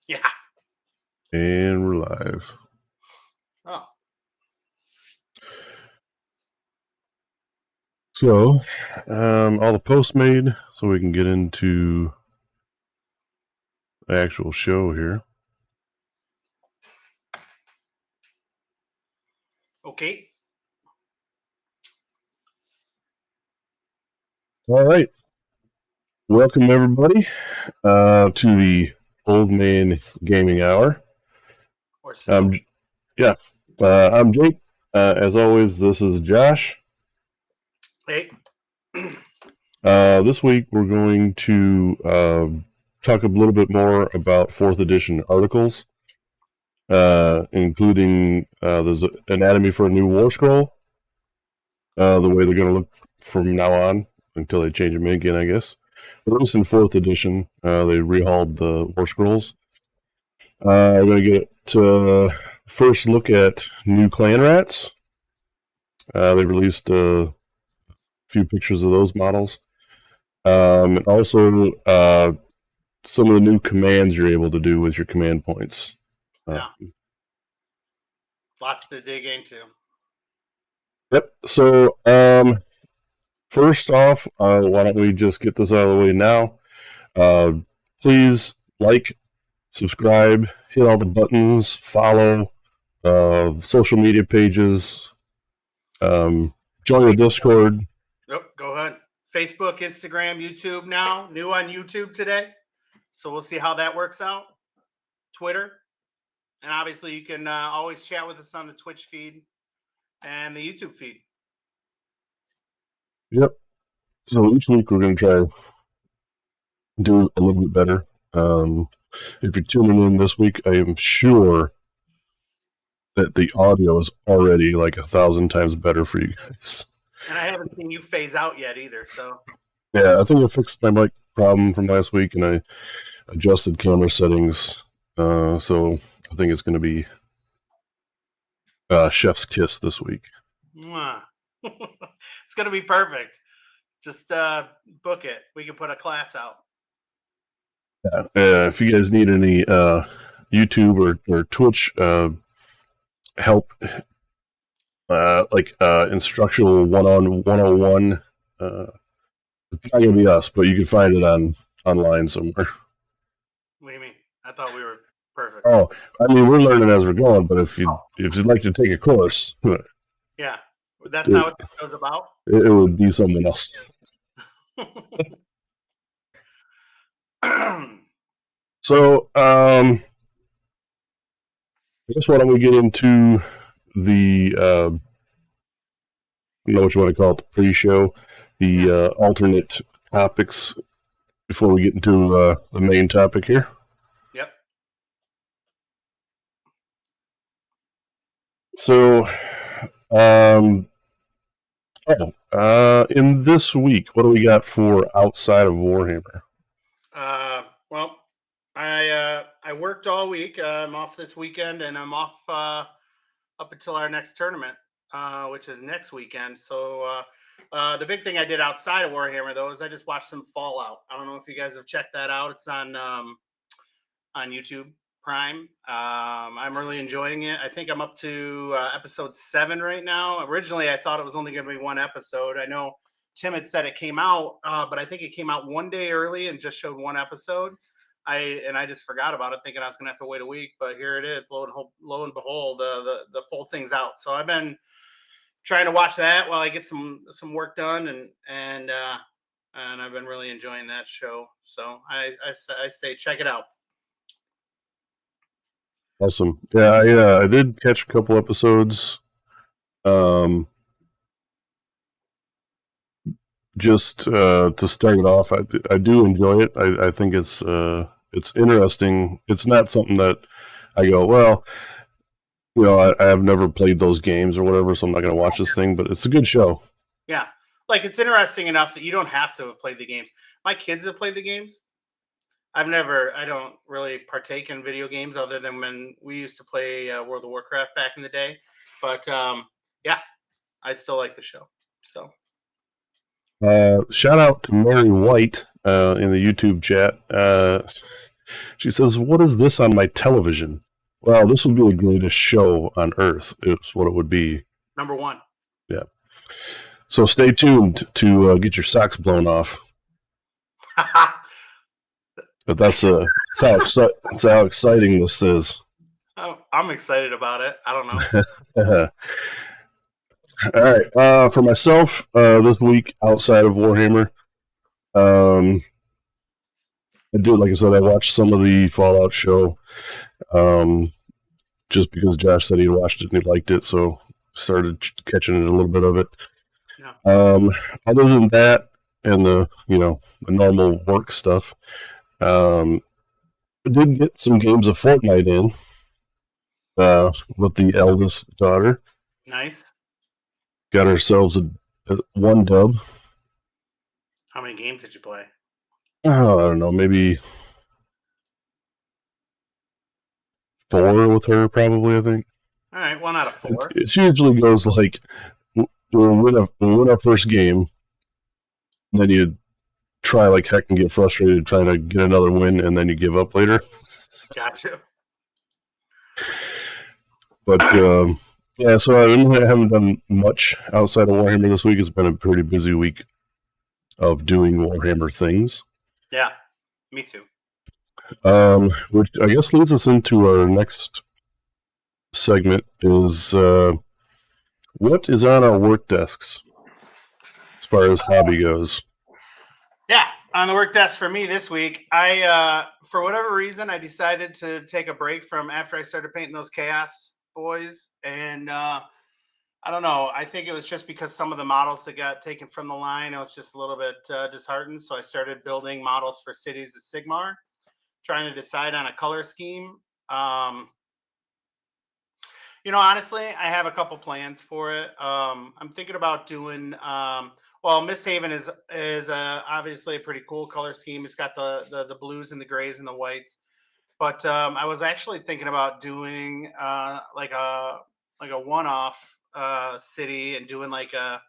Yeah. And we're live. Oh. So, all the posts made so we can get into the actual show here. Okay. All right. Welcome, everybody, to the Old Man Gaming Hour. Or so. I'm Jake. As always, this is Josh. Hey. This week, we're going to talk a little bit more about 4th edition articles, including there's an Anatomy for a New War Scroll, the way they're going to look from now on until they change them again, I guess. But at least in 4th edition, they rehauled the War Scrolls. We're going to get first look at new clan rats. They released a few pictures of those models. And also some of the new commands you're able to do with your command points. Yeah. Lots to dig into. Yep. So, first off, why don't we just get this out of the way now? Please like, subscribe, hit all the buttons, follow social media pages, join the Discord. Yep, go ahead. Facebook, Instagram, YouTube now. New on YouTube today. So we'll see how that works out. Twitter. And obviously you can always chat with us on the Twitch feed and the YouTube feed. Yep. So each week we're going to try to do a little bit better. If you're tuning in this week, I am sure that the audio is already like 1,000 times better for you guys. And I haven't seen you phase out yet either, so. Yeah, I think I fixed my mic problem from last week, and I adjusted camera settings, so I think it's going to be chef's kiss this week. It's going to be perfect. Just book it. We can put a class out. If you guys need any YouTube or Twitch help, like instructional 101, it's not going to be us, but you can find it online somewhere. What do you mean? I thought we were perfect. Oh, I mean, we're learning as we're going, but if you'd like to take a course, yeah, that's not what it was about. It would be someone else. So, I guess why don't we get into the, what you want to call it, the pre-show, the alternate topics before we get into the main topic here. Yep. So, in this week, what do we got for outside of Warhammer? Well, I worked all week. I'm off this weekend, and I'm off up until our next tournament, which is next weekend. So the big thing I did outside of Warhammer, though, is I just watched some Fallout. I don't know if you guys have checked that out. It's on YouTube Prime. I'm really enjoying it. I think I'm up to episode 7 right now. Originally, I thought it was only going to be one episode. I know Tim had said it came out, but I think it came out one day early and just showed one episode. I just forgot about it, thinking I was going to have to wait a week. But here it is. Lo and behold, the full thing's out. So I've been trying to watch that while I get some work done, and I've been really enjoying that show. So I say check it out. Awesome. Yeah, I did catch a couple episodes. Just to start it off, I do enjoy it. I think it's interesting. It's not something that I go, well, I have never played those games or whatever, so I'm not going to watch this thing, but it's a good show. Yeah. Like, it's interesting enough that you don't have to have played the games. My kids have played the games. I don't really partake in video games other than when we used to play World of Warcraft back in the day. But yeah, I still like the show. So shout out to Mary White in the YouTube chat. She says, "What is this on my television?" Well, this would be the greatest show on earth. It's what it would be. Number one. Yeah. So stay tuned to get your socks blown off. But that's how exciting this is. Oh, I'm excited about it. I don't know. All right. For myself, this week outside of Warhammer, I did, like I said, I watched some of the Fallout show, just because Josh said he watched it and he liked it, so started catching a little bit of it. Yeah. Other than that, and the normal work stuff, I did get some games of Fortnite in with the eldest daughter. Nice. Got ourselves a one dub. How many games did you play? Oh, I don't know, maybe 4 with her, probably. I think. All right, 1 out of 4. It usually goes like we'll win our first game, then you try like heck and get frustrated trying to get another win, and then you give up later. Gotcha. But yeah, so I haven't done much outside of Warhammer this week. It's been a pretty busy week of doing Warhammer things. Yeah, me too. Which I guess leads us into our next segment is what is on our work desks as far as hobby goes. Yeah, on the work desk for me this week, I for whatever reason I decided to take a break from after I started painting those Chaos boys, and I don't know. I think it was just because some of the models that got taken from the line, I was just a little bit disheartened. So I started building models for Cities of Sigmar, trying to decide on a color scheme. Honestly, I have a couple plans for it. I'm thinking about doing. Well, Misthaven is obviously a pretty cool color scheme. It's got the blues and the grays and the whites. But I was actually thinking about doing like a one-off city and doing like a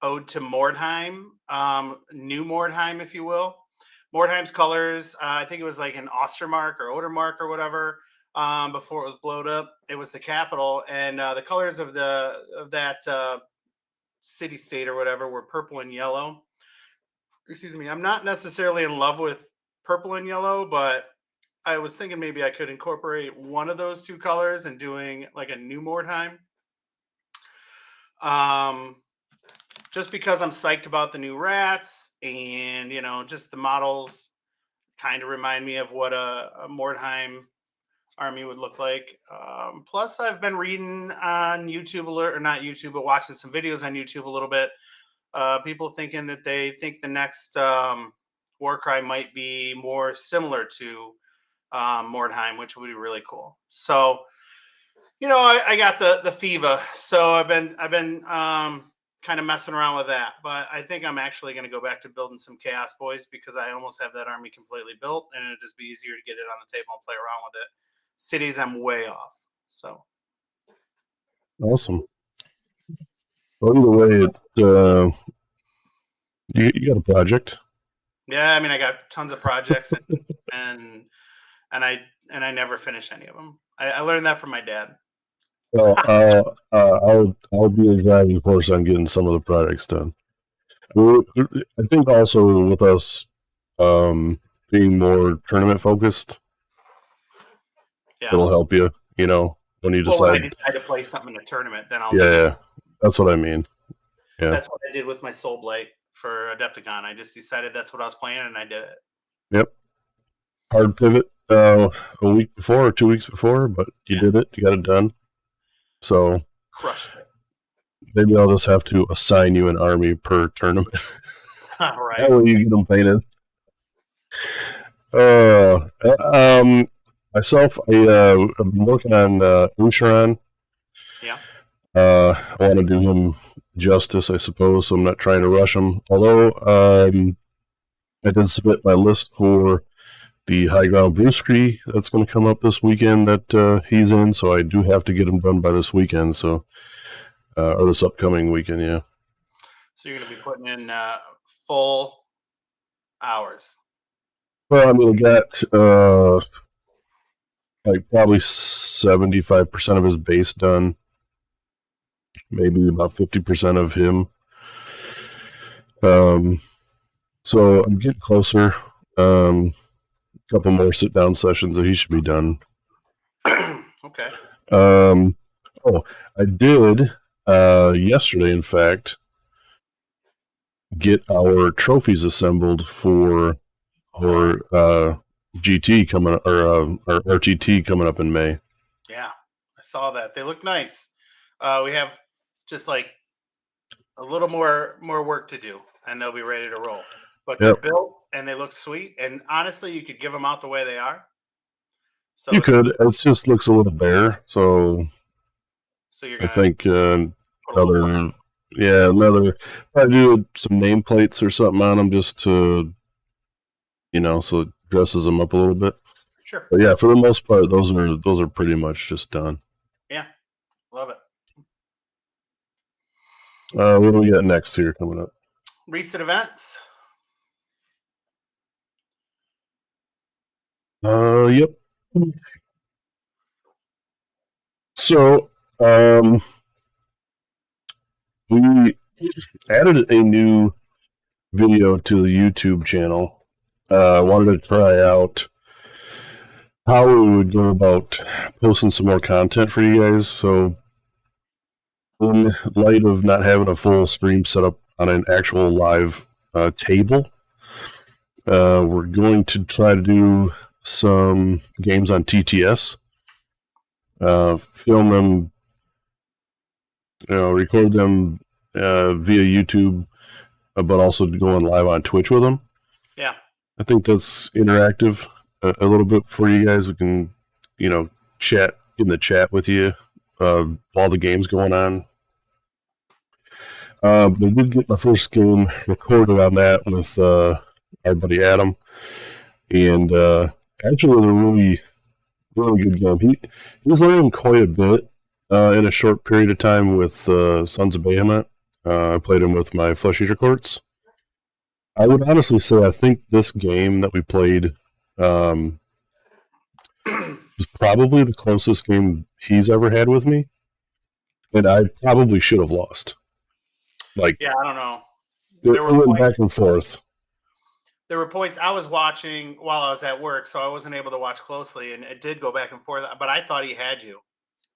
ode to Mordheim, new Mordheim, if you will. Mordheim's colors, I think it was like an Ostermark or Odermark or whatever. Before it was blowed up, it was the capital, and the colors of that city state or whatever were purple and yellow. Excuse me. I'm not necessarily in love with purple and yellow, but I was thinking maybe I could incorporate one of those two colors and doing like a new Mordheim. Just because I'm psyched about the new rats, and just the models kind of remind me of what a Mordheim army would look like. Plus, I've been reading on YouTube or not YouTube, but watching some videos on YouTube a little bit. People thinking that they think the next Warcry might be more similar to Mordheim, which would be really cool. So, I got the FIVA, so I've been kind of messing around with that. But I think I'm actually going to go back to building some Chaos Boys because I almost have that army completely built, and it'd just be easier to get it on the table and play around with it. Cities, I'm way off. So awesome. Well, either way, you got a project. Yeah, I mean, I got tons of projects, and I never finish any of them. I learned that from my dad. Well, I'll be a driving force on getting some of the projects done. I think also with us being more tournament focused, it'll help you. When you decide. Well, when I decide to play something in a tournament, then I'll. Yeah, that's what I mean. Yeah, that's what I did with my Soul Blight for Adepticon. I just decided that's what I was playing, and I did it. Yep. Hard pivot a week before or 2 weeks before, but you did it. You got it done. So crushed it. Maybe I'll just have to assign you an army per tournament. All right. That way you get them painted. Myself, I've been working on Usharan. Yeah. I want to do him justice, I suppose, so I'm not trying to rush him. Although I did submit my list for the High Ground Brewscree that's going to come up this weekend that he's in, so I do have to get him done by this weekend, so or this upcoming weekend, yeah. So you're going to be putting in full hours. Well, I mean, I got like probably 75% of his base done. Maybe about 50% of him. So I'm getting closer. Couple more sit down sessions and he should be done. Okay. I did yesterday, in fact, get our trophies assembled for our GT coming or our RTT coming up in May. Yeah, I saw that. They look nice. We have just like a little more work to do, and they'll be ready to roll. But they're built and they look sweet. And honestly, you could give them out the way they are. So you could. It just looks a little bare. So you're I think another. Probably do some nameplates or something on them just to, so it dresses them up a little bit. Sure. But yeah, for the most part, those are pretty much just done. Yeah, love it. What do we got next here coming up? Recent events. Yep. So, we added a new video to the YouTube channel. I wanted to try out how we would go about posting some more content for you guys. So, in light of not having a full stream set up on an actual live table, we're going to try to do some games on TTS, film them, record them via YouTube, but also going live on Twitch with them. Yeah, I think that's interactive a little bit for you guys. We can, chat in the chat with you while the game's going on. I did get my first game recorded on that with our buddy Adam, and actually, it was a really, really good game. He's learning quite a bit in a short period of time with Sons of Behemoth. I played him with my Flesh Eater Courts. I would honestly say I think this game that we played is probably the closest game he's ever had with me, and I probably should have lost. I don't know. It went back and forth. There were points I was watching while I was at work, so I wasn't able to watch closely, and it did go back and forth. But I thought he had you.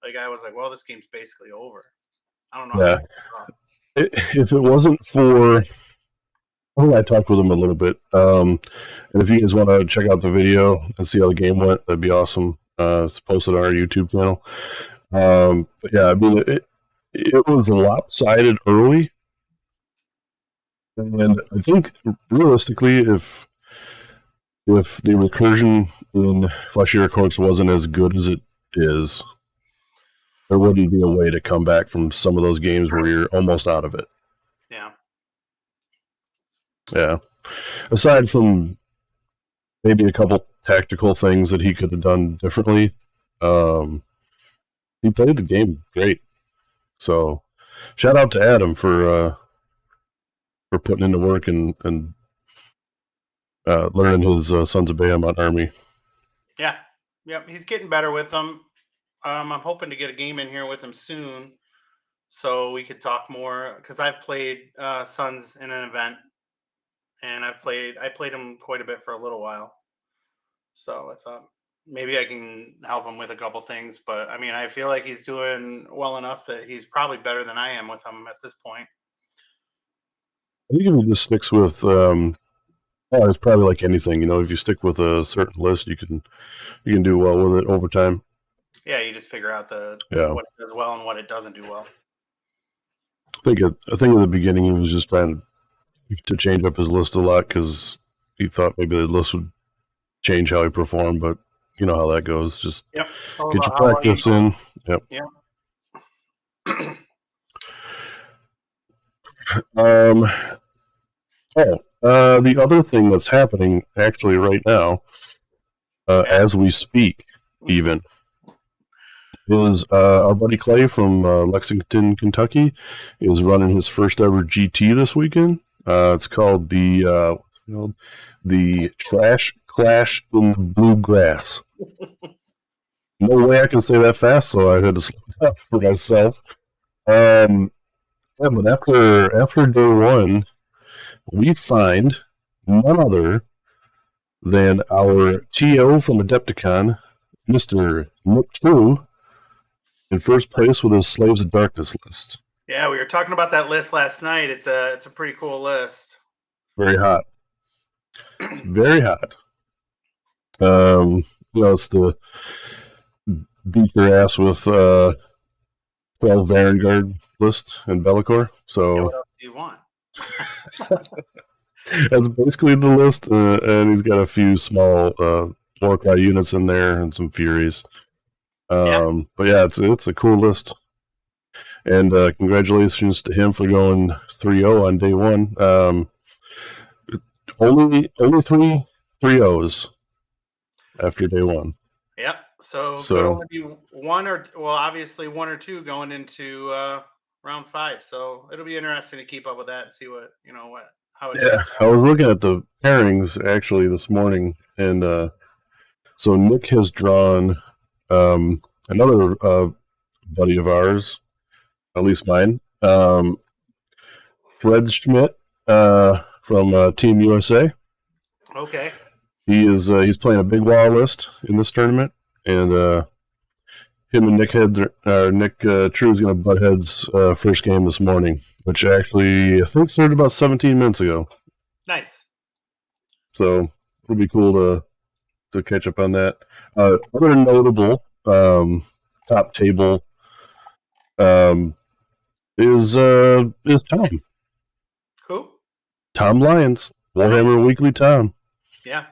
I was like, well, this game's basically over. I don't know. Yeah. If it wasn't for... I talked with him a little bit. And if you guys want to check out the video and see how the game went, that'd be awesome. It's posted on our YouTube channel. But yeah, I mean, it was lopsided early. And I think realistically, if the recursion in Flesh Eater Courts wasn't as good as it is, there wouldn't be a way to come back from some of those games where you're almost out of it. Yeah. Yeah. Aside from maybe a couple tactical things that he could have done differently, he played the game great. So, shout out to Adam for putting into work and learning his Sons of Behemoth army. Yeah. Yep. He's getting better with them. I'm hoping to get a game in here with him soon so we could talk more, because I've played Sons in an event, and I played him quite a bit for a little while. So I thought maybe I can help him with a couple things. But, I mean, I feel like he's doing well enough that he's probably better than I am with him at this point. I think if he just sticks with, it's probably like anything, if you stick with a certain list, you can do well with it over time. Yeah, you just figure out what it does well and what it doesn't do well. I think in the beginning he was just trying to change up his list a lot because he thought maybe the list would change how he performed, but you know how that goes. Just get your practice in. Yep. Yeah. The other thing that's happening actually right now, as we speak, even, is our buddy Clay from Lexington, Kentucky, is running his first ever GT this weekend. It's called the Trash crash in the bluegrass. No way I can say that fast, so I had to slow down for myself. Yeah, but after day one, we find none other than our TO from Adepticon, Mr. Nick True, in first place with his Slaves of Darkness list. Yeah, we were talking about that list last night. It's a pretty cool list. Very hot. It's very hot. It's the beat your ass with 12 Vanguard list and Be'lakor. So what else do you want? that's basically the list, and he's got a few small Warcry units in there and some Furies. But yeah, it's a cool list. And congratulations to him for going 3-0 on day one. Only three 3-0s after day one. Yep. So could only be obviously one or two going into round 5. So it'll be interesting to keep up with that and see how it shapes. I was looking at the pairings actually this morning, and so Nick has drawn another buddy of ours, at least mine, Fred Schmidt from Team USA. Okay. He's playing a big WoW list in this tournament, and him and Nick True is going to butt heads first game this morning, which actually I think started about 17 minutes ago. Nice. So it'll be cool to catch up on that. Other notable top table is Tom. Who? Tom Lyons, Warhammer Weekly Tom. Yeah.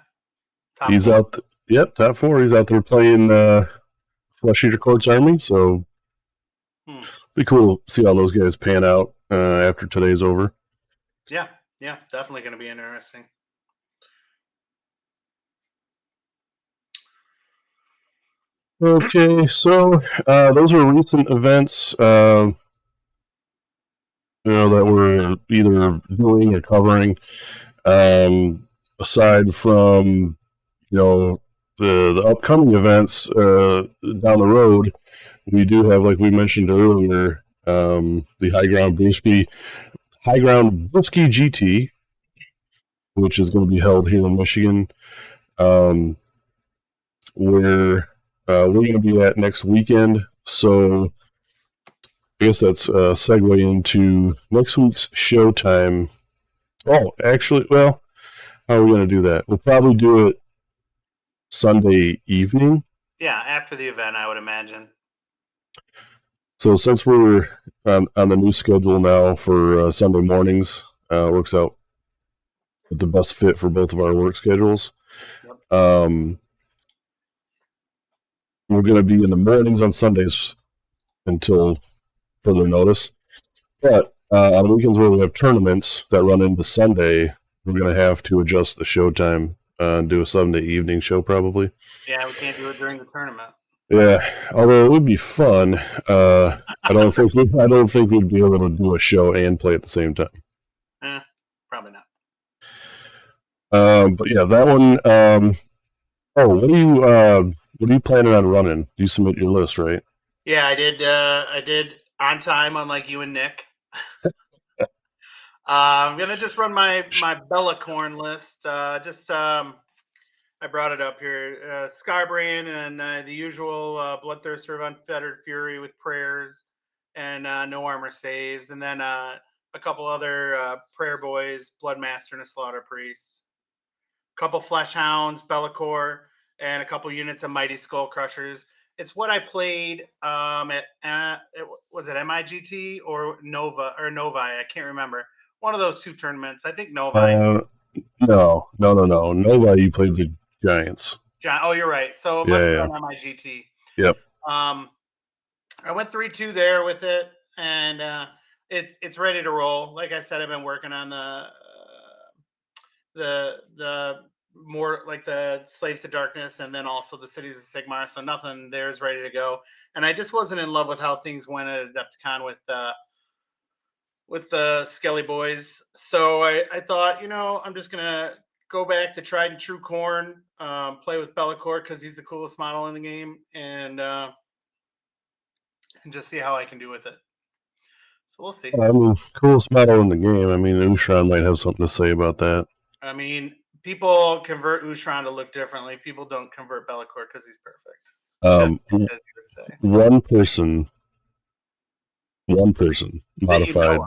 He's out. Top 4. He's out there playing Flesh Eater Court's Army. So be cool to see how those guys pan out after today's over. Yeah, definitely going to be interesting. Okay, so those are recent events that we're either doing or covering. Aside from the upcoming events down the road, we do have, like we mentioned earlier, the High Ground Brewski GT, which is going to be held here in Michigan, where we're going to be at next weekend. So I guess that's a segue into next week's showtime. Oh, actually, well, how are we going to do that? We'll probably do it Sunday evening. Yeah, after the event, I would imagine. So since we're on the new schedule now for Sunday mornings, works out with the best fit for both of our work schedules. Yep. We're going to be in the mornings on Sundays until further notice. But on the weekends where we have tournaments that run into Sunday, we're going to have to adjust the showtime and do a Sunday evening show probably. Yeah, we can't do it during the tournament. Yeah, although it would be fun. I don't think we'd be able to do a show and play at the same time. Probably not. But yeah, that one. What are you planning on running? You submit your list, right? Yeah, I did. I did on time, unlike you and Nick. I'm gonna just run my Be'lakor list. I brought it up here. Skybrand and the usual Bloodthirster of Unfettered Fury with prayers and no armor saves, and then a couple other prayer boys, Bloodmaster and a Slaughter Priest. A couple Fleshhounds, Be'lakor, and a couple units of Mighty Skull Crushers. It's what I played was it MIGT or Nova or Novi? I can't remember. One of those two tournaments. I think Novi. No. Novi, you played the Giants. Oh, you're right. So it must have been MIGT. Yep. I went 3-2 there with it, and it's ready to roll. Like I said, I've been working on the more like the Slaves to Darkness and then also the Cities of Sigmar. So nothing there is ready to go. And I just wasn't in love with how things went at Adepticon with the Skelly boys. So I thought, I'm just going to go back to tried and true corn, play with Bellacore because he's the coolest model in the game, and just see how I can do with it. So we'll see. I mean, coolest model in the game. I mean, Ushran might have something to say about that. I mean, people convert Ushran to look differently. People don't convert Bellacore because he's perfect. As you would say. One person modified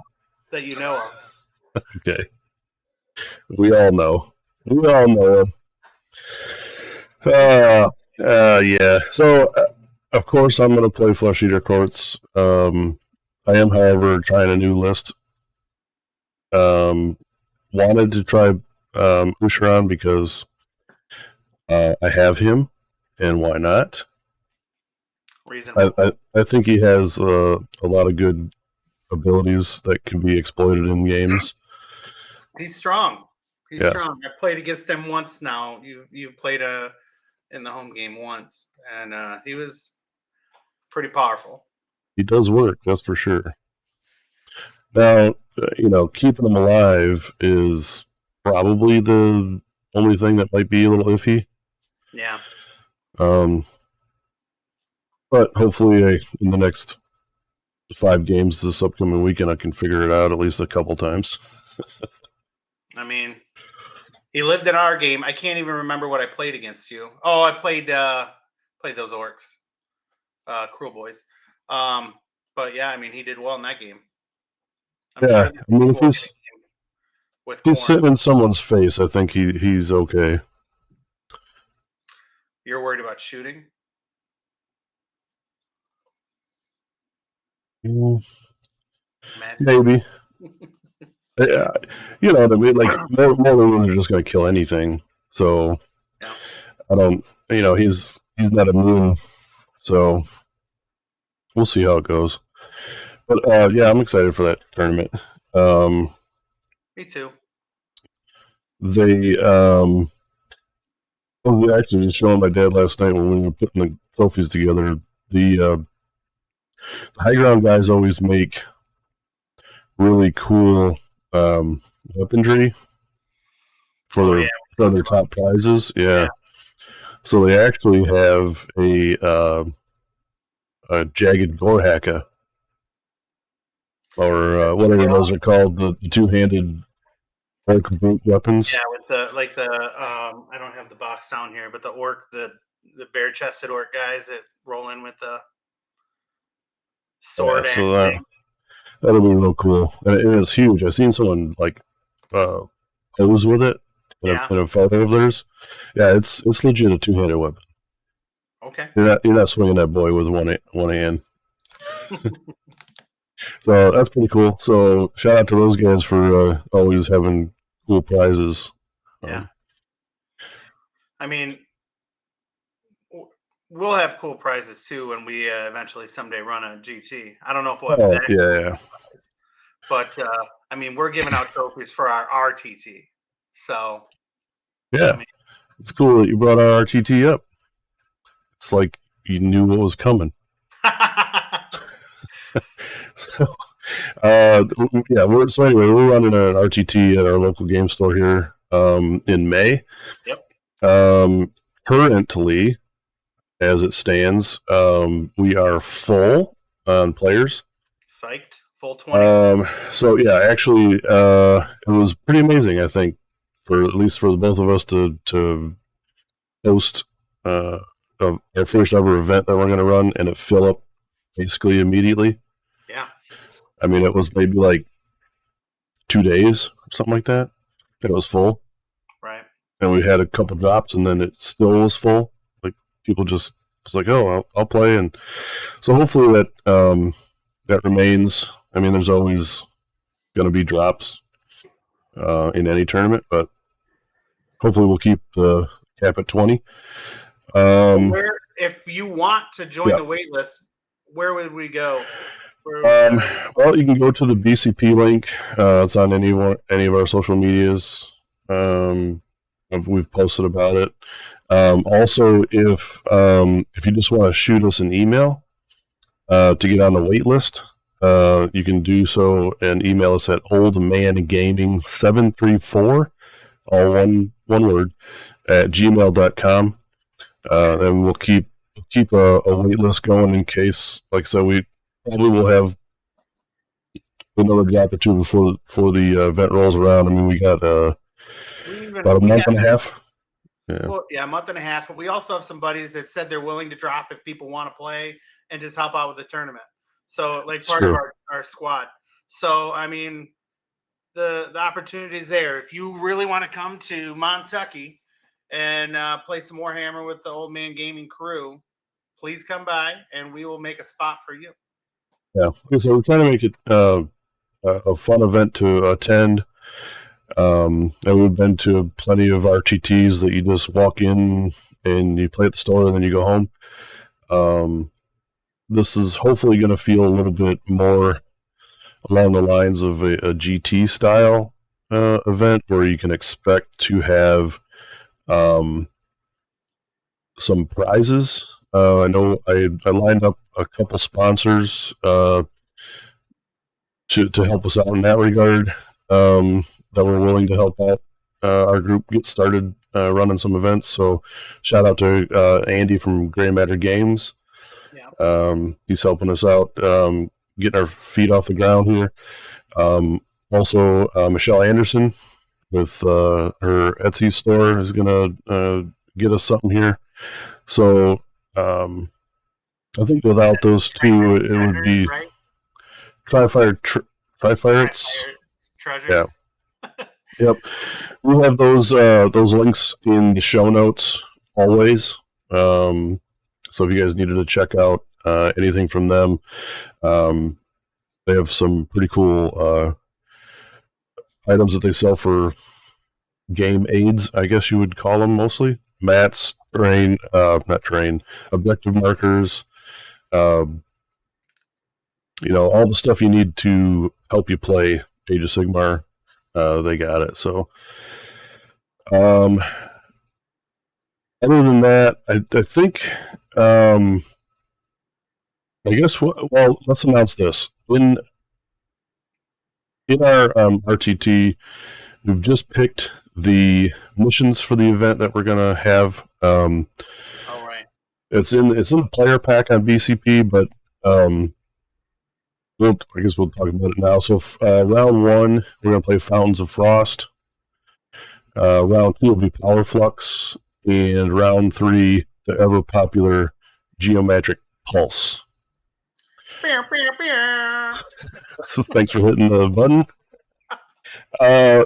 that you know of. Okay, we all know him. Yeah. So, of course, I'm going to play Flesh Eater Courts. I am, however, trying a new list. Wanted to try Ushran because I have him, and why not? Reasonable. I think he has a lot of good abilities that can be exploited in games. He's strong. He's strong. I played against him once now. You played in the home game once, and he was pretty powerful. He does work, that's for sure. Now, keeping him alive is probably the only thing that might be a little iffy. Yeah. But hopefully in the next 5 games this upcoming weekend, I can figure it out at least a couple times. I mean, he lived in our game. I can't even remember what I played against you. Oh, I played those orcs, Cruel Boys. But yeah, I mean, he did well in that game. I mean, if he's sitting in someone's face, I think he's okay. You're worried about shooting? Maybe. Yeah, you know what I mean? Like, more women are just going to kill anything. So, yeah. I don't, he's not immune. So, we'll see how it goes. But, yeah, I'm excited for that tournament. Me too. They, we actually just showing my dad last night when we were putting the trophies together. The high ground guys always make really cool weaponry for their top prizes. Yeah. So they actually have a jagged Gorhaka, or whatever those are called, the two-handed orc brute weapons. Yeah, with the I don't have the box down here, but the orc, the bare-chested orc guys that roll in with the sword. Yeah, so that'll be real cool, and it's huge. I've seen someone pose with it in a photo of theirs. Yeah, it's legit a two-handed weapon. Okay, you're not swinging that boy with one hand. So that's pretty cool. So shout out to those guys for always having cool prizes. Yeah, I mean, we'll have cool prizes too when we eventually someday run a GT. I don't know if we'll have that. Yeah. But I mean, we're giving out trophies for our RTT. So yeah, I mean, it's cool that you brought our RTT up. It's like you knew what was coming. So, anyway, we're running an RTT at our local game store here in May. Yep. Currently, as it stands, we are full on players. Psyched. Full 20. So yeah, actually, it was pretty amazing. I think, at least for the both of us to host our first ever event that we're going to run, and it fill up basically immediately. Yeah. I mean, it was maybe like 2 days or something like that. It was full. Right. And we had a couple drops, and then it still was full. Like, people just was like, "Oh, I'll play," and so hopefully that remains. I mean, there's always going to be drops in any tournament, but hopefully we'll keep the cap at 20. If you want to join the wait list, where would we go? Well, you can go to the BCP link. It's on any of our social medias. We've posted about it. Also, if you just want to shoot us an email to get on the wait list, you can do so and email us at oldmangaming734 all one word, at gmail.com. And we'll keep a wait list going in case, like I said, we probably will have another drop or two before the event rolls around. I mean, we got about a month and a half. Yeah. Well, yeah, a month and a half. But we also have some buddies that said they're willing to drop if people want to play and just help out with the tournament. So, like part of our squad. So, I mean, the opportunity is there. If you really want to come to Montucky and play some Warhammer with the Old Man Gaming crew, please come by and we will make a spot for you. Yeah, so we're trying to make it a fun event to attend. And we've been to plenty of RTTs that you just walk in and you play at the store and then you go home. This is hopefully going to feel a little bit more along the lines of a GT style event where you can expect to have some prizes. I know I lined up a couple sponsors to help us out in that regard, that were willing to help out our group get started running some events. So shout out to Andy from Gray Matter Games. Yeah. He's helping us out, getting our feet off the ground here. Also, Michelle Anderson with her Etsy store is going to get us something here. So I think without those two, it would be Tri-Fire Treasures. Yeah. Yep. We have those links in the show notes always. So if you guys needed to check out anything from them, they have some pretty cool items that they sell for game aids, I guess you would call them mostly. Mats, objective markers, all the stuff you need to help you play Age of Sigmar. They got it. So, other than that, I think, I guess, well, let's announce this. In our RTT, we've just picked the missions for the event that we're going to have. Right. It's in the player pack on BCP, but I guess we'll talk about it now. So round 1, we're going to play Fountains of Frost. Round 2 will be Power Flux, and round 3, the ever popular Geometric Pulse. Thanks for hitting the button.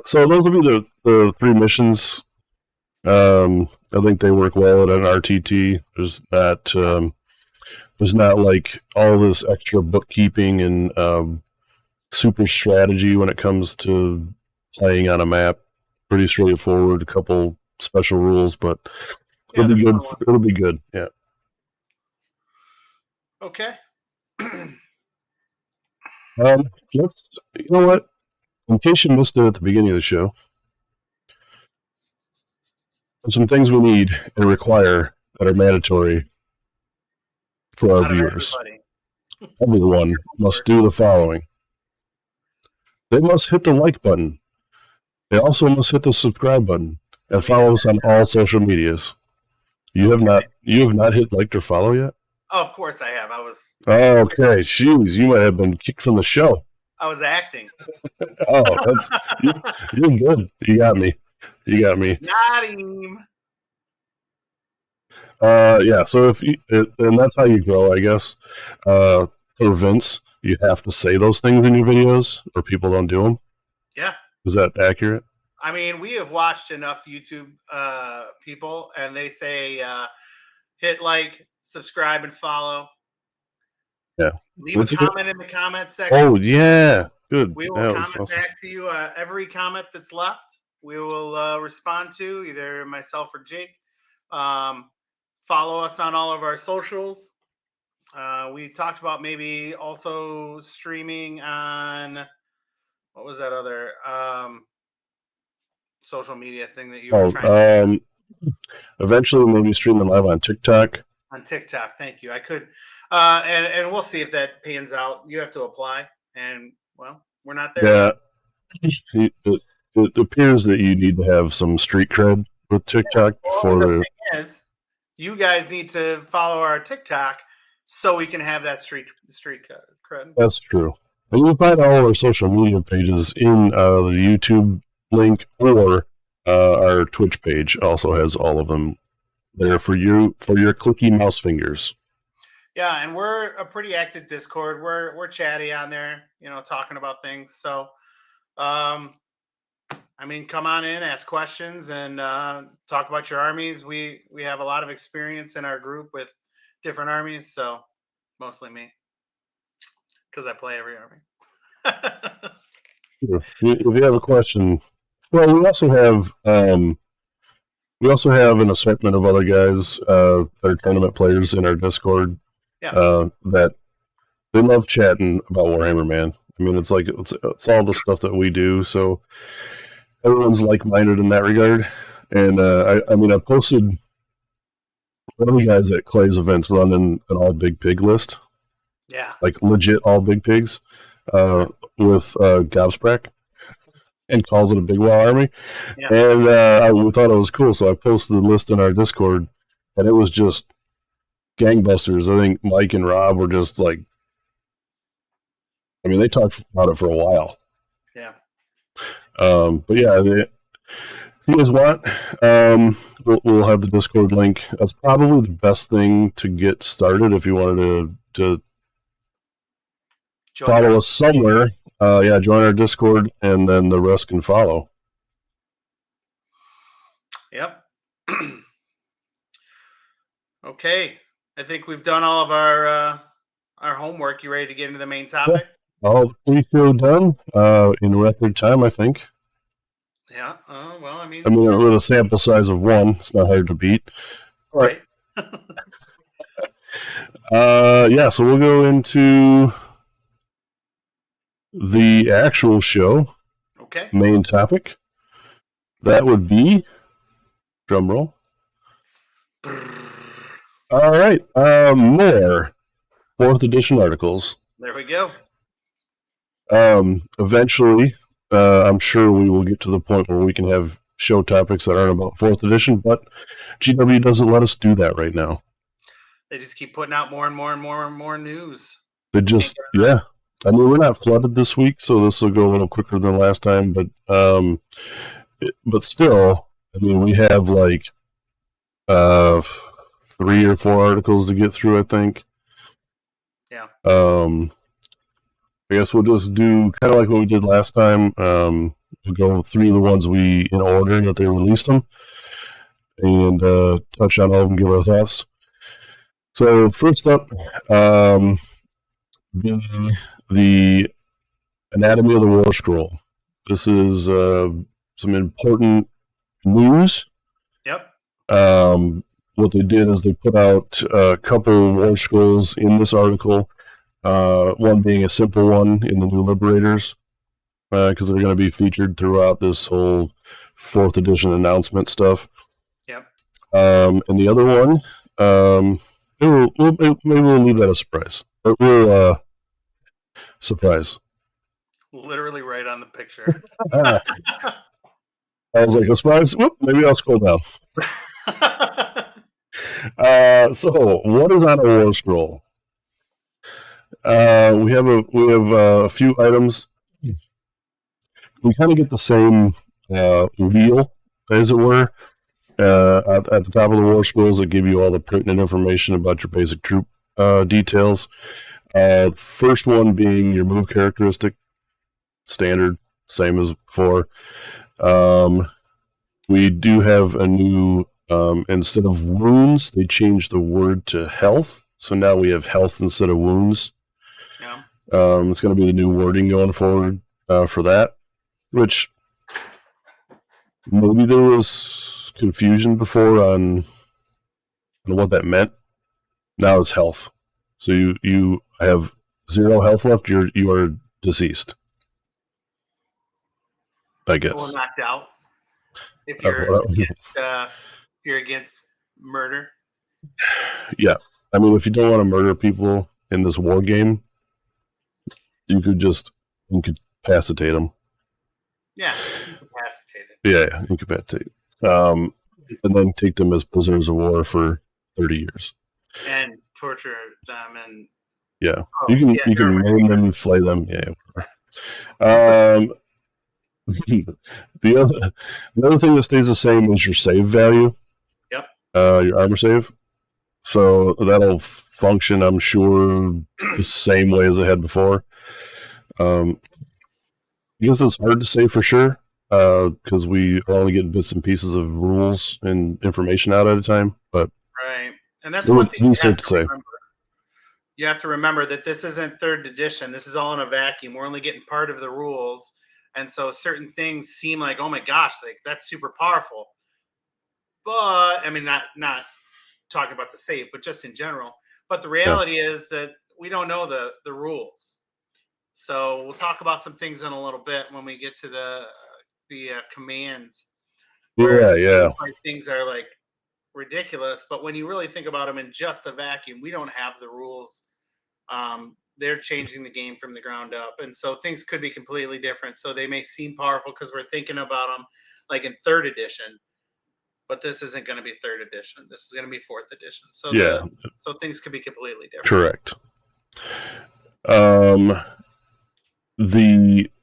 So those will be the 3 missions. I think they work well at an RTT. There's not like all this extra bookkeeping and super strategy when it comes to playing on a map. Pretty straightforward. A couple special rules, but it'll be good. It'll be good. Yeah. Okay. You know what? In case you missed it at the beginning of the show, there's some things we need and require that are mandatory for our viewers. Everyone must do the following. They must hit the like button. They also must hit the subscribe button and follow us on all social medias. You have not hit like or follow yet? Oh, of course I have. Oh, okay. Jeez, you might have been kicked from the show. I was acting. Oh, you're good. You got me. Got him. Yeah. So and that's how you grow, I guess. For Vince, you have to say those things in your videos, or people don't do them. Yeah. Is that accurate? I mean, we have watched enough YouTube people, and they say hit like, subscribe, and follow. Yeah. Leave a comment in the comment section. Oh, yeah. Good. We will comment back to you. Every comment that's left, we will respond to, either myself or Jake. Follow us on all of our socials. We talked about maybe also streaming on, what was that other social media thing that you were trying to do? Eventually we'll be streaming live on TikTok. On TikTok, thank you. I could, and we'll see if that pans out. You have to apply, and well, we're not there. Yeah, it appears that you need to have some street cred with TikTok Well, the for thing is, you guys need to follow our TikTok so we can have that street cred. That's true. And you'll find all our social media pages in the YouTube link, or our Twitch page also has all of them there for your clicky mouse fingers. Yeah, and we're a pretty active Discord. We're chatty on there, talking about things. So, I mean, come on in, ask questions, and talk about your armies. We have a lot of experience in our group with different armies, so mostly me, because I play every army. If you have a question, well, we also have an assortment of other guys that are tournament players in our Discord. Yeah. That they love chatting about Warhammer, man. I mean, it's all the stuff that we do, so everyone's like-minded in that regard. And I posted one of the guys at Clay's events running an all big pig list. Yeah. Like legit all big pigs with Gobsprack, and calls it a big wow army. Yeah. And we thought it was cool, so I posted the list in our Discord, and it was just gangbusters. I think Mike and Rob were just like, I mean, they talked about it for a while. Yeah. But yeah, if you guys want, we'll have the Discord link. That's probably the best thing to get started if you wanted to follow us somewhere. Join our Discord, and then the rest can follow. Yep. Okay. I think we've done all of our homework. You ready to get into the main topic? All pre-show done in record time, I think. Yeah. Well, I mean, with a sample size of 1, it's not hard to beat. Right. So we'll go into the actual show. Okay. Main topic. That would be, drum roll. All right. More 4th edition articles. There we go. Eventually, I'm sure we will get to the point where we can have show topics that aren't about 4th edition, but GW doesn't let us do that right now. They just keep putting out more and more and more and more news. They just, yeah. I mean, we're not flooded this week, so this will go a little quicker than last time, but still, I mean, we have like 3 or 4 articles to get through, I think. Yeah. I guess we'll just do kind of like what we did last time. We'll go through the ones in order that they released them, and touch on all of them, give our thoughts. So first up, the Anatomy of the War Scroll. This is some important news. Yep. What they did is they put out a couple War Scrolls in this article. One being a simple one in the New Liberators, because they're going to be featured throughout this whole 4th edition announcement stuff. Yep. And the other one, maybe we'll leave that a surprise. But we're surprise. Literally right on the picture. I was like, a surprise? Whoop, maybe I'll scroll down. So, what is on a War Scroll? We have a few items. We kind of get the same wheel, as it were, at the top of the War Scrolls that give you all the pertinent information about your basic troop details. First one being your move characteristic, standard, same as before. We do have a new, instead of wounds, they changed the word to health. So now we have health instead of wounds. Yeah. It's going to be the new wording going forward for that, which maybe there was confusion before on what that meant. Now it's health. So you have 0 health left. You are deceased, I guess. Or knocked out. If you're against murder. Yeah. I mean, if you don't want to murder people in this war game, you could incapacitate them. Yeah, Incapacitated. Yeah, incapacitate. And then take them as prisoners of war for 30 years. And torture them and Yeah, you can maim them, flay them. Yeah. The other thing that stays the same is your save value. Yep. Your armor save. So that'll function, I'm sure, the same way as it had before. I guess it's hard to say for sure because we are only getting bits and pieces of rules and information out at a time. But right, and that's one thing safe to say. Remember. You have to remember that this isn't third edition. This is all in a vacuum. We're only getting part of the rules. And so certain things seem like, oh my gosh, like that's super powerful. But I mean, not talking about the save, but just in general. But the reality is that we don't know the rules. So we'll talk about some things in a little bit when we get to the commands. Yeah. Things are like ridiculous, but when you really think about them in just the vacuum, we don't have the rules. They're changing the game from the ground up, and so things could be completely different. So they may seem powerful because we're thinking about them like in third edition, but this isn't going to be third edition. This is going to be fourth edition. So so things could be completely different. Correct.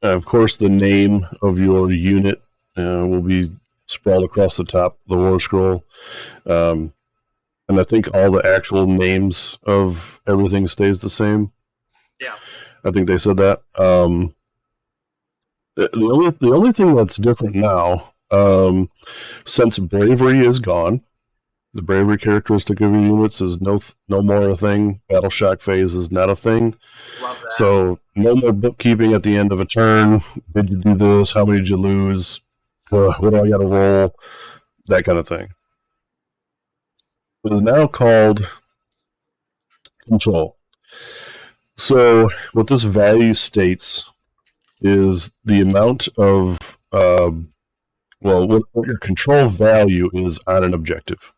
Of course, the name of your unit will be sprawled across the top of the war scroll. And I think all the actual names of everything stays the same. Yeah. I think they said that. The only thing that's different now, since bravery is gone, the bravery characteristic of your units is no more a thing. Battle shock phase is not a thing. Love that. So no more bookkeeping at the end of a turn. Did you do this? How many did you lose? What do I got to roll? That kind of thing. It is now called control. So what this value states is the amount of, what your control value is on an objective.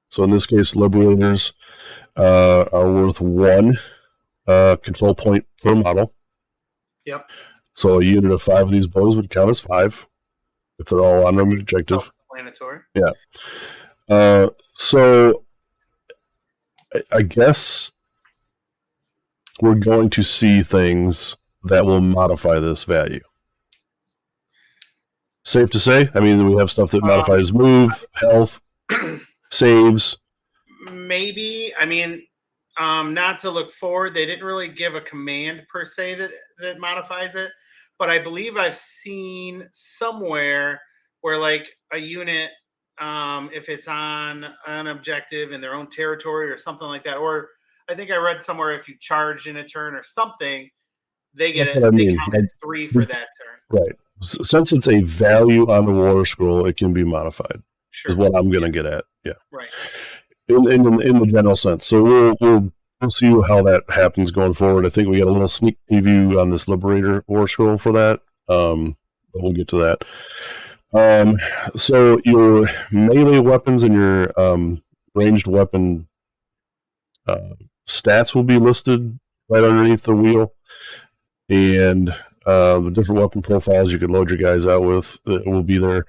So in this case, Liberators are worth 1 control point per model. Yep. So a unit of 5 of these bows would count as 5 if they're all on an objective. Self-explanatory. Yeah. So I guess we're going to see things that will modify this value. Safe to say? I mean, we have stuff that modifies move, health, saves. Maybe. I mean, not to look forward. They didn't really give a command per se that modifies it. But I believe I've seen somewhere where like a unit, if it's on an objective in their own territory or something like that, or I think I read somewhere if you charge in a turn or something, they get it. They count as 3 for that turn. Right. Since it's a value on the war scroll, it can be modified. Sure. Is what I'm going to get at. Yeah. Right. In the general sense. So we'll see how that happens going forward. I think we got a little sneak preview on this Liberator war scroll for that. But we'll get to that. So your melee weapons and your ranged weapon stats will be listed right underneath the wheel, and the different weapon profiles you can load your guys out with will be there.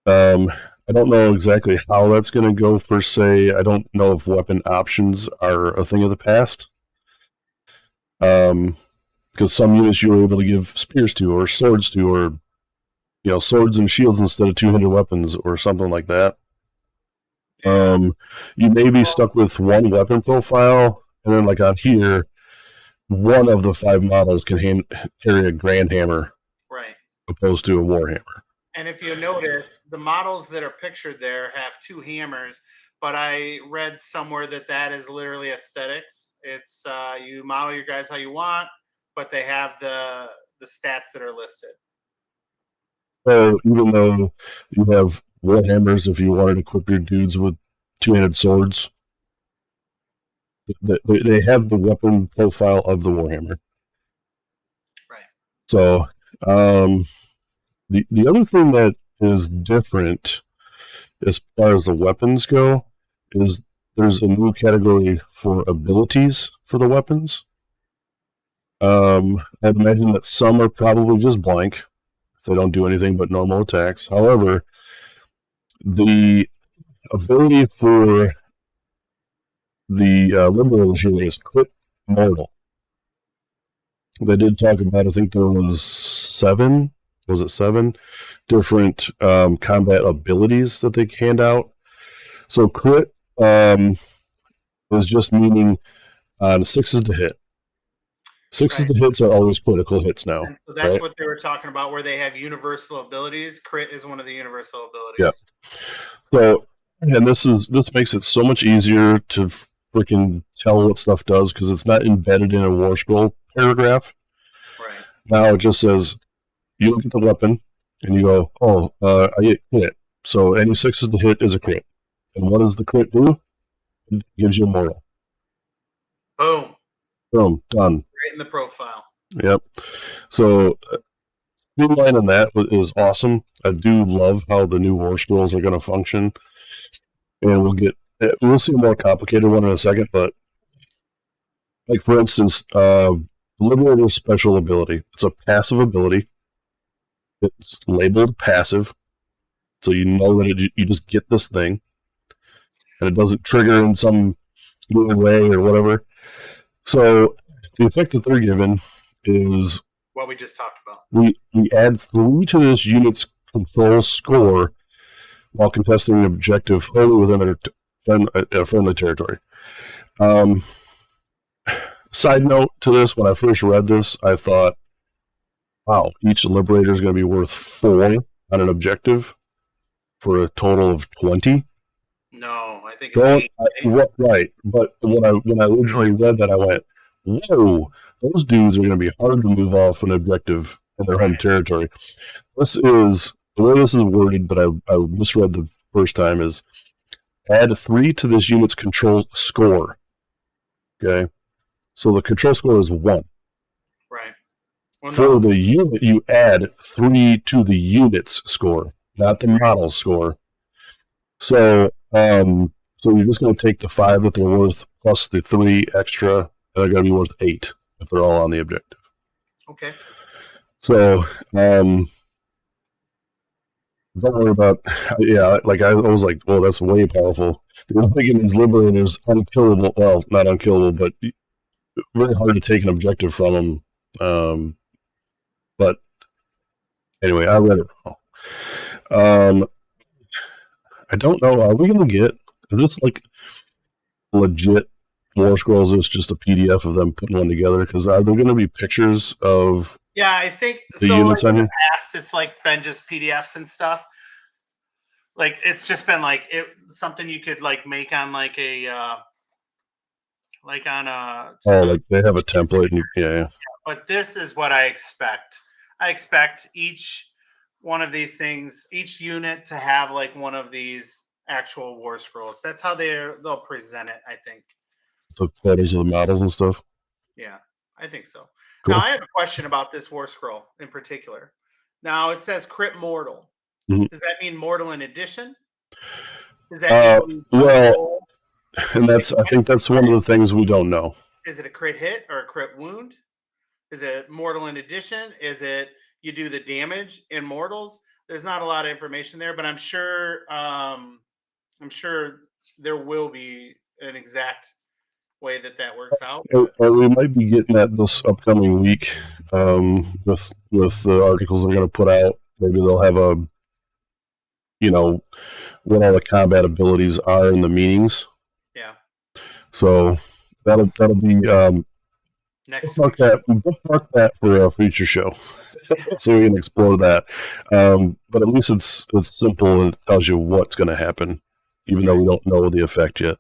I don't know exactly how that's going to go per se. I don't know if weapon options are a thing of the past. Because some units you were able to give spears to, or swords to, or swords and shields instead of 200 weapons, or something like that. You may be stuck with one weapon profile, and then like on here, one of the 5 models can carry a grand hammer, right, opposed to a warhammer. And if you notice, the models that are pictured there have 2 hammers, but I read somewhere that is literally aesthetics. It's you model your guys how you want, but they have the stats that are listed. So even though you have warhammers, if you wanted to equip your dudes with 2-handed swords, they have the weapon profile of the warhammer. Right. So the other thing that is different as far as the weapons go is there's a new category for abilities for the weapons. I'd imagine that some are probably just blank. They don't do anything but normal attacks. However, the ability for the Liberators here is crit mortal. They did talk about, I think there was 7 different combat abilities that they hand out. So crit is just meaning on 6s to hit. 6s to hits are always critical hits now. And so that's what they were talking about, where they have universal abilities. Crit is one of the universal abilities. Yeah. So, and this makes it so much easier to freaking tell what stuff does because it's not embedded in a War Scroll paragraph. Right. Now it just says, you look at the weapon and you go, oh, I get crit. So any 6s to hit is a crit. And what does the crit do? It gives you a mortal. Boom. Boom. Done. Right in the profile. Yep. So streamlining that is awesome. I do love how the new War Scrolls are going to function. And we'll see a more complicated one in a second, but like for instance, Liberator's special ability. It's a passive ability. It's labeled passive, so you know that you just get this thing, and it doesn't trigger in some weird way or whatever. So the effect that they're given is what we just talked about. We add 3 to this unit's control score while contesting an objective wholly within their friendly territory. Side note to this, when I first read this, I thought, wow, each Liberator is going to be worth 4 on an objective for a total of 20. No, I think it's 8. Right, but when I originally read that, I went, whoa, those dudes are going to be hard to move off an objective in their home territory. The way this is worded, but I misread the first time, is add 3 to this unit's control score. Okay? So the control score is 1. Right. Well, For the unit, you add 3 to the unit's score, not the model score. So you're just going to take the 5 that they're worth plus the 3 extra, and they're going to be worth 8 if they're all on the objective. Okay. So, don't worry about, like I was like, well, that's way powerful. I'm thinking these Liberators unkillable, well, not unkillable, but very hard to take an objective from them. But anyway, I read it wrong. I don't know, are we going to get, is this like legit War Scrolls? Is just a PDF of them putting one together? Because are there going to be pictures of I think the so. units Like on in here? the past, it's like been just PDFs and stuff. Like it's just been like something you could like make on like a like They have a template. And, yeah. But this is what I expect. I expect each one of these things, each unit to have like one of these actual War Scrolls. That's how they'll present it, I think. The photos of the models and stuff. Yeah, I think so. Cool. Now I have a question about this War Scroll in particular. Now it says crit mortal. Mm-hmm. Does that mean mortal in addition? Does that mean well, and I think that's one of the things we don't know. Is it a crit hit or a crit wound? Is it mortal in addition? Is it you do the damage in mortals? There's not a lot of information there, but I'm sure there will be an exact way that works out. We might be getting that this upcoming week with the articles they're going to put out. Maybe they'll have what all the combat abilities are in the meanings. Yeah. So that'll be next bookmark that for a future show, so we can explore that. But at least it's simple and it tells you what's going to happen, even though we don't know the effect yet.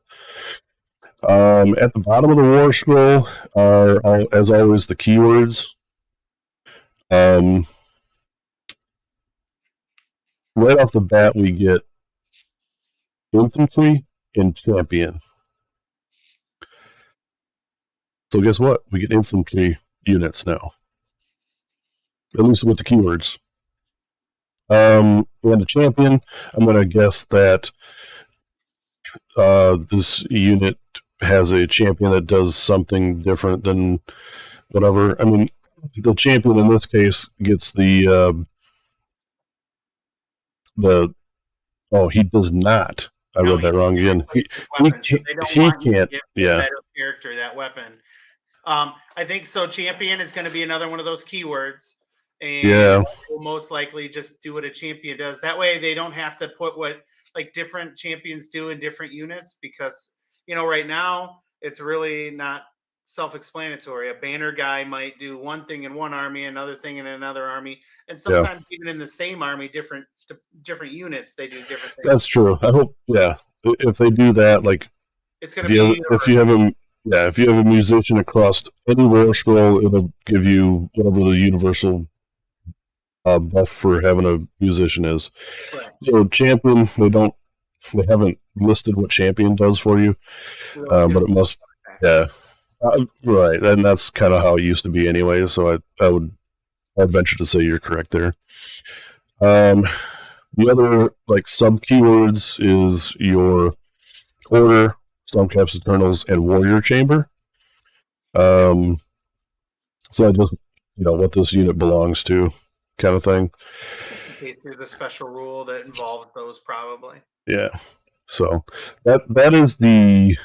At the bottom of the War Scroll are, as always, the keywords. Right off the bat, we get infantry and champion. So guess what? We get infantry units now. At least with the keywords. And the champion, I'm going to guess that this unit has a champion that does something different than whatever. I mean, the champion in this case gets the he does not. I read that wrong again. He can't. Yeah. Better character, that weapon. I think so. Champion is going to be another one of those keywords, and we'll most likely just do what a champion does. That way, they don't have to put what like different champions do in different units, because right now it's really not self-explanatory. A banner guy might do one thing in one army, another thing in another army, and sometimes even in the same army, different units, they do different things. That's true. I hope, if they do that, like it's going to be if you have a musician across any war scroll, it'll give you whatever the universal buff for having a musician is. Right. So champion, they haven't listed what champion does for you, but it must, right, and that's kind of how it used to be anyway. So I'd venture to say you're correct there. The other like sub keywords is your order, Stormcaps Eternals, and Warrior Chamber. So I just what this unit belongs to, kind of thing. In case there's a special rule that involves those, probably. Yeah. So that is the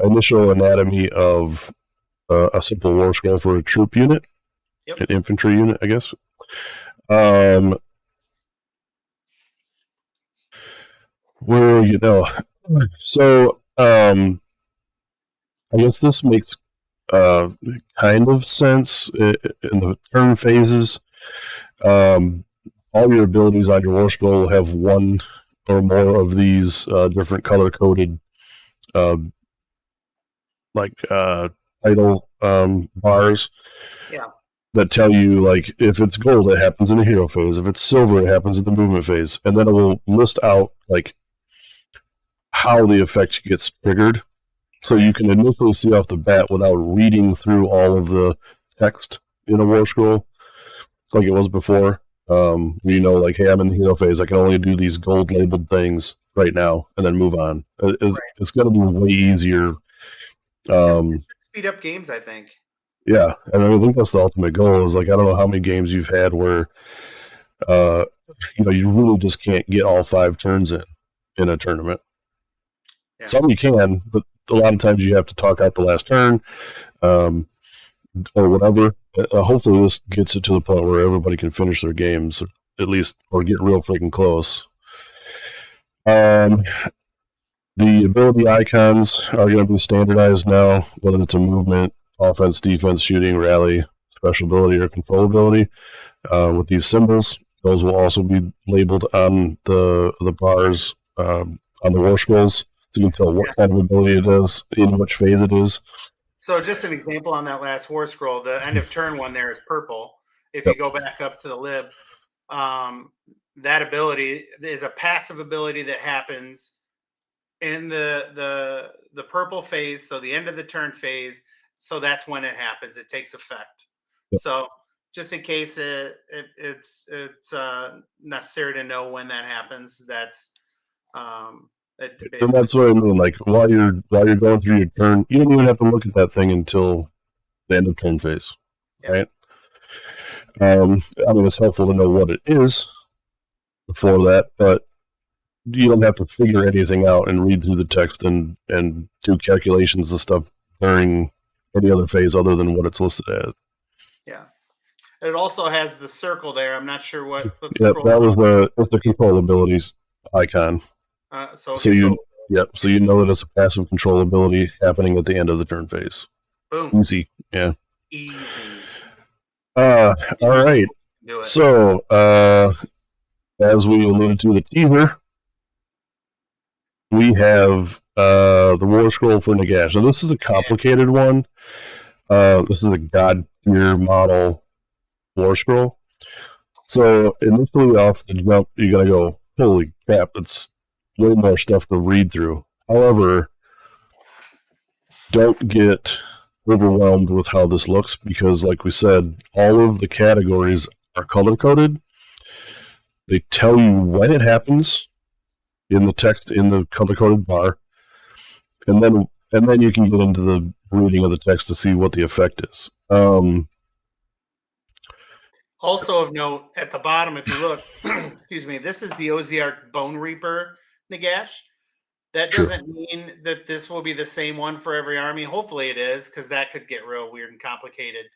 initial anatomy of a simple war scroll for a troop unit, an infantry unit, I guess. So I guess this makes kind of sense in the turn phases. All your abilities on your war scroll will have one or more of these different color-coded title bars that tell you, like, if it's gold, it happens in the hero phase. If it's silver, it happens in the movement phase. And then it will list out, like, how the effect gets triggered. So you can initially see off the bat without reading through all of the text in a war scroll, like it was before. Like, hey, I'm in the hero phase. I can only do these gold labeled things right now and then move on. It's going to be way easier. Speed up games, I think. Yeah, and I think that's the ultimate goal. Is like, I don't know how many games you've had where, you really just can't get all 5 turns in a tournament. Yeah. Some you can, but a lot of times you have to talk out the last turn, or whatever. Hopefully this gets it to the point where everybody can finish their games, at least, or get real freaking close. The ability icons are going to be standardized now, whether it's a movement, offense, defense, shooting, rally, special ability, or control ability. With these symbols, those will also be labeled on the bars on the war scrolls, so you can tell what kind of ability it is, in which phase it is. So just an example on that last war scroll, the end of turn one there is purple. If you go back up to the lib, that ability is a passive ability that happens in the purple phase, so the end of the turn phase. So that's when it happens. It takes effect. Yep. So just in case it's necessary to know when that happens, that's and that's what I mean. Like, while you're going through your turn, you don't even have to look at that thing until the end of turn phase, right? It's helpful to know what it is before that, but you don't have to figure anything out and read through the text and do calculations and stuff during any other phase other than what it's listed as. Yeah. It also has the circle there. I'm not sure what. Yeah, that was the control abilities icon. So you know that it's a passive control ability happening at the end of the turn phase. Boom. Easy. Yeah. Easy. All right. So, as we alluded to the teaser, we have the War Scroll for Nagash. Now, this is a complicated one. This is a God tier model War Scroll. So, initially off the jump, you're going to go, holy crap, it's way more stuff to read through. However, don't get overwhelmed with how this looks, because, like we said, all of the categories are color-coded. They tell you when it happens in the text in the color-coded bar, and then you can get into the reading of the text to see what the effect is. Also of note, at the bottom, if you look, excuse me, this is the Oziark Bone Reaper Nagash. That True. doesn't mean that this will be the same one for every army. Hopefully it is, because that could get real weird and complicated.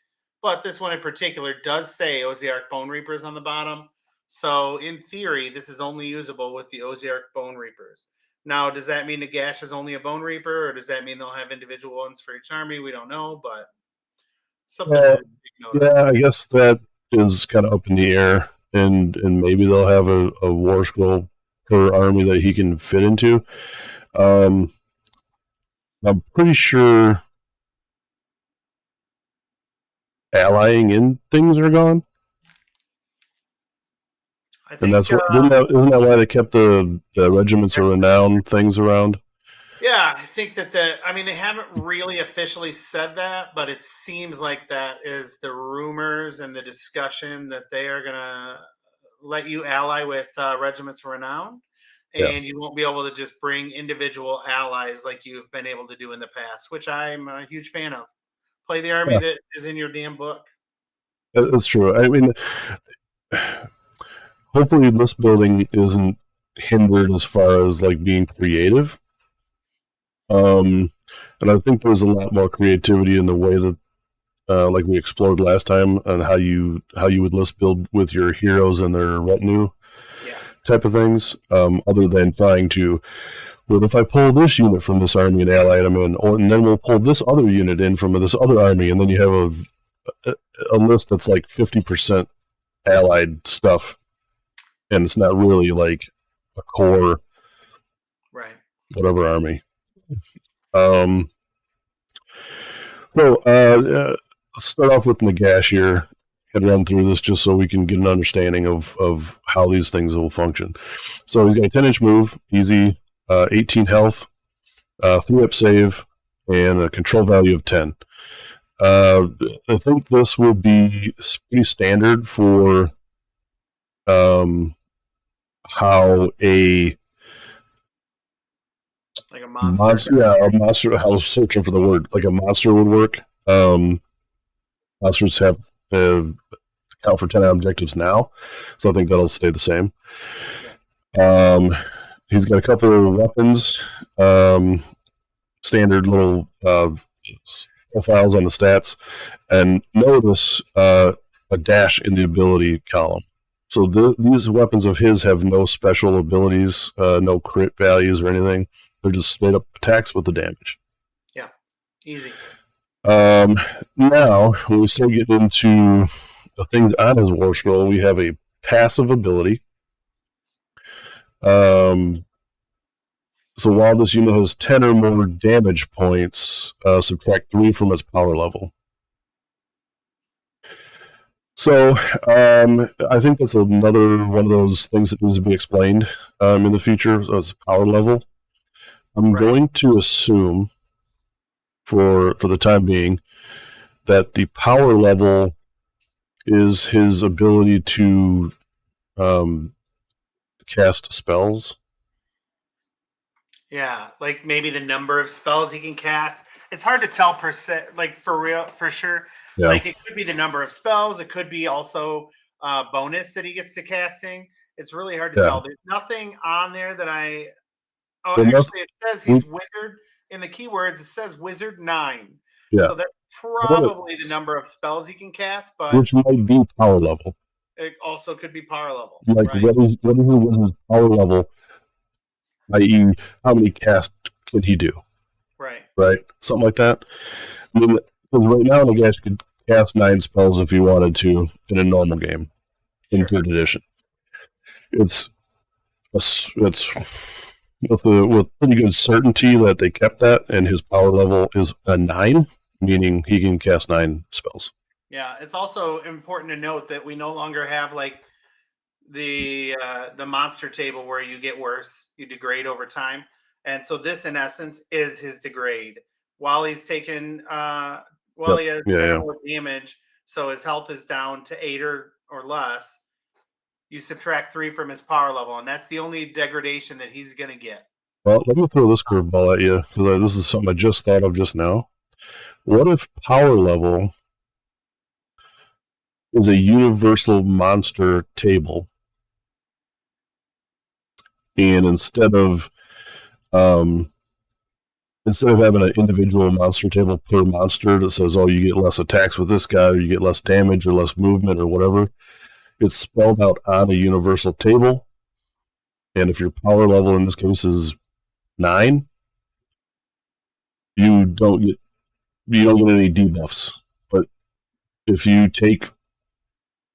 But this one in particular does say Oziark Bone Reapers on the bottom. So in theory, this is only usable with the Oziark Bone Reapers. Now, does that mean Nagash is only a Bone Reaper, or does that mean they'll have individual ones for each army? We don't know, but something to Well, take note of. yeah, I guess that is kind of up in the air, and maybe they'll have a war scroll per army that he can fit into. Um, I'm pretty sure allying in things are gone, I and think, that's what isn't that why they kept the regiments of renown things around? yeah, I think that I mean, they haven't really officially said that, but it seems like that is the rumors and the discussion that they are going to let you ally with regiments of renown, Yeah, and you won't be able to just bring individual allies like you've been able to do in the past, which I'm a huge fan of. Play the army yeah, that is in your damn book. that's true. I mean, hopefully this building isn't hindered as far as like being creative. And I think there's a lot more creativity in the way that, like we explored last time, on how you would list build with your heroes and their retinue Yeah. type of things. Other than trying to, well, if I pull this unit from this army and ally them in, and then we'll pull this other unit in from this other army, and then you have a list that's like 50% allied stuff, and it's not really like a core Right. whatever army. Um, so let's start off with Nagash here and run through this just so we can get an understanding of how these things will function. So he's got a 10-inch move, easy, 18 health, 3-up save, and a control value of 10. I think this will be pretty standard for how a Like a monster. a monster. I was searching for the word, like a monster would work. Monsters have count for 10 objectives now, so I think that'll stay the same. He's got a couple of weapons, standard little profiles on the stats, and notice a dash in the ability column. So these weapons of his have no special abilities, no crit values or anything. They're just straight up attacks with the damage. Yeah, easy. Now, when we start getting into the things on his war scroll, we have a passive ability. So while this unit has 10 or more damage points, subtract 3 from its power level. So I think that's another one of those things that needs to be explained in the future as power level. I'm going to assume, for the time being, that the power level is his ability to cast spells. Yeah, like maybe the number of spells he can cast. It's hard to tell like for sure. Yeah. Like it could be the number of spells. It could be also bonus that he gets to casting. It's really hard to tell. There's nothing on there that I. Oh, actually, it says he's wizard in the keywords. It says wizard 9. Yeah. So that's probably the number of spells he can cast, but which might be power level. It also could be power level. Like what is his power level? I.e., how many casts can he do? Right. Something like that. I mean, right now, the guys could cast 9 spells if he wanted to in a normal game in 3rd edition. It's with pretty good certainty that they kept that, and his power level is a 9, meaning he can cast 9 spells. Yeah, it's also important to note that we no longer have like the monster table where you get worse, you degrade over time, and so this in essence is his degrade while he's taken he has more damage, so his health is down to 8 or less. You subtract 3 from his power level, and that's the only degradation that he's going to get. Well, let me throw this curveball at you, because this is something I just thought of just now. What if power level is a universal monster table. And instead of having an individual monster table per monster that says, oh, you get less attacks with this guy, or you get less damage or less movement or whatever, it's spelled out on a universal table. And if your power level in this case is 9, you don't get any debuffs. But if you take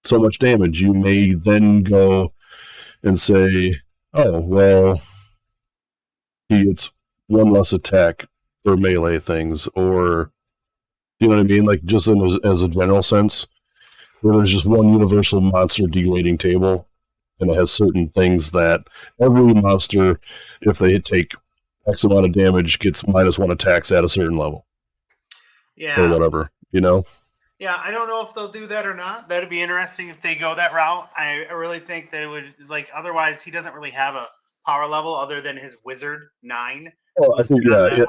so much damage, you may then go and say, oh, well, he gets 1 less attack for melee things, or, you know what I mean? Like, just as a general sense, where there's just one universal monster degrading table, and it has certain things that every monster, if they take X amount of damage, gets -1 attacks at a certain level. Yeah. Or whatever, you know? Yeah, I don't know if they'll do that or not. That'd be interesting if they go that route. I really think that it would, like, otherwise he doesn't really have a power level other than his wizard 9. Oh, I think, I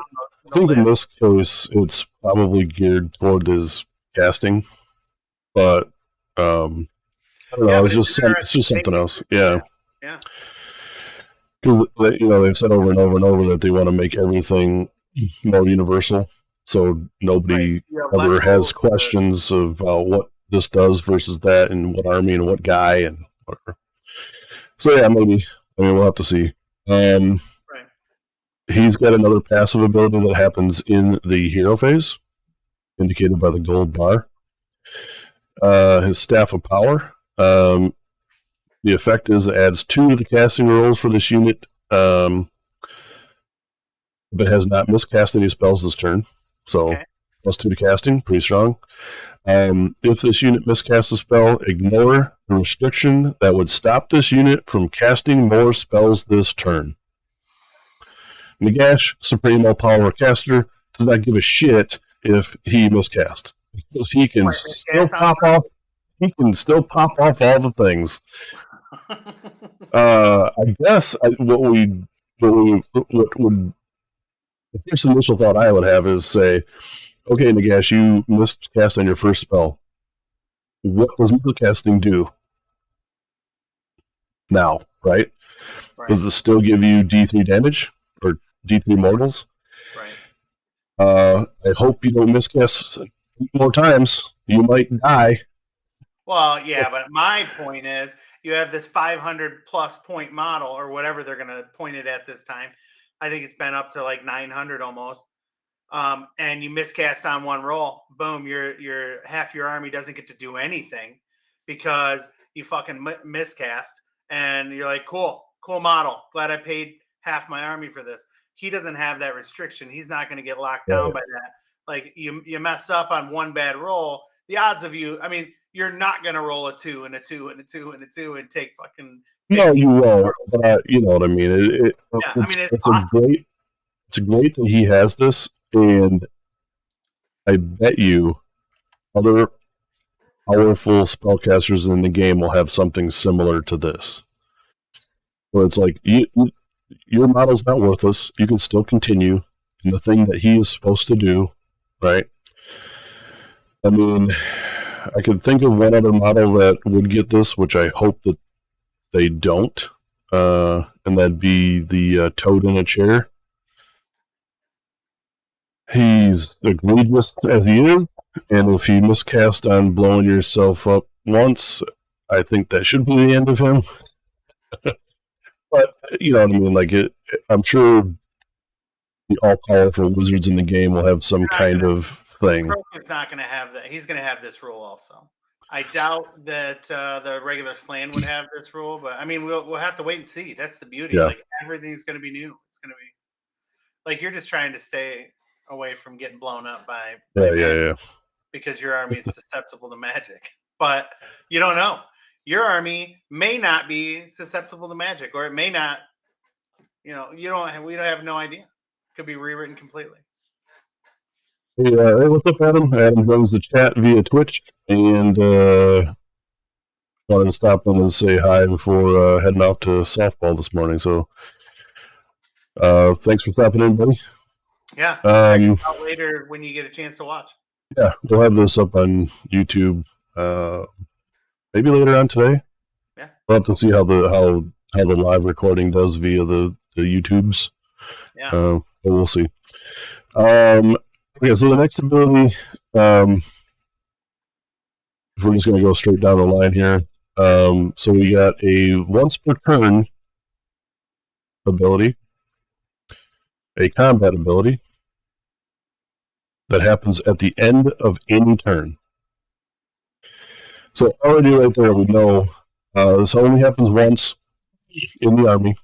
think in this case, it's probably geared toward his casting, but I don't know. It's just something else. Yeah. Because they've said over and over and over that they want to make everything more universal, so nobody ever has questions of what this does versus that, and what army and what guy and whatever. So yeah, maybe. I mean, we'll have to see. He's got another passive ability that happens in the hero phase, indicated by the gold bar. His Staff of Power. The effect is it adds 2 to the casting rolls for this unit. If it has not miscast any spells this turn, so +2 to casting, pretty strong. If this unit miscasts a spell, ignore the restriction that would stop this unit from casting more spells this turn. Nagash, Supreme All-Power Caster, does not give a shit if he miscast, because he can still pop off. He can still pop off all the things. I guess what would the first initial thought I would have is say, okay, Nagash, you miscast on your first spell. What does casting do now? Right? Does it still give you D3 damage or D3 mortals? I hope you don't miscast more times. You might die. Well, yeah, but my point is, you have this 500+ point model, or whatever they're going to point it at this time. I think it's been up to like 900 almost. And you miscast on 1 roll, boom, your half your army doesn't get to do anything because you fucking miscast, and you're like, cool model. Glad I paid half my army for this. He doesn't have that restriction. He's not going to get locked down by that. Like, you mess up on 1 bad roll, the odds of you, I mean, you're not going to roll a 2 and a 2 and a 2 and a 2 and take fucking. No, you won't. But you know what I mean. It's great that he has this, and I bet you other powerful spellcasters in the game will have something similar to this. Where it's like, your model's not worthless. You can still continue in the thing that he is supposed to do, right? I mean, I could think of one other model that would get this, which I hope that they don't, and that'd be the Toad in a Chair. He's egregious as he is, and if you miscast on blowing yourself up once, I think that should be the end of him. But, you know what I mean? Like, I'm sure the all-powerful wizards in the game will have some kind of thing. He's not going to have that. He's going to have this rule also. I doubt that the regular Slan would have this rule, but I mean, we'll have to wait and see. That's the beauty. Yeah. Like, everything's going to be new. It's going to be like you're just trying to stay away from getting blown up by magic, because your army is susceptible to magic. But you don't know. Your army may not be susceptible to magic, or it may not. You know, we don't have no idea. It could be rewritten completely. Hey, what's up, Adam? Adam joins the chat via Twitch, and wanted to stop in and say hi before heading off to softball this morning. So, thanks for stopping in, buddy. Yeah. Check it out later when you get a chance to watch. Yeah, we'll have this up on YouTube maybe later on today. Yeah. We'll have to see how the live recording does via the YouTubes. Yeah. But we'll see. Okay, so the next ability, if we're just going to go straight down the line here. So we got a once per turn ability, a combat ability that happens at the end of any turn. So already right there, we know this only happens once in the army,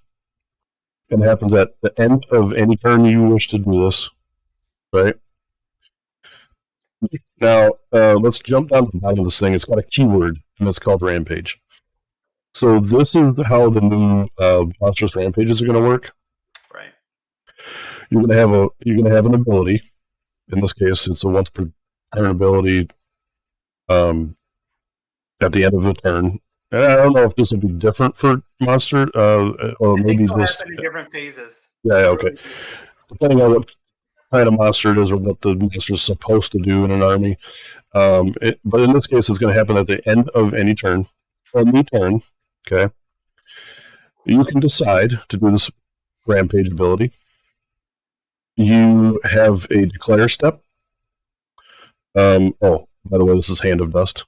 and happens at the end of any turn you wish to do this, right? Now, let's jump down to the bottom of this thing. It's got a keyword, and it's called Rampage. So this is how the new monstrous rampages are going to work. Right. You're going to have an ability. In this case, it's a once per turn ability. At the end of a turn. And I don't know if this would be different for monster, or maybe just happen in different phases. Yeah, okay. Depending on what kind of monster it is or what the monster is supposed to do in an army. But in this case, it's going to happen at the end of any turn. Or new turn, okay? You can decide to do this rampage ability. You have a declare step. By the way, this is Hand of Dust.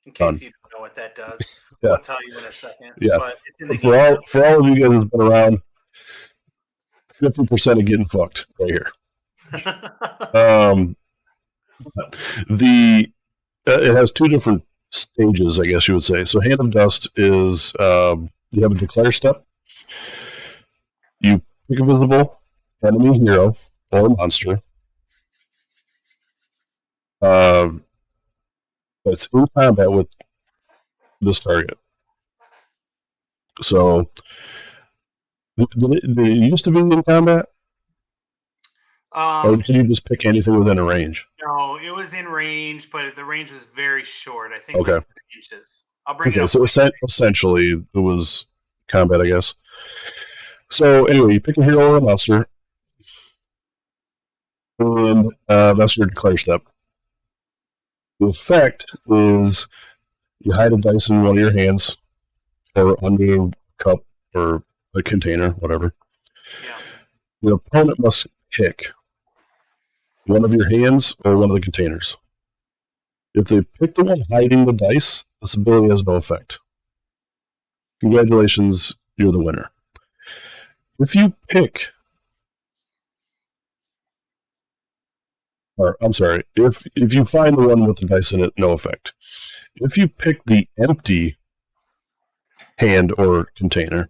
In case you don't know what that does, Yeah. I'll tell you in a second. Yeah. But it's in the For all of you guys who've been around, 50% of getting fucked right here. It has two different stages, I guess you would say. So Hand of Dust is you have a declare step. You pick a visible enemy hero or monster. That's in combat with this target. So, did it used to be in combat? Or can you just pick anything within a range? No, it was in range, but the range was very short. I think Okay. like 3 inches. I'll bring it up. So essentially, it was combat, I guess. So anyway, you pick a hero or a monster, and that's your declare step. The effect is you hide a dice in one of your hands, or under a cup, or a container, whatever. Yeah. Your opponent must pick one of your hands or one of the containers. If they pick the one hiding the dice, this ability has no effect. Congratulations, you're the winner. If you pick, or I'm sorry, if you find the one with the dice in it, no effect. If you pick the empty hand or container,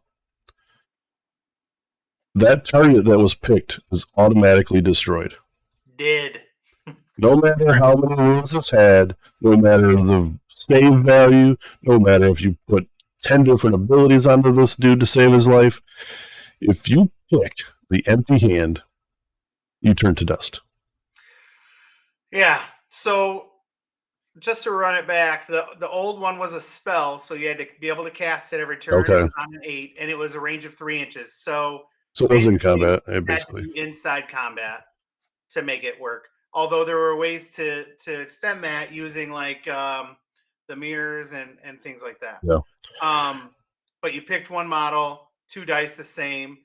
that target that was picked is automatically destroyed. No matter how many wounds it's had, no matter the save value, no matter if you put 10 different abilities onto this dude to save his life, if you pick the empty hand, you turn to dust. Yeah. So just to run it back, the old one was a spell, so you had to be able to cast it every turn. Okay. On an 8, and it was a range of 3 inches. So it was in combat, basically. Inside combat to make it work. Although there were ways to extend that using like the mirrors and things like that. Yeah. But you picked one model, 2 dice the same,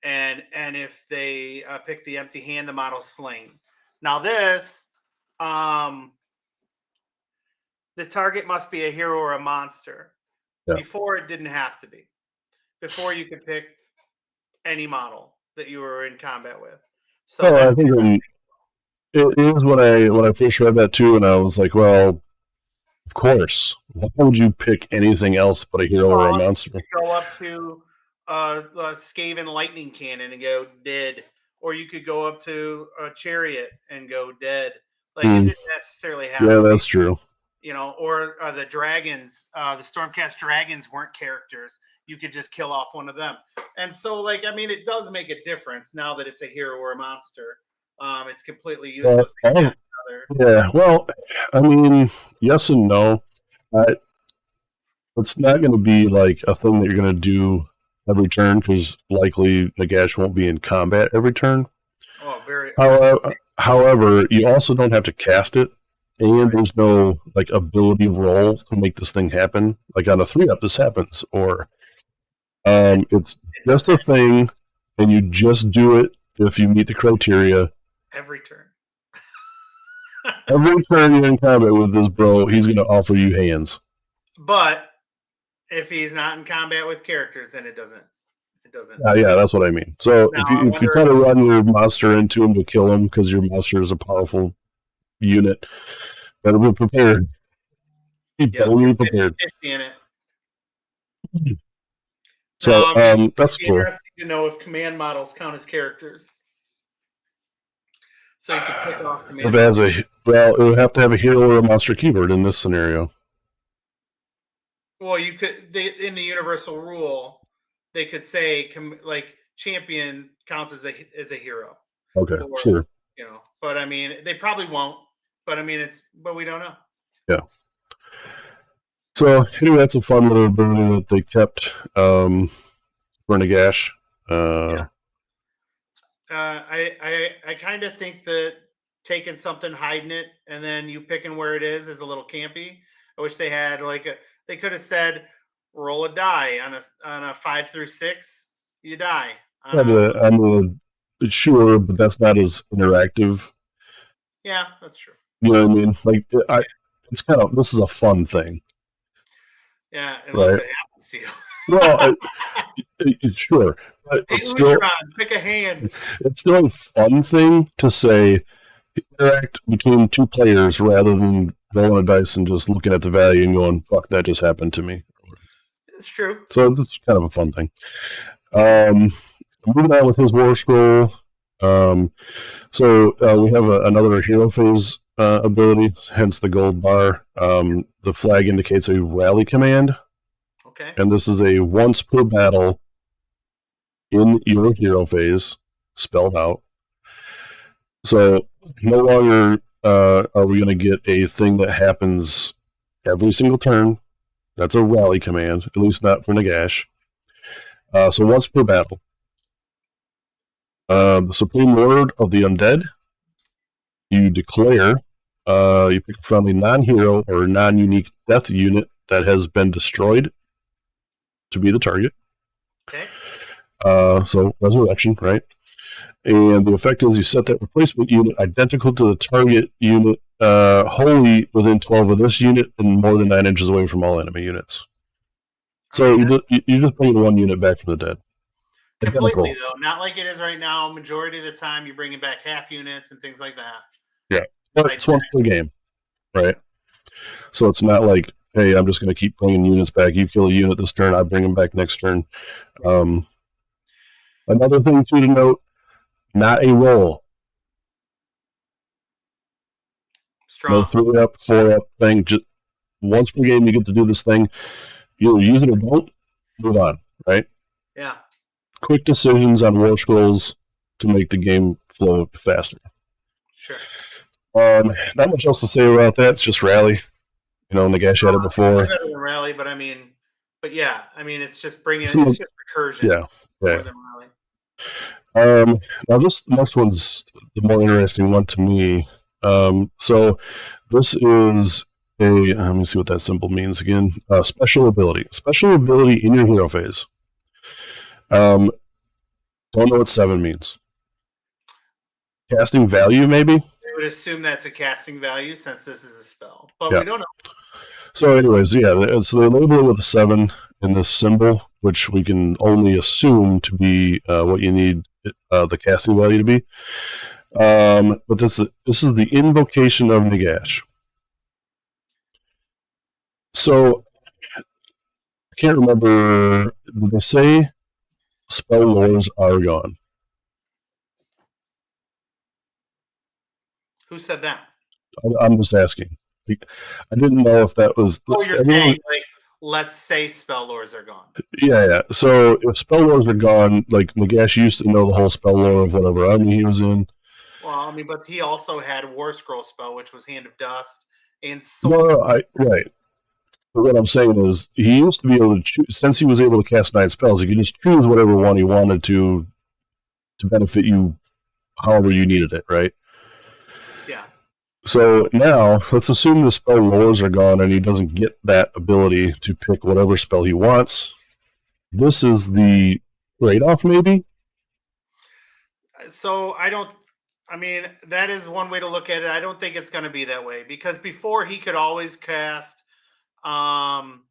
and if they pick the empty hand, the model's slain. Now this, the target must be a hero or a monster. Yeah. Before it didn't have to be. Before you could pick any model that you were in combat with. So I think it is when I first read that too, and I was like, well, of course. Why would you pick anything else but a hero or a monster? You go up to a Skaven lightning cannon and go dead, or you could go up to a chariot and go dead. Like it didn't necessarily have. Yeah, that's true. You know, or the dragons, the Stormcast dragons weren't characters. You could just kill off one of them. And so, like, I mean, it does make a difference now that it's a hero or a monster. It's completely useless. Yeah, well, I mean, yes and no. It's not going to be like a thing that you're going to do every turn because likely Nagash won't be in combat every turn. Oh, very. However, you also don't have to cast it and there's no like ability roll to make this thing happen. Like on a 3-up, this happens, or it's just a thing, and you just do it if you meet the criteria. Every turn. Every turn you're in combat with this bro, he's going to offer you hands. But if he's not in combat with characters, then it doesn't. It doesn't. Yeah, that's what I mean. So Now, if you try to run your monster into him to kill him because your monster is a powerful unit, better be prepared. Better be prepared. 50 in it. So that's cool. Interesting to know if command models count as characters. So you can pick off command. It would have to have a hero or a monster keyword in this scenario. Well, you could in the universal rule, they could say like champion counts as a hero. Okay, sure. You know, but I mean, they probably won't. But I mean, but we don't know. Yeah. So anyway, that's a fun little ability that they kept for Nagash. Yeah. I kind of think that taking something, hiding it, and then you picking where it is a little campy. I wish they had they could have said roll a die on a 5 through 6, you die. Sure, but that's not as interactive. Yeah, that's true. You know what I mean? Like it's kind of, this is a fun thing. Yeah, unless it happens to you. Well, sure, but it's still pick a hand. It's still a fun thing to say interact between two players rather than rolling a dice and just looking at the value and going, "Fuck, that just happened to me." It's true. So it's kind of a fun thing. Moving on with his war scroll. So we have another hero phase ability, hence the gold bar. The flag indicates a rally command. Okay. And this is a once per battle in your hero phase, spelled out. So no longer are we going to get a thing that happens every single turn. That's a rally command, at least not for Nagash. So once per battle. The Supreme Lord of the Undead, you declare, you pick a friendly non-hero or non-unique death unit that has been destroyed to be the target. Okay. So resurrection, right? And the effect is you set that replacement unit identical to the target unit wholly within 12 of this unit and more than 9 inches away from all enemy units. So you just bring one unit back from the dead. Completely, though. Not like it is right now. Majority of the time, you're bringing back half units and things like that. Yeah. But it's once per game, right? So it's not like, hey, I'm just going to keep bringing units back. You kill a unit this turn, I bring them back next turn. Another thing, too, to note, not a roll. Strong. No 3-up, 4-up thing. Just once per game, you get to do this thing. You either use it or don't, move on, right? Yeah. Quick decisions on war scrolls to make the game flow faster. Sure. Not much else to say about that. It's just rally. You know, Nagash had it before. Better than rally, but yeah, it's just bringing it's just recursion. Yeah. More than rally. Now this next one's the more interesting one to me. So this is let me see what that symbol means again. Special ability. Special ability in your hero phase. Don't know what 7 means. Casting value, maybe? I would assume that's a casting value since this is a spell, but we don't know. So anyways, yeah, so they label it with a 7 in this symbol, which we can only assume to be what you need the casting value to be. But this is the invocation of Nagash. So I can't remember, did they say spell lores are gone? Who said that? I'm just asking. I didn't know if that was... Oh, you're saying, like, let's say spell lores are gone. Yeah. So if spell lores are gone, like Nagash used to know the whole spell lore of whatever army he was in. Well, but he also had War Scroll spell, which was Hand of Dust, and Soul. Right. But what I'm saying is, he used to be able to choose, since he was able to cast 9 spells, he could just choose whatever one he wanted to benefit you however you needed it, right? Yeah. So now, let's assume the spell lores are gone and he doesn't get that ability to pick whatever spell he wants. This is the trade-off, maybe? So that is one way to look at it. I don't think it's going to be that way because before he could always cast Arcane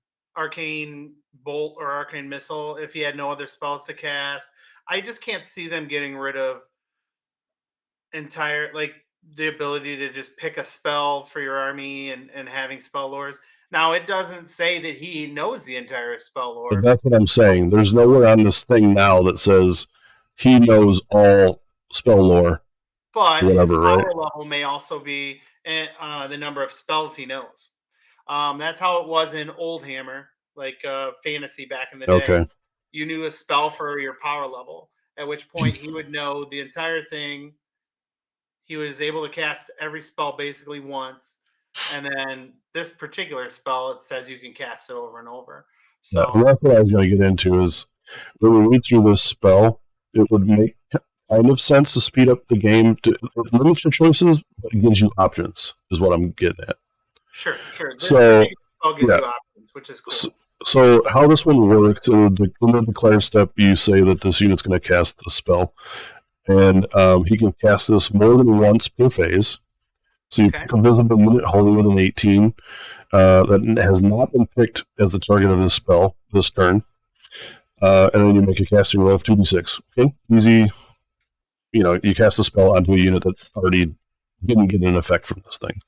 Bolt or Arcane Missile if he had no other spells to cast. I just can't see them getting rid of the ability to just pick a spell for your army and having spell lores. Now, it doesn't say that he knows the entire spell lore. But that's what I'm saying. There's nowhere on this thing now that says he knows all spell lore. But his power level may also be the number of spells he knows. That's how it was in Oldhammer, like fantasy back in the day. Okay. You knew a spell for your power level, at which point he would know the entire thing. He was able to cast every spell basically once. And then this particular spell, it says you can cast it over and over. So that's what I was going to get into is when we read through this spell, it would make kind of sense to speed up the game to limit your choices, but it gives you options, is what I'm getting at. Sure. This spell gives you options, which is cool. So how this one works, in the declare step, you say that this unit's going to cast the spell. And he can cast this more than once per phase. So you pick a visible unit holding within 18 that has not been picked as the target of this spell this turn. And then you make a casting roll of 2d6. Okay? Easy. You cast the spell onto a unit that already didn't get an effect from this thing.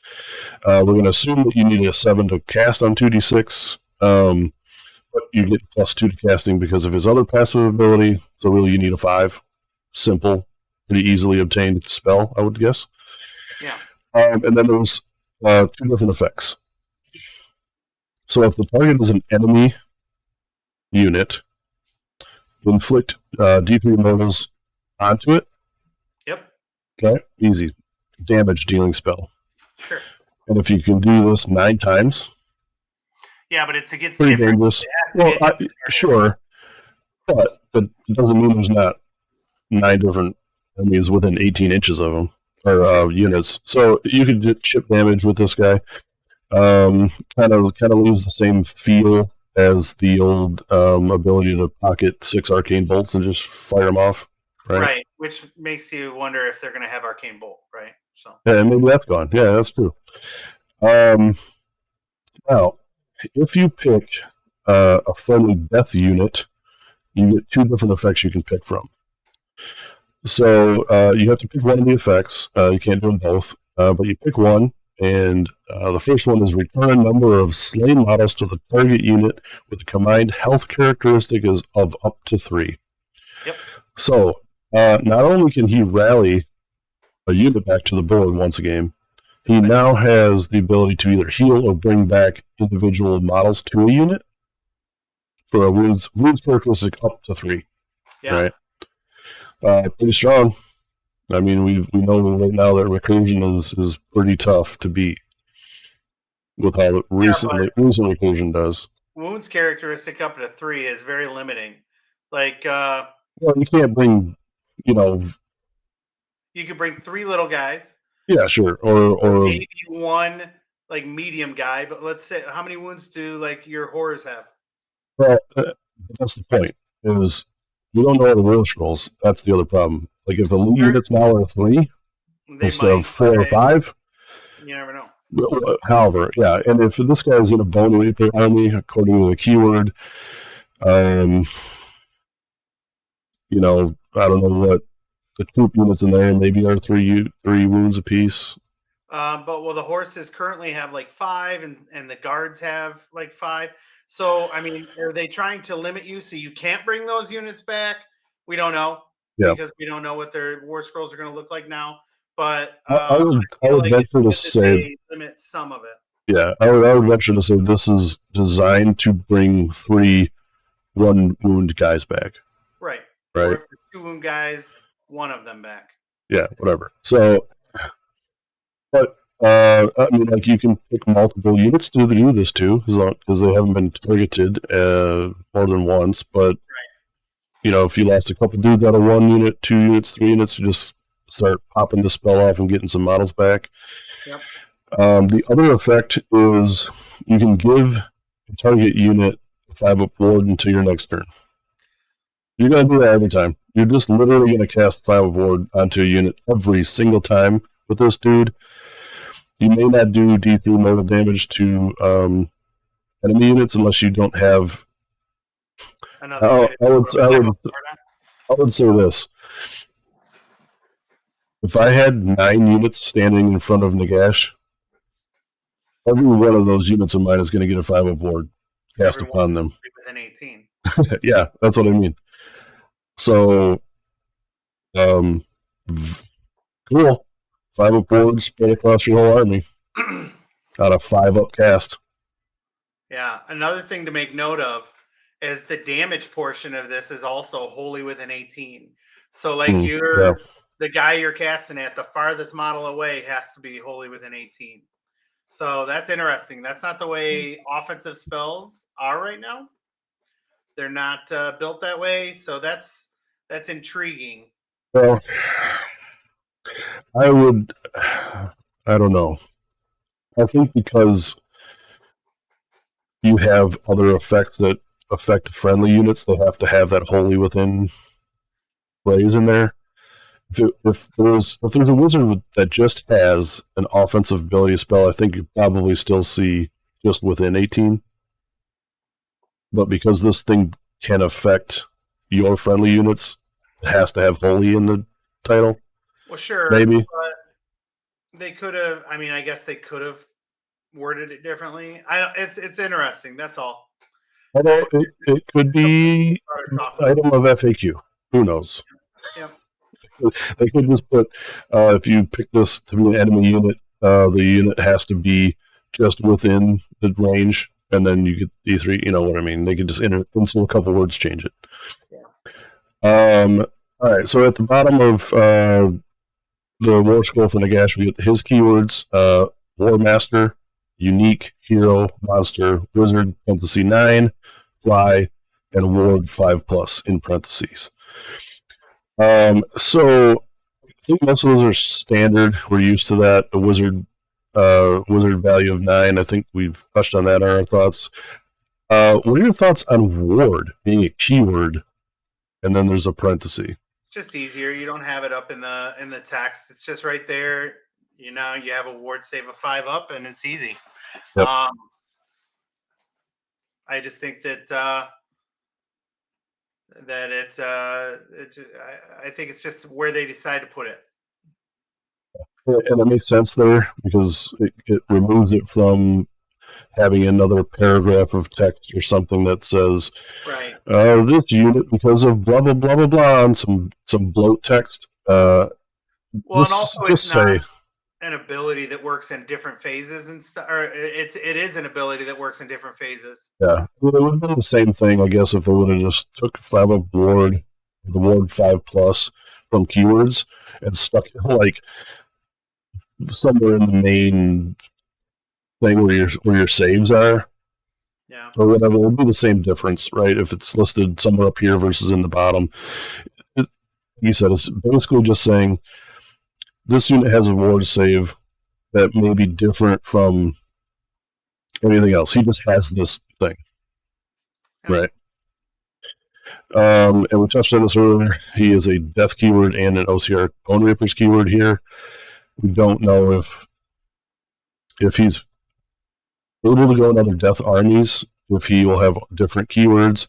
We're going to assume that you need a 7 to cast on 2d6. But you get +2 to casting because of his other passive ability. So really you need a 5. Simple, pretty easily obtained spell, I would guess. Yeah. And then there's 2 different effects. So if the target is an enemy unit, inflict D3 mortals onto it. Yep. Okay, easy. Damage dealing spell. Sure. And if you can do this 9 times. Yeah, but it's against pretty dangerous. Well, sure. But it doesn't mean there's not 9 different enemies within 18 inches of them, or units. So you could get chip damage with this guy. Kind of leaves the same feel as the old ability to pocket 6 arcane bolts and just fire them off. Right, which makes you wonder if they're going to have arcane bolt, right? So yeah, maybe that's gone. Yeah, that's true. Now, if you pick a friendly death unit, you get 2 different effects you can pick from. So you have to pick one of the effects. You can't do them both, but you pick one, and the first one is return a number of slain models to the target unit with a combined health characteristic of up to 3. Yep. So not only can he rally a unit back to the board once a game, he now has the ability to either heal or bring back individual models to a unit for a wounds characteristic up to 3. Yeah. Right. Pretty strong. I mean, we know right now that recursion is pretty tough to beat with how recent recursion does. Wounds characteristic up to 3 is very limiting. Like, well, you can't bring, you could bring 3 little guys. Yeah, sure. Or maybe 1 like medium guy, but let's say how many wounds do like your horrors have? Well, that's the point. Is we don't know the war scrolls. That's the other problem. Like if the lead units now are 3 instead of 4 or 5, you never know. However, yeah, and if this guy's in a Bone Reaper army, according to the keyword, I don't know what the troop units in there maybe are 3 wounds apiece. But the horses currently have like 5, and the guards have like 5. So, I mean, are they trying to limit you so you can't bring those units back? We don't know. Yeah. Because we don't know what their war scrolls are going to look like now. But I would venture to say limit some of it. Yeah, I would venture to say this is designed to bring 3 1 wound guys back. Right. Right. Or if 2 wound guys, 1 of them back. Yeah, whatever. So, but I mean, like you can pick multiple units to do this too, because they haven't been targeted more than once. But if you lost a couple dudes out of 1 unit, 2 units, 3 units, you just start popping the spell off and getting some models back. Yep. The other effect is you can give a target unit a 5-up ward until your next turn. You're going to do that every time. You're just literally going to cast 5-up ward onto a unit every single time with this dude. You may not do D3 mortal damage to enemy units unless you don't have. I would say this. If I had 9 units standing in front of Nagash, every one of those units of mine is going to get a 5-up ward cast upon them. Within 18. Yeah, that's what I mean. So, cool. 5-up ward spread across your whole army on a 5-up cast. Yeah. Another thing to make note of is the damage portion of this is also wholly within 18. So, like the guy you're casting at, the farthest model away has to be wholly within 18. So that's interesting. That's not the way offensive spells are right now. They're not built that way. So that's intriguing. Well, I don't know. I think because you have other effects that affect friendly units, they have to have that wholly within phrase in there. If there's a wizard that just has an offensive ability spell, I think you probably still see just within 18. But because this thing can affect your friendly units, it has to have wholly in the title. Well, sure. Maybe. But they could have, I guess they could have worded it differently. It's interesting. That's all. Although it could be an item of FAQ. Who knows? Yeah. They could just put, if you pick this to be an enemy unit, the unit has to be just within the range, and then you get D3, you know what I mean? They could just insert a couple words, change it. Yeah. All right, so at the bottom of the War Scroll for Nagash, we get his keywords, War Master, Unique, Hero, Monster, Wizard, parenthesis 9, Fly, and Ward 5+ in parentheses. So I think most of those are standard. We're used to that. The wizard value of 9. I think we've touched on that in our thoughts. What are your thoughts on ward being a keyword, and then there's a parenthesis? Just easier. You don't have it up in the text. It's just right there. You know, you have a ward save of 5-up, and it's easy. Yep. I just think that. I think it's just where they decide to put it. And it makes sense there because it removes it from having another paragraph of text or something that says, right, this unit, because of blah, blah, blah, blah, blah, and some bloat text. Well, and also it's not an ability that works in different phases and stuff, or it is an ability that works in different phases. Yeah, well, it would have been the same thing, I guess, if they would have just took 5-up ward, the ward 5+ from keywords, and stuck it like somewhere in the main thing where your saves are. Yeah. Or whatever. It would be the same difference, right? If it's listed somewhere up here versus in the bottom. He said it's basically just saying this unit has a ward save that may be different from anything else. He just has this thing. Right. And we touched on this earlier. He is a death keyword and an OCR Bone Reapers keyword here. We don't know if he's able to go in other death armies, if he will have different keywords.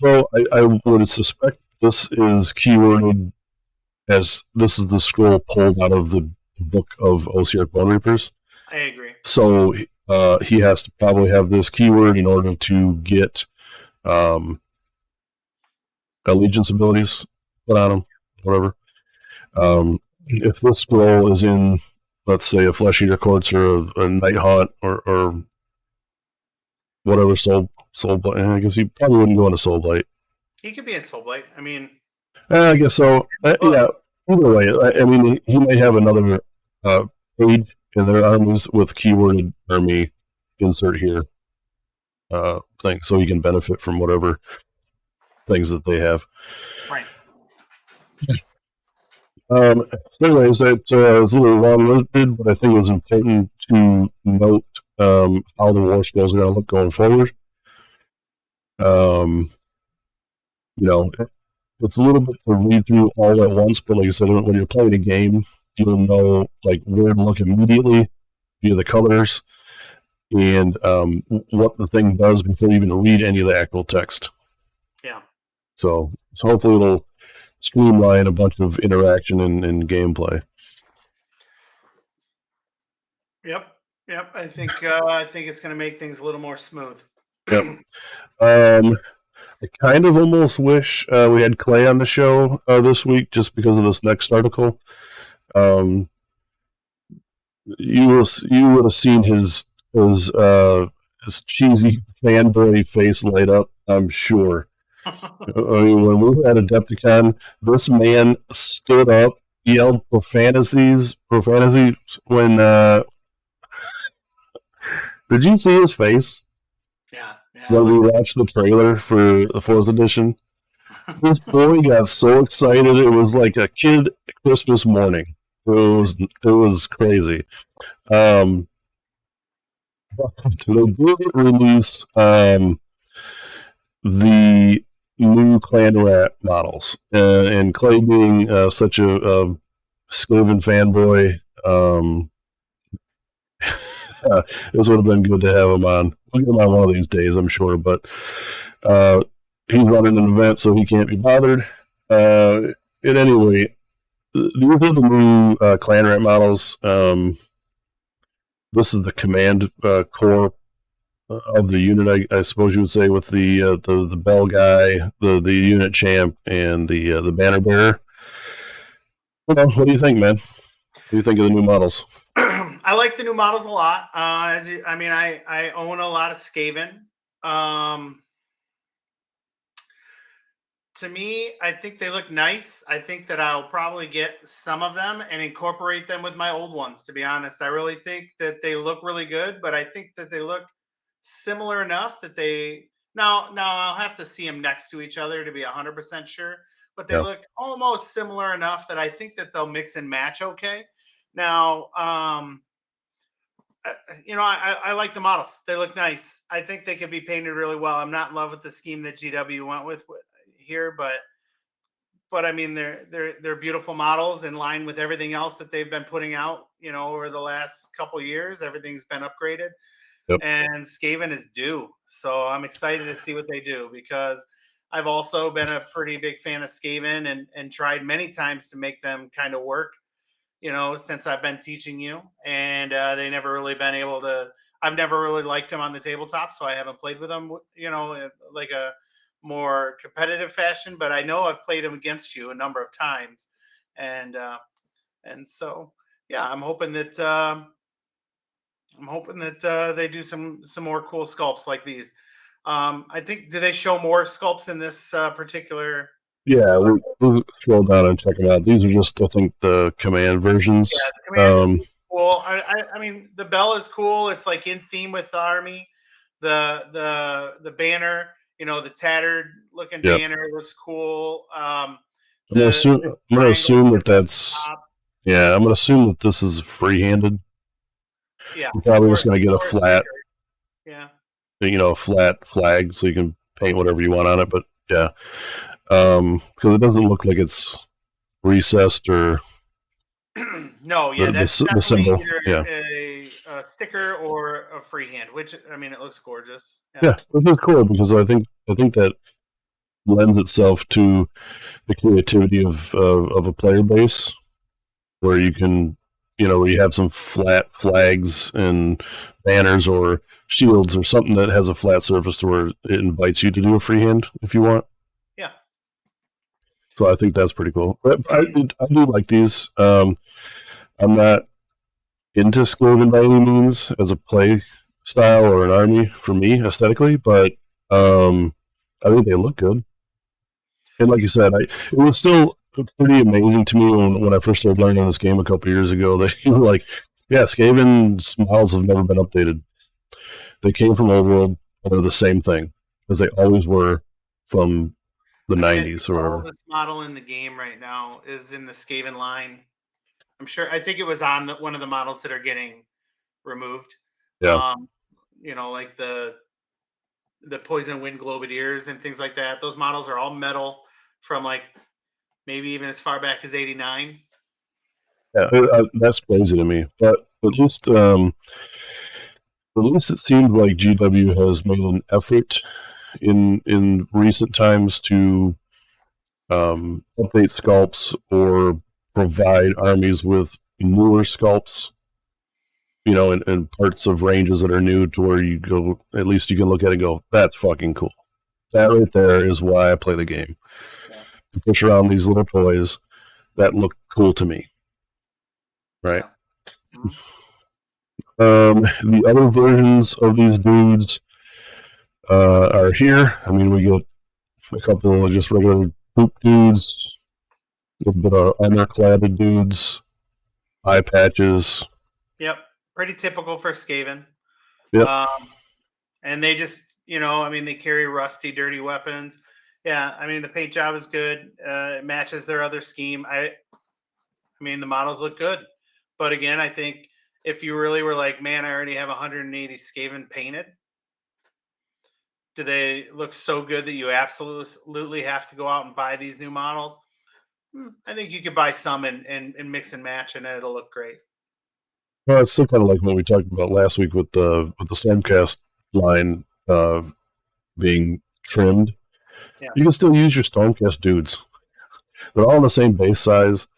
Although I would suspect this is keyworded as this is the scroll pulled out of the book of OCR Bone Reapers. I agree. So he has to probably have this keyword in order to get allegiance abilities put on him, whatever. If this scroll is in, let's say, a Flesh Eater Courts or a Night Haunt or whatever Soul Blight, I guess he probably wouldn't go into Soul Blight. He could be in Soul Blight. I mean, I guess so. Yeah. Either way, I mean, he may have another page in their armies with keyworded army insert here thing, so he can benefit from whatever things that they have. Right. So anyways, that was a little long-winded, but I think it was important to note how the war scrolls are going to look going forward. Um, you know, it's a little bit to read through all at once, but like I said, when you're playing a game, you'll know like where to look immediately via the colors and what the thing does before you even read any of the actual text. Yeah. So hopefully it'll streamline a bunch of interaction and gameplay. Yep. I think it's going to make things a little more smooth. Yep. I kind of almost wish we had Clay on the show this week just because of this next article. You would have seen his cheesy fanboy face light up, I'm sure. I mean, when we had Adepticon, this man stood up, yelled profanities when. Did you see his face? Yeah. When we watched the trailer for the 4th edition, this boy got so excited it was like a kid Christmas morning. It was crazy. They did release the new Clan Rat models, and Clay being such a Skaven fanboy, this would have been good to have him on. We'll get him on one of these days, I'm sure, but he's running an event, so he can't be bothered. At any rate, these are the new Clan Rat models. This is the command core of the unit, I suppose you would say, with the bell guy, the unit champ, and the banner bearer. What do you think, man? What do you think of the new models? I like the new models a lot. I own a lot of Skaven. To me, I think they look nice. I think that I'll probably get some of them and incorporate them with my old ones, to be honest. I really think that they look really good, but I think that they look similar enough that now I'll have to see them next to each other to be 100% sure, but they look almost similar enough that I think that they'll mix and match okay. Now, I like the models. They look nice. I think they could be painted really well. I'm not in love with the scheme that GW went with here, but I mean they're beautiful models in line with everything else that they've been putting out. Over the last couple of years, everything's been upgraded, and Skaven is due. So I'm excited to see what they do because I've also been a pretty big fan of Skaven and tried many times to make them kind of work. Since I've been teaching you, and they never really been able to. I've never really liked them on the tabletop, so I haven't played with them. Like a more competitive fashion, but I know I've played them against you a number of times, and so yeah, I'm hoping that they do some more cool sculpts like these. I think do they show more sculpts in this particular? Yeah, we'll scroll down and check them out. These are just, I think, the command versions. Yeah, the command cool. I mean, the bell is cool. It's like in theme with the army. The banner, the tattered looking banner looks cool. I'm gonna assume that that's. Yeah, I'm gonna assume that this is free-handed. Yeah, you're probably just gonna get a flat. Yeah. A flat flag, so you can paint whatever you want on it. But yeah. Because it doesn't look like it's recessed or no, yeah, the symbol. Yeah, a sticker or a freehand, which I mean, it looks gorgeous. Yeah, which is cool because I think that lends itself to the creativity of a player base, where you can, where you have some flat flags and banners or shields or something that has a flat surface to where it invites you to do a freehand if you want. So I think that's pretty cool. I do like these. I'm not into Skaven by any means as a play style or an army for me aesthetically, but I think they look good. And like you said, it was still pretty amazing to me when I first started learning this game a couple years ago. They were like, yeah, Skaven's models have never been updated. They came from Old World, and they're the same thing, as they always were from the I bet 90s the or whatever. oldest model in the game right now is in the Skaven line. I'm sure. I think it was on one of the models that are getting removed. Yeah. Um, like the Poison Wind Globadiers and things like that. Those models are all metal from like maybe even as far back as '89. Yeah, that's crazy to me. But at least it seemed like GW has made an effort in recent times to update sculpts or provide armies with newer sculpts, and parts of ranges that are new to where you go, at least you can look at it and go, that's fucking cool. That right there is why I play the game. Yeah. To push around these little toys that look cool to me. Right? Yeah. The other versions of these dudes are here. I mean, we get a couple of just regular poop dudes, a little bit of armor-cladded dudes, eye patches. Yep, pretty typical for Skaven. Yep. And they just, they carry rusty, dirty weapons. Yeah, I mean, the paint job is good. It matches their other scheme. I mean, the models look good. But again, I think if you really were like, man, I already have 180 Skaven painted, do they look so good that you absolutely have to go out and buy these new models? I think you could buy some and mix and match, and it'll look great. Well, it's still kind of like what we talked about last week with the Stormcast line being trimmed. Yeah. You can still use your Stormcast dudes. They're all the same base size,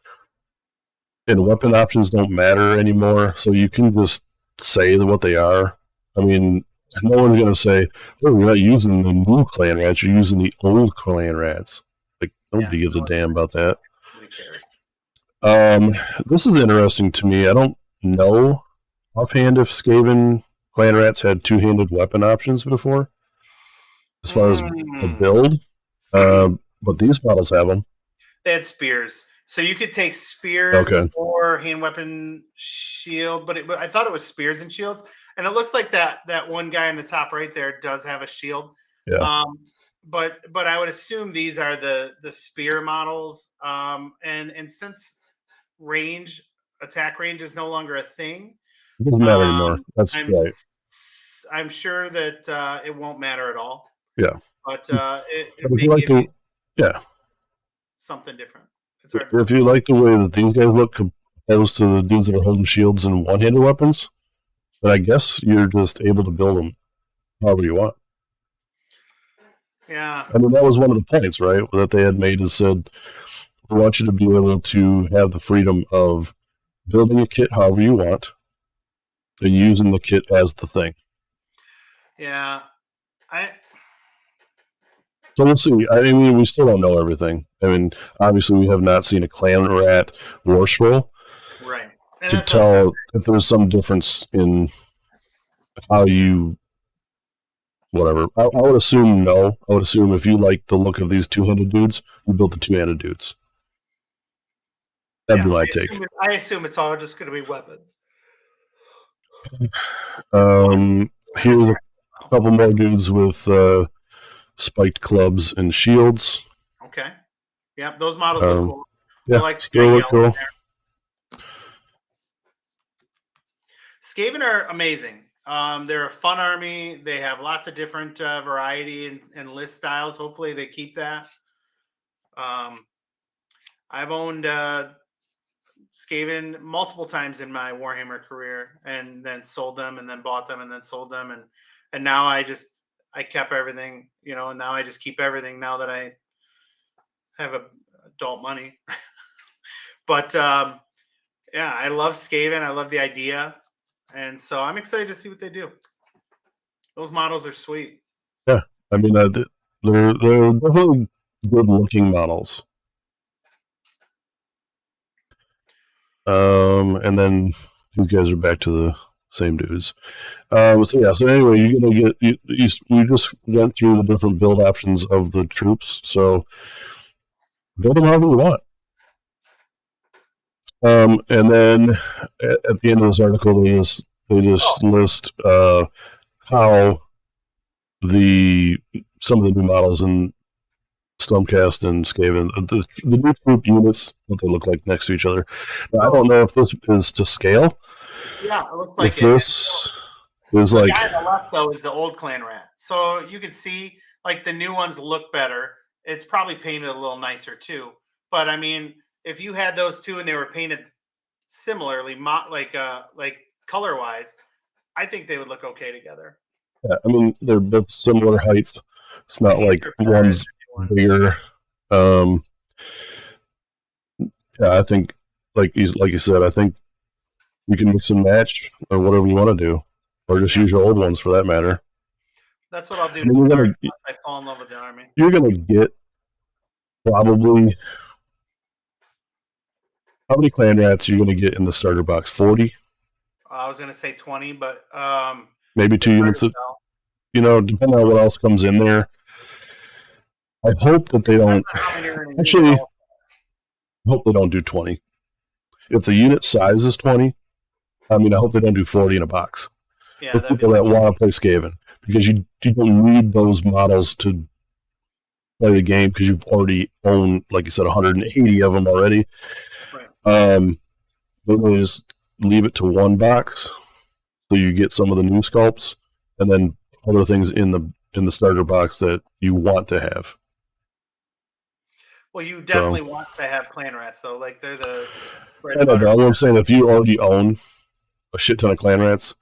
and weapon options don't matter anymore, so you can just say what they are. I mean, no one's going to say, oh, you're not using the new clan rats, you're using the old clan rats. Like, nobody gives a damn about that. This is interesting to me. I don't know offhand if Skaven clan rats had two-handed weapon options before, as far as a build, but these models have them. They had spears. So you could take spears or hand weapon shield, but I thought it was spears and shields. And it looks like that one guy in the top right there does have a shield. Yeah. But I would assume these are the spear models. And since attack range is no longer a thing, it doesn't matter anymore. That's right. I'm sure that it won't matter at all. Yeah. But something different. If you like the way that these guys look opposed to the dudes that are holding shields and one-handed weapons, then I guess you're just able to build them however you want. Yeah. I mean, that was one of the points, right, that they had made is said, we want you to be able to have the freedom of building a kit however you want and using the kit as the thing. Yeah. So we'll see. I mean, we still don't know everything. I mean, obviously, we have not seen a clan rat war scroll. Right. To tell if there's some difference in how you... Whatever. I would assume no. I would assume if you like the look of these two-handed dudes, you build the two-handed dudes. That'd be my take. I assume it's all just going to be weapons. Here's a couple more dudes with spiked clubs and shields. Okay. Yeah, those models look cool. Yeah, still look cool. Skaven are amazing. They're a fun army. They have lots of different variety and list styles. Hopefully they keep that. I've owned Skaven multiple times in my Warhammer career, and then sold them, and then bought them, and then sold them, and now I kept everything, and now I just keep everything now that I have adult money. But yeah, I love Skaven. I love the idea. And so I'm excited to see what they do. Those models are sweet. Yeah. I mean, they're definitely good-looking models. And then these guys are back to the same dudes. So anyway, you're gonna get. We just went through the different build options of the troops. So build them however you want. And then at the end of this article, they just list how some of the new models and Stormcast and Skaven. The new troop units, what they look like next to each other. Now, I don't know if this is to scale. Yeah, it looks like If this is the like, guy on the left though is the old Clan Rat. So you can see like the new ones look better. It's probably painted a little nicer too. But I mean, if you had those two and they were painted similarly, like color wise, I think they would look okay together. yeah, I mean, they're both similar height. It's not The like hands are better one's than the ones. bigger. Yeah, I think, like you said, I think you can mix and match or whatever you want to do, or just use your old ones for that matter. That's what I'll do. I mean, once I fall in love with the army. You're gonna get probably how many clan rats are you gonna get in the starter box? 40? I was gonna say 20, but maybe 2 units. Depending on what else comes in there. I hope that they don't. Actually, I hope they don't do 20. If the unit size is 20, I hope they don't do 40 in a box. Yeah, for people that want to play Skaven, because you don't need those models to play the game because you've already owned, like you said, 180 of them already. Right. They just leave it to one box, so you get some of the new sculpts, and then other things in the starter box that you want to have. Well, you definitely want to have clan rats, though. Like they're the. I know, but I'm saying if you already own a shit ton of clan rats,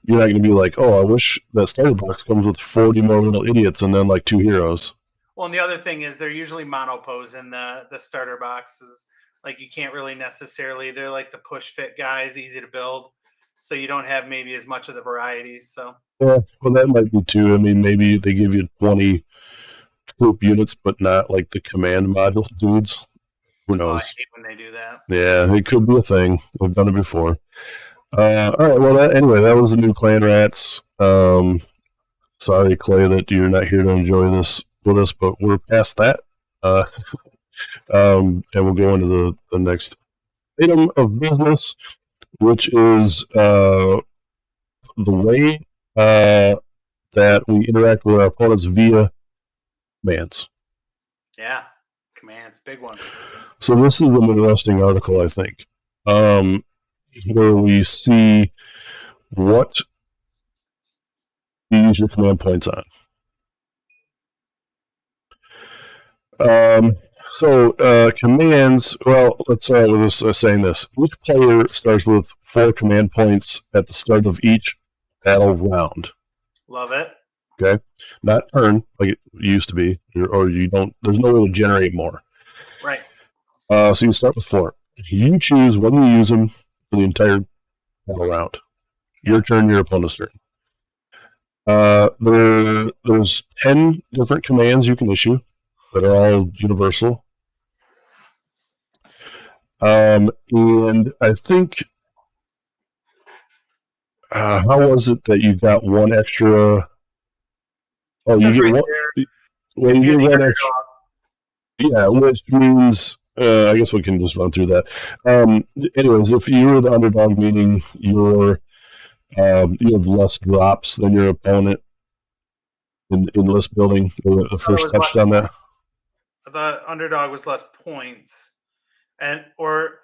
you're not going to be like, oh, I wish that starter box comes with 40 more little idiots and then like 2 heroes. Well, and the other thing is they're usually monopose in the starter boxes. Like you can't really necessarily. They're like the push fit guys, easy to build, so you don't have maybe as much of the varieties. So. Yeah, well, that might be too. I mean, maybe they give you 20 troop units, but not like the command module dudes. Who knows? I hate when they do that. Yeah, it could be a thing. We've done it before. All right. Well, anyway, that was the new clan rats. Sorry, Clay, that you're not here to enjoy this with us, but we're past that. And we'll go into the next item of business, which is the way that we interact with our opponents via commands. Yeah, commands, big one. So this is an interesting article, I think, where we see what you use your command points on. Commands, well, let's start with this, saying this. Each player starts with 4 command points at the start of each battle round. Love it. Okay? Not turn, like it used to be, or you don't, there's no way to generate more. Right. So you start with 4. You choose when you use them for the entire battle round. Your turn, your opponent's turn. There's 10 different commands you can issue that are all universal. And I think, how was it that you got one extra? Oh, you get one. Well, you get one extra. Yeah, which means I guess we can just run through that. Anyways, if you're the underdog, meaning you have less drops than your opponent in list building. The first touched on that. The underdog was less points, or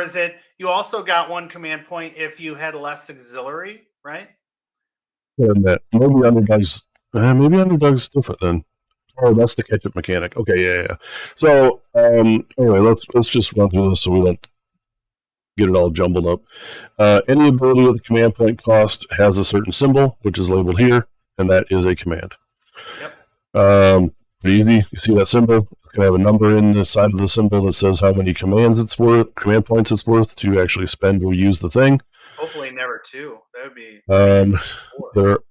is it you also got 1 command point if you had less auxiliary, right? And that maybe underdog's different then. Oh, that's the catch-up mechanic. Okay, yeah. So anyway, let's just run through this so we don't get it all jumbled up. Any ability with a command point cost has a certain symbol, which is labeled here, and that is a command. Yep. Pretty easy. You see that symbol? It's going to have a number in the side of the symbol that says how many command points it's worth to actually spend or use the thing. Hopefully never 2. That would be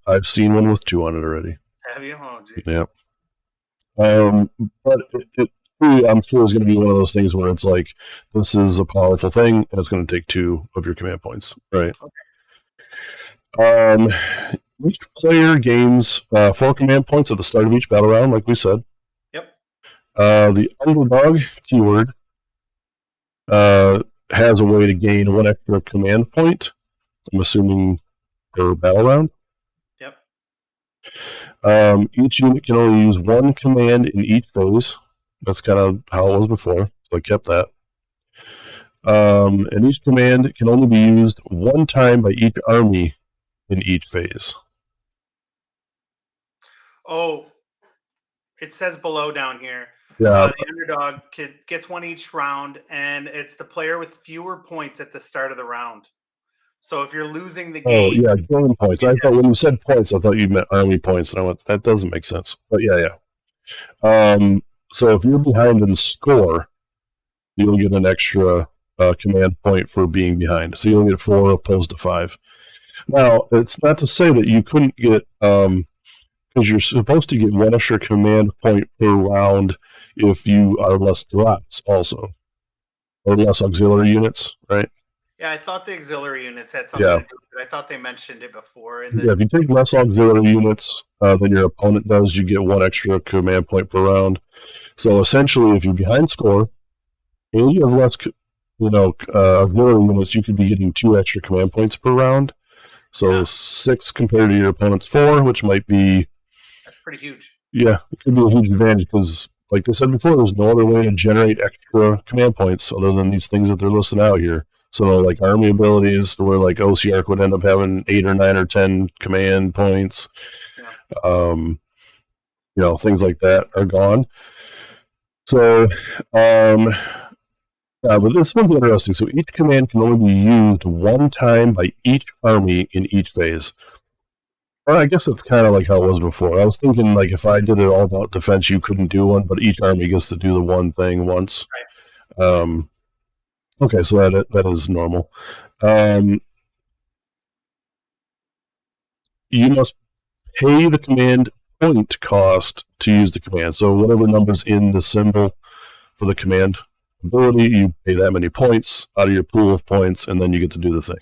I've seen one with 2 on it already. Have you? Oh, geez. Yeah. But I'm sure it's going to be one of those things where it's like, this is a powerful thing, and it's going to take 2 of your command points, right? Okay. Each player gains 4 command points at the start of each battle round, like we said. Yep. The underdog keyword has a way to gain 1 extra command point. I'm assuming per battle round. Yep. Each unit can only use one command in each phase. That's kind of how it was before, so I kept that. And each command can only be used one time by each army in each phase. Oh, it says below down here. Yeah. The underdog gets one each round, and it's the player with fewer points at the start of the round. So if you're losing the game, yeah, game points. I thought when you said points, I thought you meant army points, and I went, that doesn't make sense. But yeah. So if you're behind in score, you'll get an extra command point for being behind. So you'll get 4 opposed to 5. Now, it's not to say that you couldn't get, because you're supposed to get 1 extra command point per round if you are less drops also, or less auxiliary units, right? Yeah, I thought the auxiliary units had something to do with it. I thought they mentioned it before. Yeah, if you take less auxiliary units than your opponent does, you get 1 extra command point per round. So essentially, if you're behind score and you have less, auxiliary units, you could be getting 2 extra command points per round. So 6 compared to your opponent's 4, which might be... That's pretty huge. Yeah, it could be a huge advantage because, like they said before, there's no other way to generate extra command points other than these things that they're listing out here. So, like army abilities, where like OCR would end up having 8 or 9 or 10 command points. Yeah. Things like that are gone. So, but this one's interesting. So each command can only be used one time by each army in each phase. Well, I guess it's kind of like how it was before. I was thinking, like, if I did it all about defense, you couldn't do one, but each army gets to do the one thing once. Right. Okay, so that is normal. You must pay the command point cost to use the command. So whatever number's in the symbol for the command ability, you pay that many points out of your pool of points, and then you get to do the thing.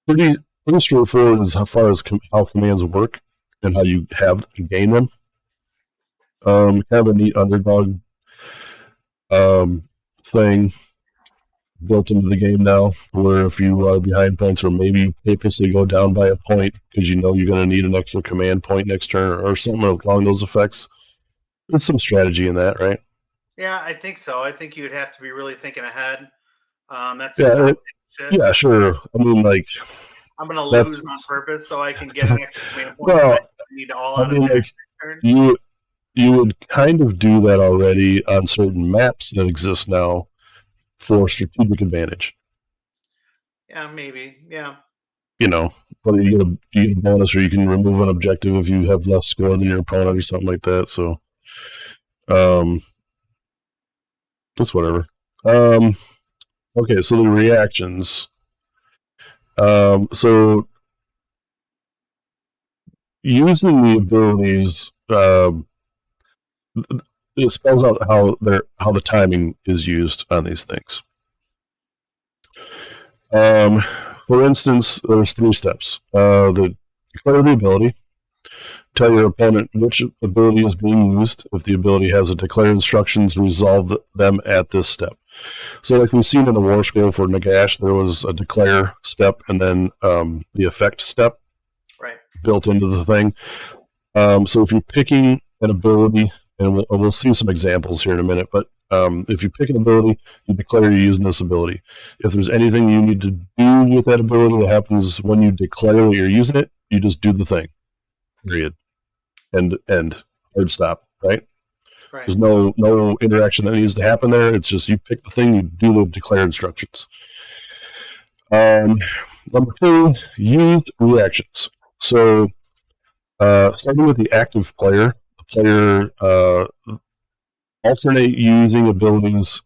Pretty straightforward as far as how commands work and how you have to gain them. Kind of a neat underdog thing built into the game now, where if you are behind points or maybe you purposely go down by a point because you know you're going to need an extra command point next turn or something along those effects. There's some strategy in that, right? Yeah, I think so. I think you'd have to be really thinking ahead. That's yeah, sure. I mean, like, I'm going to lose on purpose so I can get an extra command point. Well, I need all out of turn. You would kind of do that already on certain maps that exist now for strategic advantage. Yeah, maybe. Yeah. Whether you get a bonus or you can remove an objective if you have less score than your opponent or something like that. So, just whatever. Okay, so the reactions. So using the abilities, it spells out how the timing is used on these things. For instance, there's 3 steps. Declare the ability. Tell your opponent which ability is being used. If the ability has a declare instructions, resolve them at this step. So like we've seen in the War Scroll for Nagash, there was a declare step and then the effect step built into the thing. So if you're picking an ability, and we'll see some examples here in a minute, but if you pick an ability, you declare you're using this ability. If there's anything you need to do with that ability that happens when you declare that you're using it, you just do the thing. Period. And hard stop, right? There's no interaction that needs to happen there. It's just you pick the thing, you do the declare instructions. Number 2, use reactions. So starting with the active player, the player alternate using abilities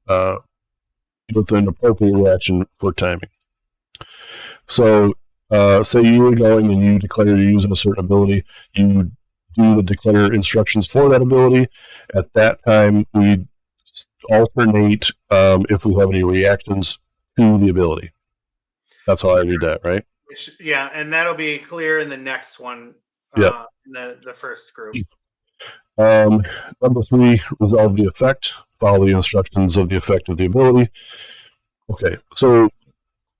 with an appropriate reaction for timing. So say you were going and you declare you're using a certain ability, you do the declare instructions for that ability. At that time, we alternate if we have any reactions to the ability. That's how I read that, right? Yeah, and that'll be clear in the next one, in the first group. Number 3, resolve the effect. Follow the instructions of the effect of the ability. Okay, so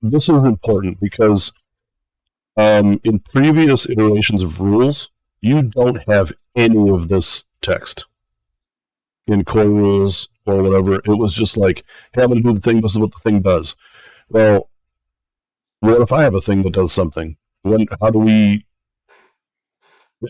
this is important because In previous iterations of rules, you don't have any of this text in core rules or whatever. It was just like, hey, I'm going to do the thing. This is what the thing does. Well, what if I have a thing that does something? How do we?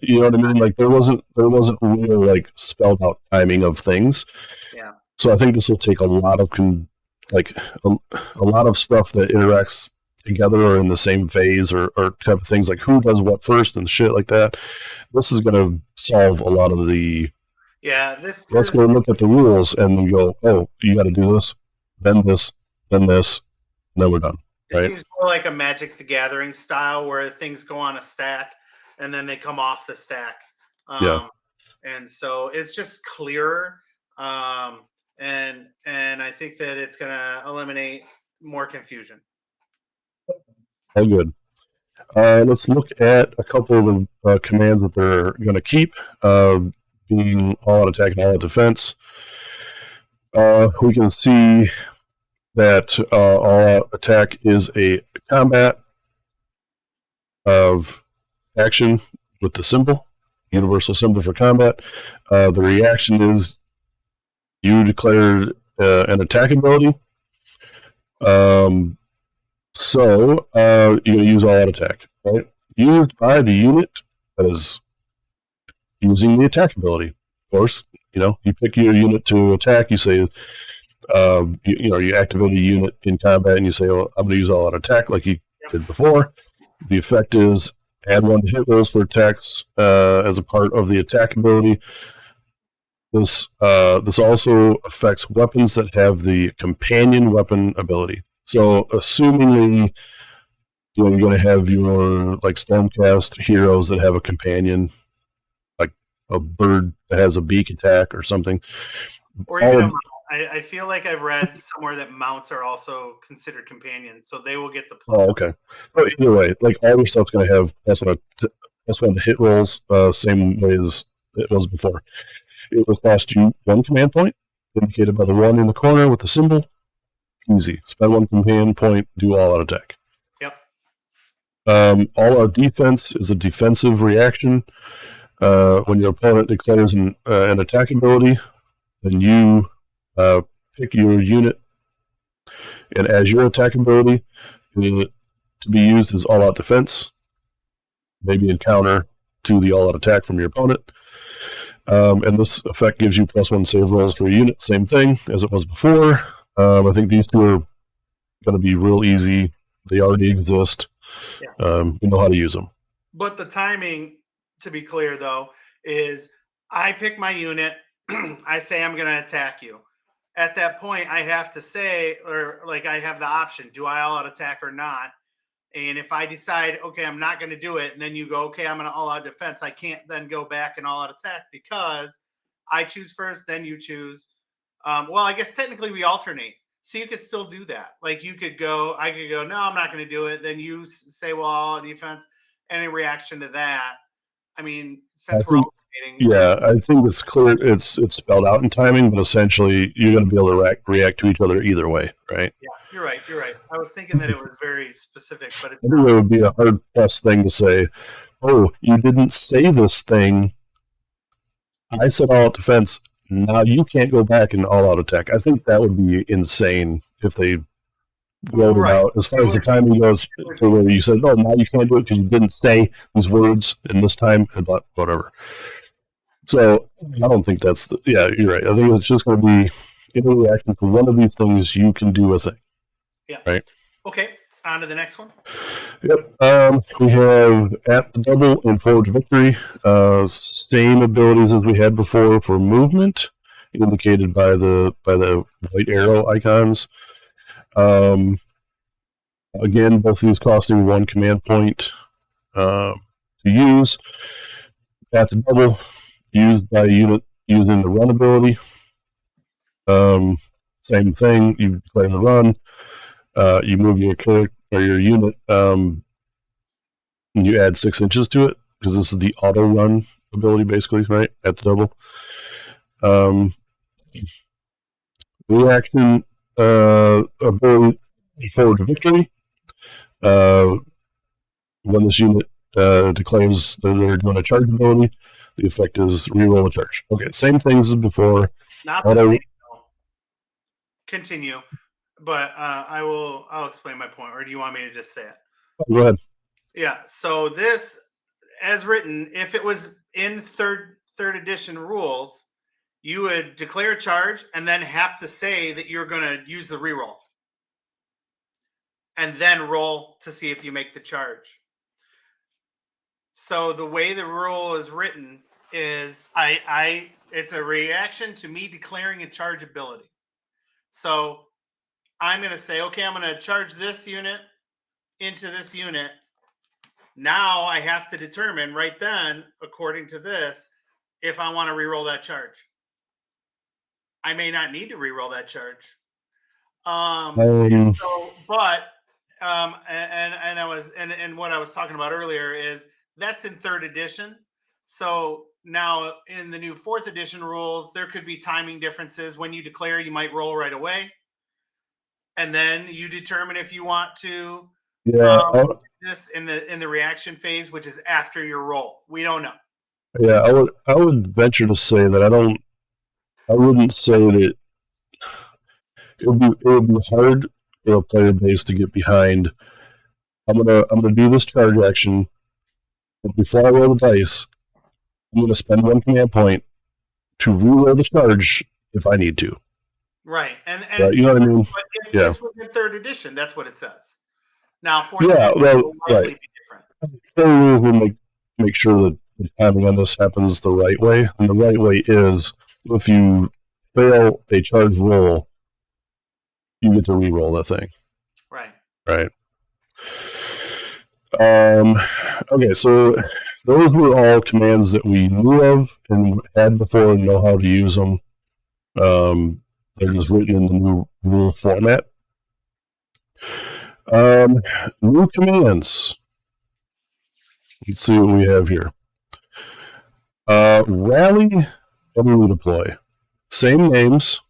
You know what I mean? Like there wasn't real like spelled out timing of things. Yeah. So I think this will take a lot of a lot of stuff that interacts together or in the same phase or type of things, like who does what first and shit like that. This is going to solve a lot of the. Yeah, Let's go look at the rules and then go, oh, you got to do this, then this, then this, and then we're done. It right? seems more like a Magic the Gathering style where things go on a stack and then they come off the stack. Yeah. And so it's just clearer. And I think that it's going to eliminate more confusion. Oh, good. Let's look at a couple of the commands that they're going to keep, being all out attack and all out defense. We can see that all out attack is a combat of action with the symbol, universal symbol for combat. The reaction is you declared an attack ability. So you use all out attack, right? Used by the unit that is using the attack ability. Of course, you pick your unit to attack. You say, you activate a unit in combat, and you say, "Oh, I'm going to use all out attack," like you did before. The effect is add 1 to hit rolls for attacks as a part of the attack ability. This also affects weapons that have the companion weapon ability. So, assumingly, you're going to have your Stormcast heroes that have a companion, like a bird that has a beak attack or something. Or even I feel like I've read somewhere that mounts are also considered companions, so they will get the plus. Oh, okay. But either way, all your stuff's going to have +1 to hit rolls, same way as it was before. It will cost you 1 command point, indicated by the 1 in the corner with the symbol. Easy. Spend 1 command point, do all out attack. Yep. All out defense is a defensive reaction. When your opponent declares an attack ability, then you pick your unit, and as your attack ability to be used as all out defense, maybe in counter to the all out attack from your opponent. And this effect gives you +1 save rolls for a unit, same thing as it was before. I think these two are going to be real easy. They already exist. Yeah. You know how to use them. But the timing, to be clear, though, is I pick my unit. I say I'm going to attack you. At that point, I have to say, or I have the option, do I all out attack or not? And if I decide, okay, I'm not going to do it, and then you go, okay, I'm going to all out defense, I can't then go back and all out attack because I choose first, then you choose. Well, I guess technically we alternate. So you could still do that. I could go, no, I'm not going to do it. Then you say, well, all out defense. Any reaction to that? I mean, since we're alternating. Yeah, I think it's clear. It's spelled out in timing, but essentially you're going to be able to react to each other either way, right? Yeah, you're right. I was thinking that it was very specific, but I think it would be a hard pressed thing to say, oh, you didn't say this thing. I said all out defense. Now you can't go back and all out attack. I think that would be insane if they wrote it out. As far as the timing goes, to where you said, no, now you can't do it because you didn't say these words in this time, and whatever. So I don't think that's you're right. I think it's just going to be in a reaction to one of these things, you can do a thing. Yeah. Right. Okay. On to the next one. Yep. We have at the double and forward to victory. Same abilities as we had before for movement, indicated by the white arrow icons. Again, both of these costing 1 command point to use. At the double, used by a unit using the run ability. Same thing. You declare the run. You move your character or your unit, and you add 6 inches to it because this is the auto run ability, basically, right? At the double. Reaction ability forward to victory. when this unit declares that they're doing a charge ability, the effect is reroll a charge. Okay, same things as before. Not the same. Continue, but I'll explain my point. Or do you want me to just say it? Go ahead. Yeah. So this, as written, if it was in third edition rules, you would declare a charge and then have to say that you're going to use the reroll, and then roll to see if you make the charge. So the way the rule is written is it's a reaction to me declaring a charge ability. So I'm going to say, okay, I'm going to charge this unit into this unit. Now I have to determine right then, according to this, if I want to reroll that charge. I may not need to reroll that charge. And what I was talking about earlier is that's in third edition. So now in the new fourth edition rules, there could be timing differences. When you declare, you might roll right away, and then you determine if you want to do this in the reaction phase, which is after your roll. We don't know. Yeah, I would venture to say that I wouldn't say that it would be hard for a player base to get behind. I'm gonna do this charge action, but before I roll the dice, I'm gonna spend 1 command point to reroll the charge if I need to. Right, and you know what I mean? But if this was in third edition, that's what it says. Now, fourth edition will likely be different. Third rules will make sure that the timing on this happens the right way, and the right way is if you fail a charge roll, you get to re-roll that thing. Right. Okay, so those were all commands that we knew of and had before and know how to use them. They're just written in the new rule format. New commands. Let's see what we have here. Rally and redeploy. Same names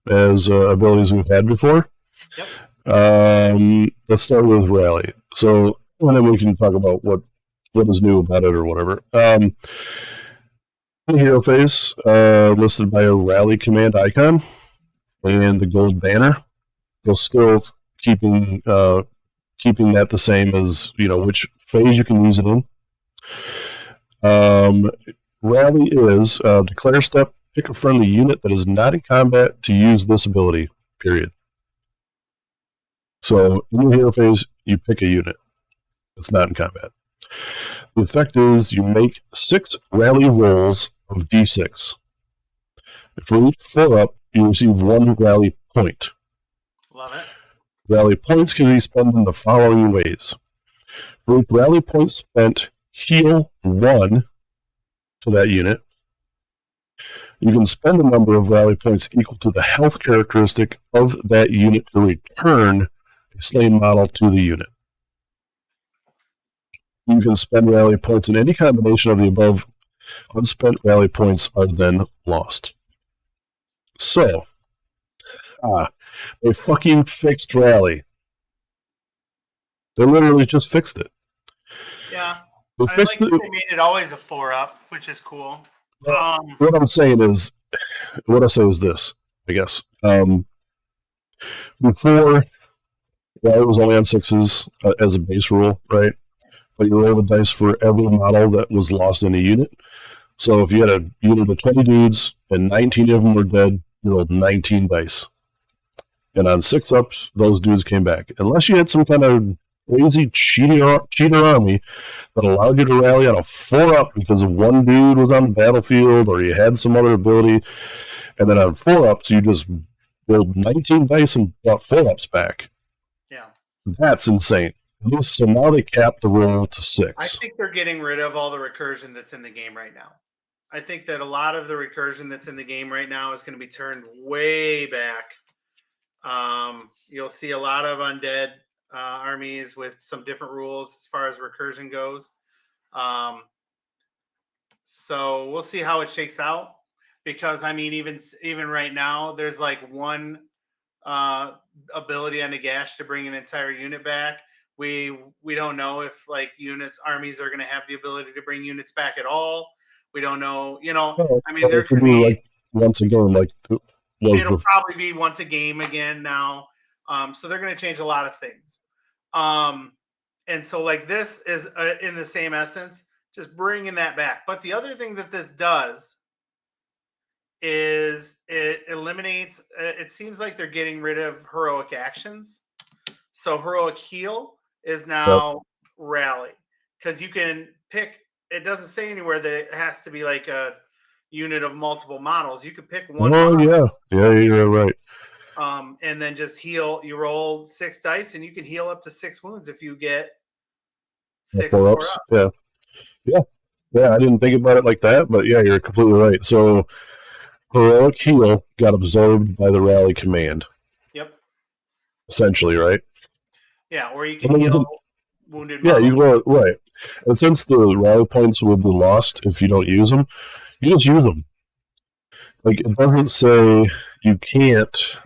as abilities we've had before. Yep. Let's start with rally. So, and then we can talk about what is new about it or whatever. Hero phase listed by a rally command icon and the gold banner. They'll still keeping that the same as which phase you can use it in. Rally is declare step. Pick a friendly unit that is not in combat to use this ability. Period. So in the hero phase, you pick a unit that's not in combat. The effect is you make 6 rally rolls of d6. For each 4-up, you receive 1 rally point. Love it. Rally points can be spent in the following ways. For each rally point spent, heal 1 to that unit. You can spend a number of rally points equal to the health characteristic of that unit to return a slain model to the unit. You can spend rally points in any combination of the above. Unspent rally points are then lost. So, they fucking fixed rally. They literally just fixed it. Yeah. They made it always a 4-up, which is cool. What I say is this, I guess. Before, it was only on 6s as a base rule, right? But you roll the dice for every model that was lost in a unit. So if you had a unit of 20 dudes and 19 of them were dead, you rolled 19 dice. And on 6-ups, those dudes came back. Unless you had some kind of crazy cheater army that allowed you to rally on a 4-up because one dude was on the battlefield or you had some other ability, and then on 4-ups, you just rolled 19 dice and got 4-ups back. Yeah. That's insane. So now they capped the roll to 6. I think they're getting rid of all the recursion that's in the game right now. I think that a lot of the recursion that's in the game right now is going to be turned way back. You'll see a lot of undead armies with some different rules as far as recursion goes. So we'll see how it shakes out, because I mean, even right now, there's like one ability on Nagash to bring an entire unit back, We don't know if like armies are going to have the ability to bring units back at all. We don't know. Oh, I mean, well, there it could could be be. like once again, like was It'll before. probably be once a game again now. So they're going to change a lot of things. And so like this is in the same essence, just bringing that back. But the other thing that this does is it eliminates. It seems like they're getting rid of heroic actions. So heroic heal is Yep. now rally because you can pick. It doesn't say anywhere that it has to be like a unit of multiple models. You could pick one Oh model, yeah, you're right. and then just heal. You roll 6 dice, and you can heal up to 6 wounds if you get 6 4 4 ups. up. Yeah, yeah, yeah. I didn't think about it like that, but yeah, you're completely right. So heroic heal got absorbed by the rally command, Yep. essentially, right? Yeah, or you can heal wounded Yeah, models. you go right. And since the rally points will be lost if you don't use them, you just use them. Like it doesn't say you can't.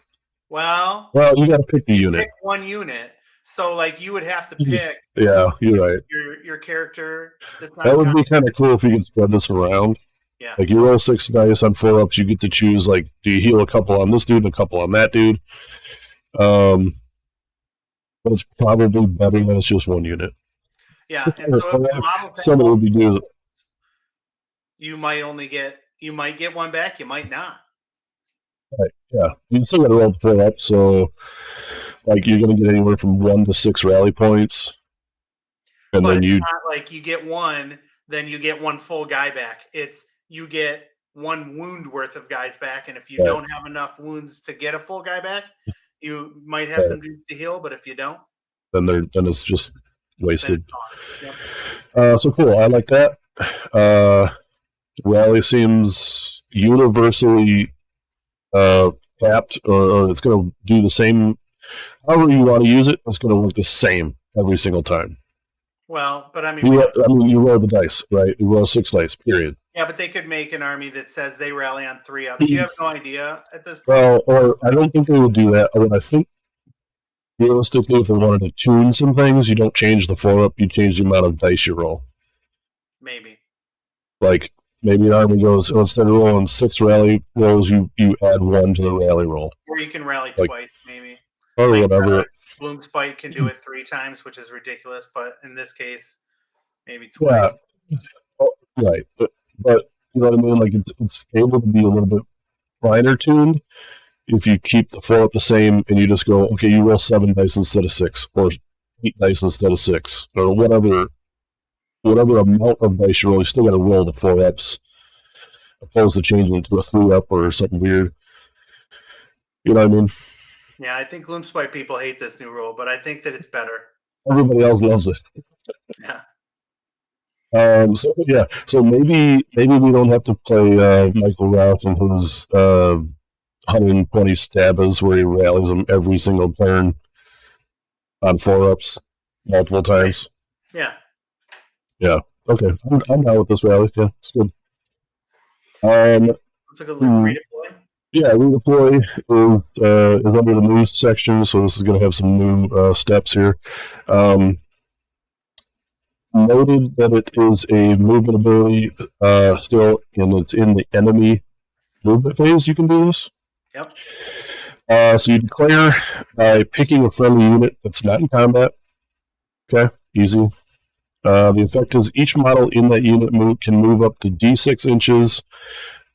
Well, Well, you got to pick the unit. pick one unit. So like you would have to pick Yeah, you're right. your character. That would be kind of cool if you could spread this around. Yeah. Like you roll 6 dice on 4 ups, you get to choose like, do you heal a couple on this dude and a couple on that dude? But it's probably better than it's just one unit. Yeah, and so if the models Somebody would be doing. You might get one back, you might not. Right. Yeah, you still got to roll the 4 ups, so like you're going to get anywhere from 1 to 6 rally points, and but then it's not like you get one, then you get one full guy back. It's you get 1 wound worth of guys back, and if you don't have enough wounds to get a full guy back, you might have some dudes to heal, but if you don't, then it's just wasted. Yep. So cool. I like that. Rally seems universally capped, or it's going to do the same. However you want to use it, it's going to work the same every single time. Well, but I mean, you roll the dice, right? You roll 6 dice, period. Yeah, but they could make an army that says they rally on 3 ups. You have no idea at this point. Well, or I don't think they would do that. I mean, I think realistically, if they wanted to tune some things, you don't change the 4 up, you change the amount of dice you roll. Maybe. Like, maybe an army goes, instead of rolling 6 rally rolls, you add 1 to the rally roll. Or you can rally twice, maybe. Or whatever. Bloomspite can do it 3 times, which is ridiculous, but in this case, maybe twice. Yeah. Right. But you know what I mean? Like, it's able to be a little bit finer tuned if you keep the 4 up the same and you just go, okay, you roll 7 dice instead of 6, or 8 dice instead of 6, or whatever amount of dice you roll, you still got to roll the 4 ups, opposed to changing it to a 3 up or something weird. You know what I mean? Yeah, I think Gloomspite people hate this new rule, but I think that it's better. Everybody else loves it. Yeah. So maybe we don't have to play Michael Ralph and his 120 stabbers where he rallies them every single turn on 4 ups multiple times. Yeah. Yeah. Okay. I'm down with this rally. Yeah, it's good. Let's look at redeploy. Yeah, redeploy is under the new section, so this is going to have some new steps here. Noted that it is a movement ability still, and it's in the enemy movement phase. You can do this. Yep. So you declare by picking a friendly unit that's not in combat. Okay, easy. The effect is each model in that unit can move up to D6 inches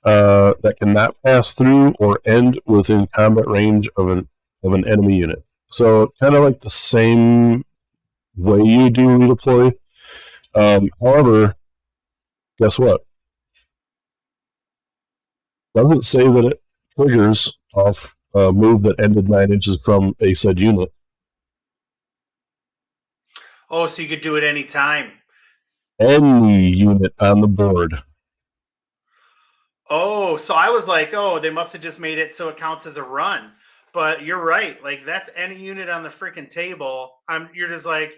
that cannot pass through or end within combat range of an enemy unit. So kind of like the same way you do redeploy. However, guess what? Doesn't say that it triggers off a move that ended 9 inches from a said unit. Oh, so you could do it any time. Any unit on the board. Oh, so I was like, oh, they must have just made it so it counts as a run. But you're right. Like, that's any unit on the freaking table. You're just like,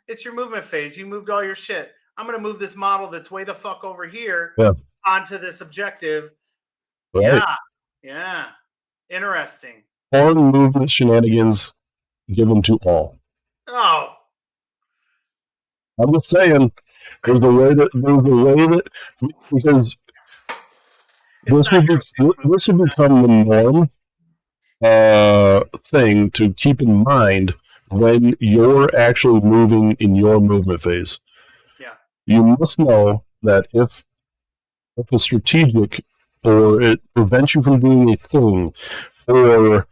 it's your movement phase. You moved all your shit. I'm going to move this model that's way the fuck over here onto this objective. Right. Yeah. Interesting. Horn movement shenanigans, give them to all. Oh, I'm just saying, there's a way that because it's not your this will become the norm thing to keep in mind when you're actually moving in your movement phase. yeah. You must know that if it's strategic or it prevents you from doing a thing, or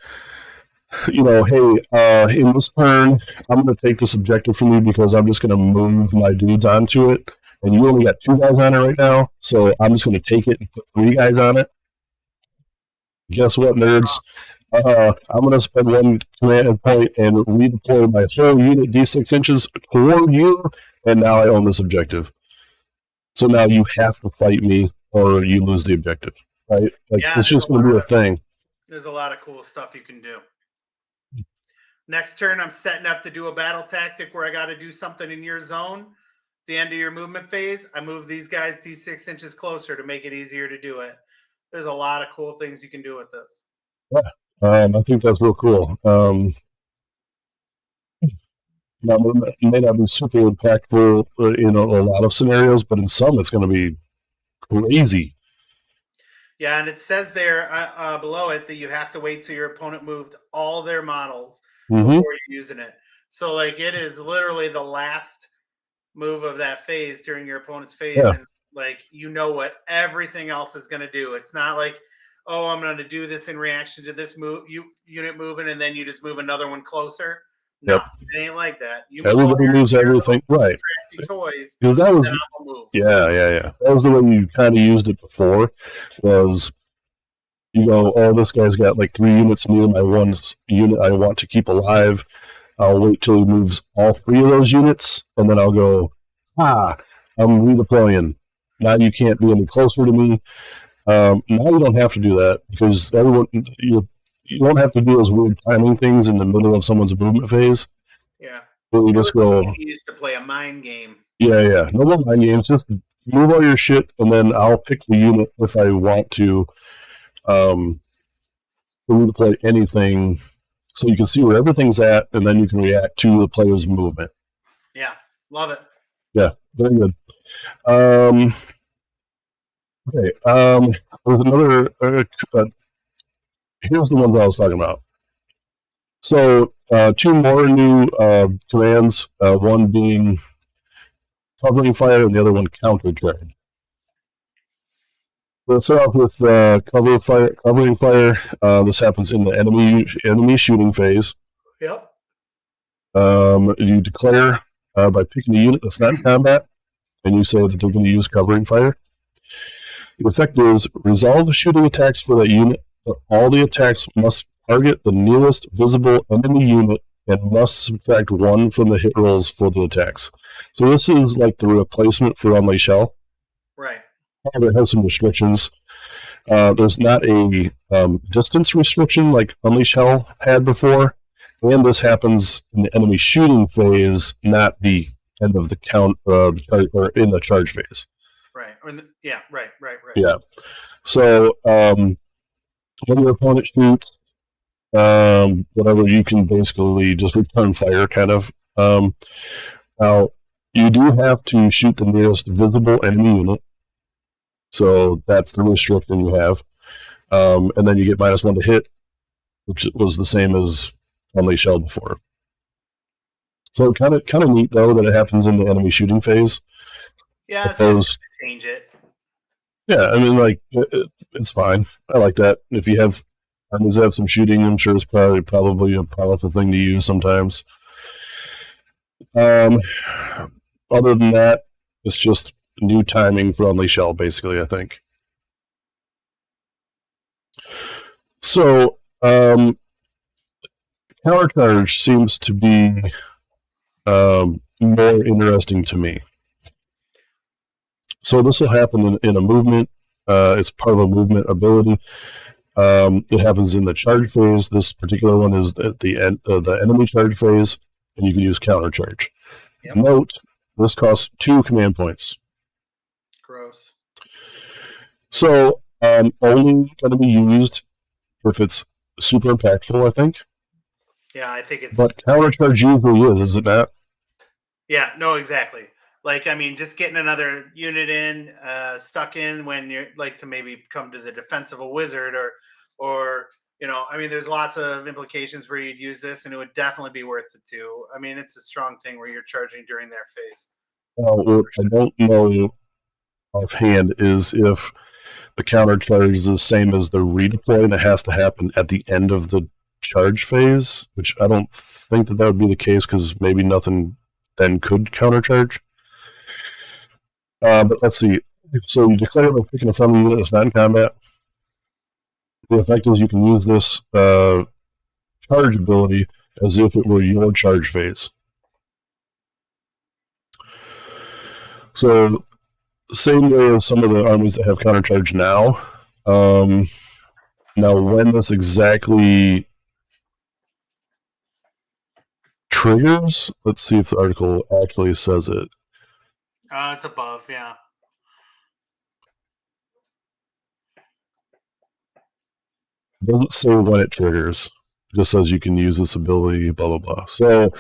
hey, in this turn, I'm going to take this objective from you because I'm just going to move my dudes onto it, and you only got 2 guys on it right now, so I'm just going to take it and put 3 guys on it. Guess what, nerds? I'm going to spend 1 command point and redeploy my whole unit D6 inches toward you, and now I own this objective. So now you have to fight me, or you lose the objective, right? Like, Yeah, it's just going to be a thing. There's a lot of cool stuff you can do. Next turn, I'm setting up to do a battle tactic where I got to do something in your zone. The end of your movement phase, I move these guys D6 inches closer to make it easier to do it. There's a lot of cool things you can do with this. Yeah, I think that's real cool. Now, it may not be super impactful in a lot of scenarios, but in some, it's going to be crazy. Yeah, and it says there below it that you have to wait till your opponent moved all their models before you're using it. So, like, it is literally the last move of that phase during your opponent's phase, and like, you know what everything else is going to do. It's not like, oh, I'm going to do this in reaction to this unit moving, and then you just move another one closer. No, it ain't like that. Everybody moves everything, right? Toys, because that was That was the way you kind of used it before. Was you go, oh, this guy's got like 3 units near my 1 unit I want to keep alive. I'll wait till he moves all 3 of those units, and then I'll go, I'm redeploying. Now you can't be any closer to me. Now you don't have to do that because you don't have to do those weird timing things in the middle of someone's movement phase. Yeah. But you just go. You used to play a mind game. Yeah. No more mind games. Just move all your shit, and then I'll pick the unit if I want to redeploy anything, so you can see where everything's at, and then you can react to the player's movement. Yeah, love it. Yeah, very good. Okay. There's another. Here's the ones I was talking about. So 2 more new commands. One being covering fire, and the other one counter charge. Let's start off with covering fire. This happens in the enemy shooting phase. Yep. You declare by picking a unit that's not in combat, and you say that they're going to use covering fire. The effect is resolve shooting attacks for that unit, but all the attacks must target the nearest visible enemy unit and must subtract 1 from the hit rolls for the attacks. So this is like the replacement for Unleash Hell. Right. It has some restrictions. There's not a distance restriction like Unleash Hell had before, and this happens in the enemy shooting phase, not the end of the count, or in the charge phase. Right. Right. Yeah. So when your opponent shoots, whatever, you can basically just return fire, kind of. Now, you do have to shoot the nearest visible enemy unit. So that's the restriction you have. And then you get -1 to hit, which was the same as Unleash Hell before. So kind of neat, though, that it happens in the enemy shooting phase. Yeah, it's just change it. Yeah, I mean, like, it's fine. I like that. If you have armies that have some shooting, I'm sure it's probably a powerful thing to use sometimes. Other than that, it's just new timing for Unleash Hell, basically, I think. So, countercharge seems to be more interesting to me. So this will happen in a movement. It's part of a movement ability. It happens in the charge phase. This particular one is at the end of the enemy charge phase, and you can use countercharge. Yep. Note, this costs 2 command points. Gross. So, only going to be used if it's super impactful, I think. Yeah, I think it's But countercharge usually is it not? yeah, no, exactly. Like, I mean, just getting another unit in, stuck in when you're like to maybe come to the defense of a wizard or I mean, there's lots of implications where you'd use this, and it would definitely be worth it too. I mean, it's a strong thing where you're charging during their phase. What I don't know offhand is if the countercharge is the same as the redeploy and it has to happen at the end of the charge phase, which I don't think that would be the case because maybe nothing then could countercharge. But let's see. So you declare by picking a friendly unit as non-combat. The effect is you can use this charge ability as if it were your charge phase. So same way as some of the armies that have countercharge now. Now, when this exactly triggers, let's see if the article actually says it. It's above, yeah. It doesn't say when it triggers. It just says you can use this ability, blah blah blah. So it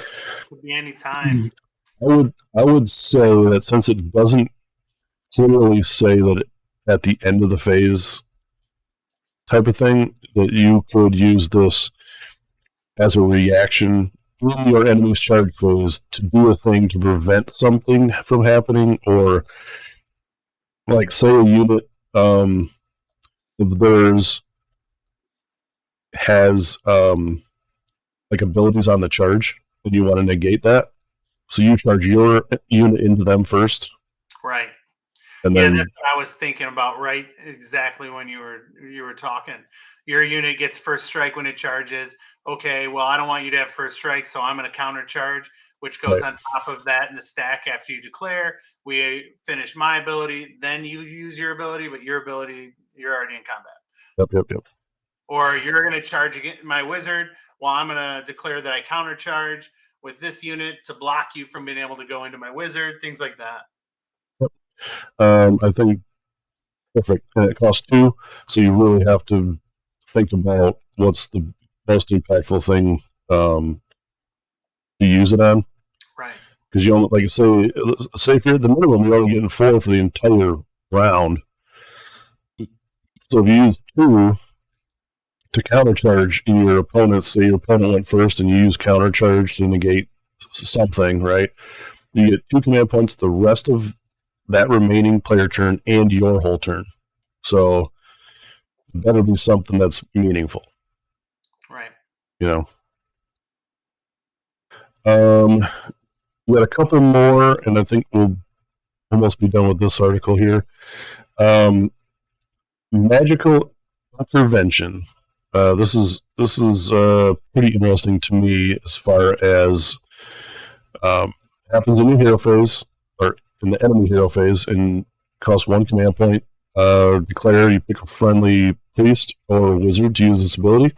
could be any time. I would say that since it doesn't clearly say that at the end of the phase type of thing, that you could use this as a reaction in your enemy's charge phase to do a thing to prevent something from happening, or like say a unit of theirs has like abilities on the charge and you want to negate that, so you charge your unit into them first, right? And yeah, then that's what I was thinking about, right? Exactly when you were talking. Your unit gets first strike when it charges. Okay, well, I don't want you to have first strike, so I'm going to counter charge, which goes right. on top of that in the stack after you declare. We finish my ability, then you use your ability, but your ability, you're already in combat. Yep. Or you're going to charge against my wizard. Well, I'm going to declare that I counter charge with this unit to block you from being able to go into my wizard, things like that. I think perfect. And it costs 2, so you really have to think about what's the most impactful thing to use it on. Right. Because you only, like say if you're at the minimum, you're only getting 4 for the entire round. So if you use 2 to countercharge in your opponent, say your opponent went first and you use countercharge to negate something, right? You get 2 command points the rest of that remaining player turn and your whole turn. So it better be something that's meaningful. Right. We got a couple more, and I think we'll almost be done with this article here. Magical intervention. This is pretty interesting to me as far as happens in your hero phase or in the enemy hero phase and costs 1 command point. Declare you pick a friendly priest or wizard to use this ability.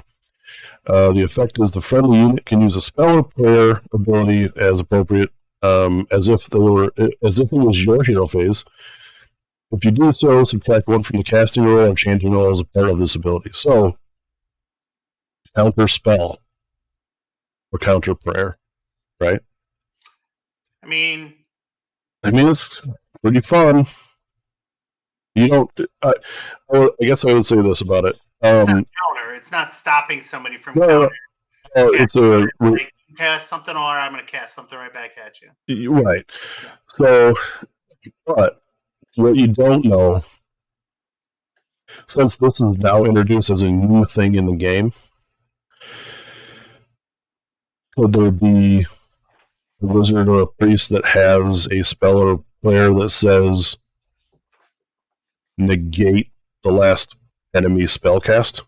The effect is the friendly unit can use a spell or prayer ability as appropriate, as if it was your hero phase. If you do so, subtract 1 from the casting roll or changing roll as a part of this ability. So, counter spell or counter prayer, right? I mean, it's pretty fun. You don't. I guess I would say this about it. It's not counter. It's not stopping somebody from counter. It's a cast something, or I'm going to cast something right back at you. Right. Yeah. So, but what you don't know, since this is now introduced as a new thing in the game, could there be a wizard or a priest that has a spell or a player that says negate the last enemy spell cast?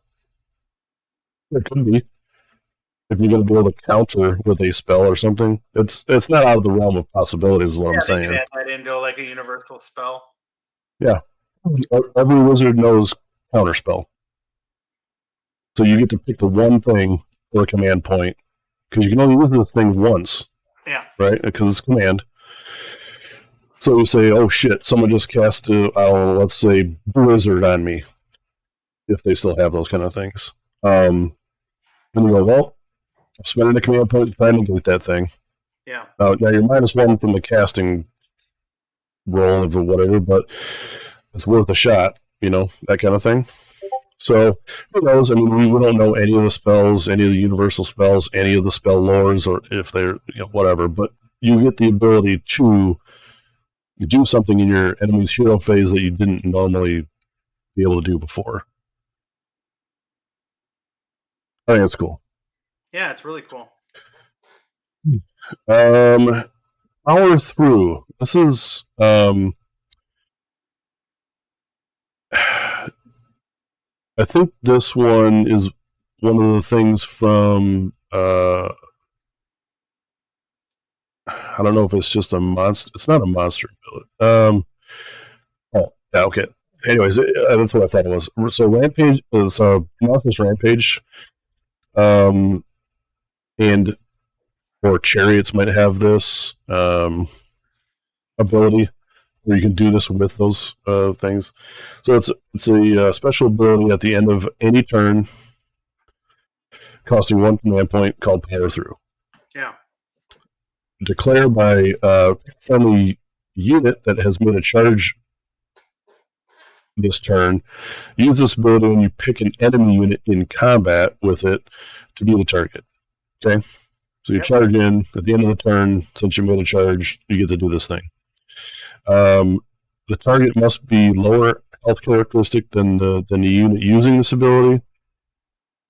There could be. If you're going to be able to counter with a spell or something, it's not out of the realm of possibilities, is what I'm saying. Add that into like a universal spell. Yeah. Every wizard knows counterspell. So you get to pick the one thing for a command point, because you can only use this thing once. Yeah. Right? Because it's command. So you say, oh shit, someone just cast, let's say, Blizzard on me, if they still have those kind of things. And you go, well, spending a command point to try and negate that thing. Yeah. Now you're -1 from the casting roll of or whatever, but it's worth a shot, that kind of thing. So, who knows? I mean, we don't know any of the spells, any of the universal spells, any of the spell lores, or if they're, whatever, but you get the ability to do something in your enemy's hero phase that you didn't normally be able to do before. I think that's cool. Yeah, it's really cool. Power through. This is I think this one is one of the things from I don't know if it's just a monster. It's not a monster ability. Oh, yeah, okay. Anyways, that's what I thought it was. So Rampage is Monstrous Rampage, and or Chariots might have this ability where you can do this with those things. So it's a special ability at the end of any turn, costing 1 command point, called Power Through. Yeah. Declare by a friendly unit that has made a charge this turn. Use this ability when you pick an enemy unit in combat with it to be the target. Okay? So you charge in at the end of the turn. Since you made a charge, you get to do this thing. The target must be lower health characteristic than the unit using this ability.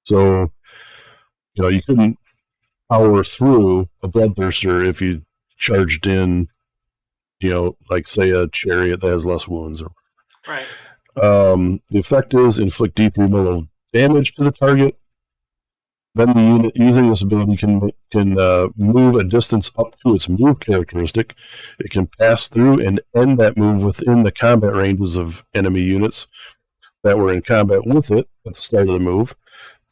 So, you couldn't power through a Bloodthirster if you charged in, like say a Chariot that has less wounds. Right. The effect is inflict D3 mortal damage to the target. Then the unit using this ability can move a distance up to its move characteristic. It can pass through and end that move within the combat ranges of enemy units that were in combat with it at the start of the move,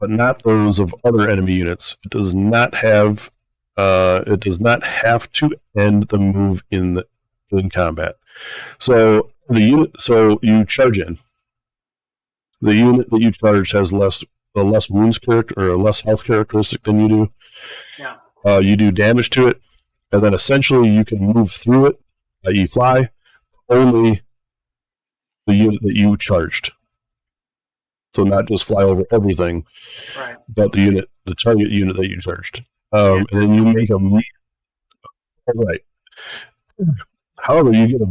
but not those of other enemy units. It does not have to end the move in combat. So you charge in. The unit that you charge has a less wounds character or a less health characteristic than you do. Yeah. You do damage to it, and then essentially you can move through it, i.e. fly, only the unit that you charged. So not just fly over everything, right, but the target unit that you charged. And then you make a move. Right. However, you get to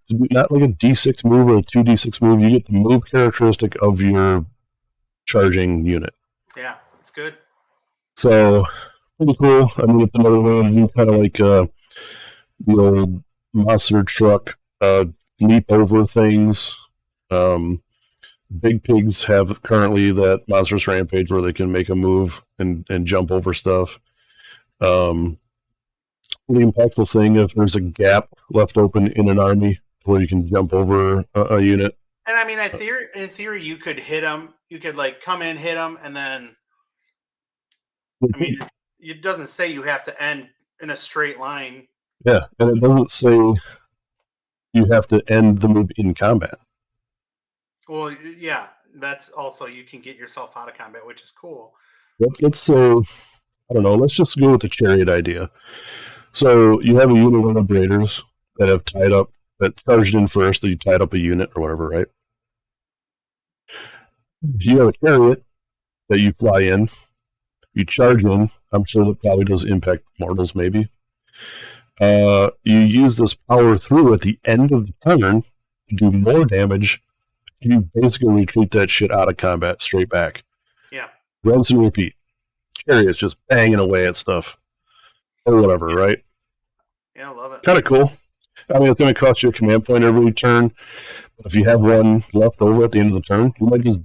do not like a D6 move or a 2D6 move. You get the move characteristic of your charging unit. Yeah, it's good. So pretty cool. I mean, it's another way to do kind of like the old monster truck leap over things. Big pigs have currently that Monstrous Rampage where they can make a move and jump over stuff. The impactful thing if there's a gap left open in an army where you can jump over a unit. And I mean, in theory, you could hit them. You could like come in, hit them, and then. I mean, it doesn't say you have to end in a straight line. Yeah, and it doesn't say you have to end the move in combat. Well, yeah, that's also you can get yourself out of combat, which is cool. Let's say, I don't know, let's just go with the Chariot idea. So you have a unit of Raiders that have tied up, that charged in first, that you tied up a unit or whatever, right? You have a Chariot that you fly in, you charge in. I'm sure that probably does impact mortals, maybe. You use this power through at the end of the turn to do more damage. You basically retreat that shit out of combat straight back. Yeah. Rinse and repeat. Chariot's just banging away at stuff. Or whatever, right? Yeah, I love it. Kind of cool. I mean, it's going to cost you a command point every turn. But if you have one left over at the end of the turn, you might just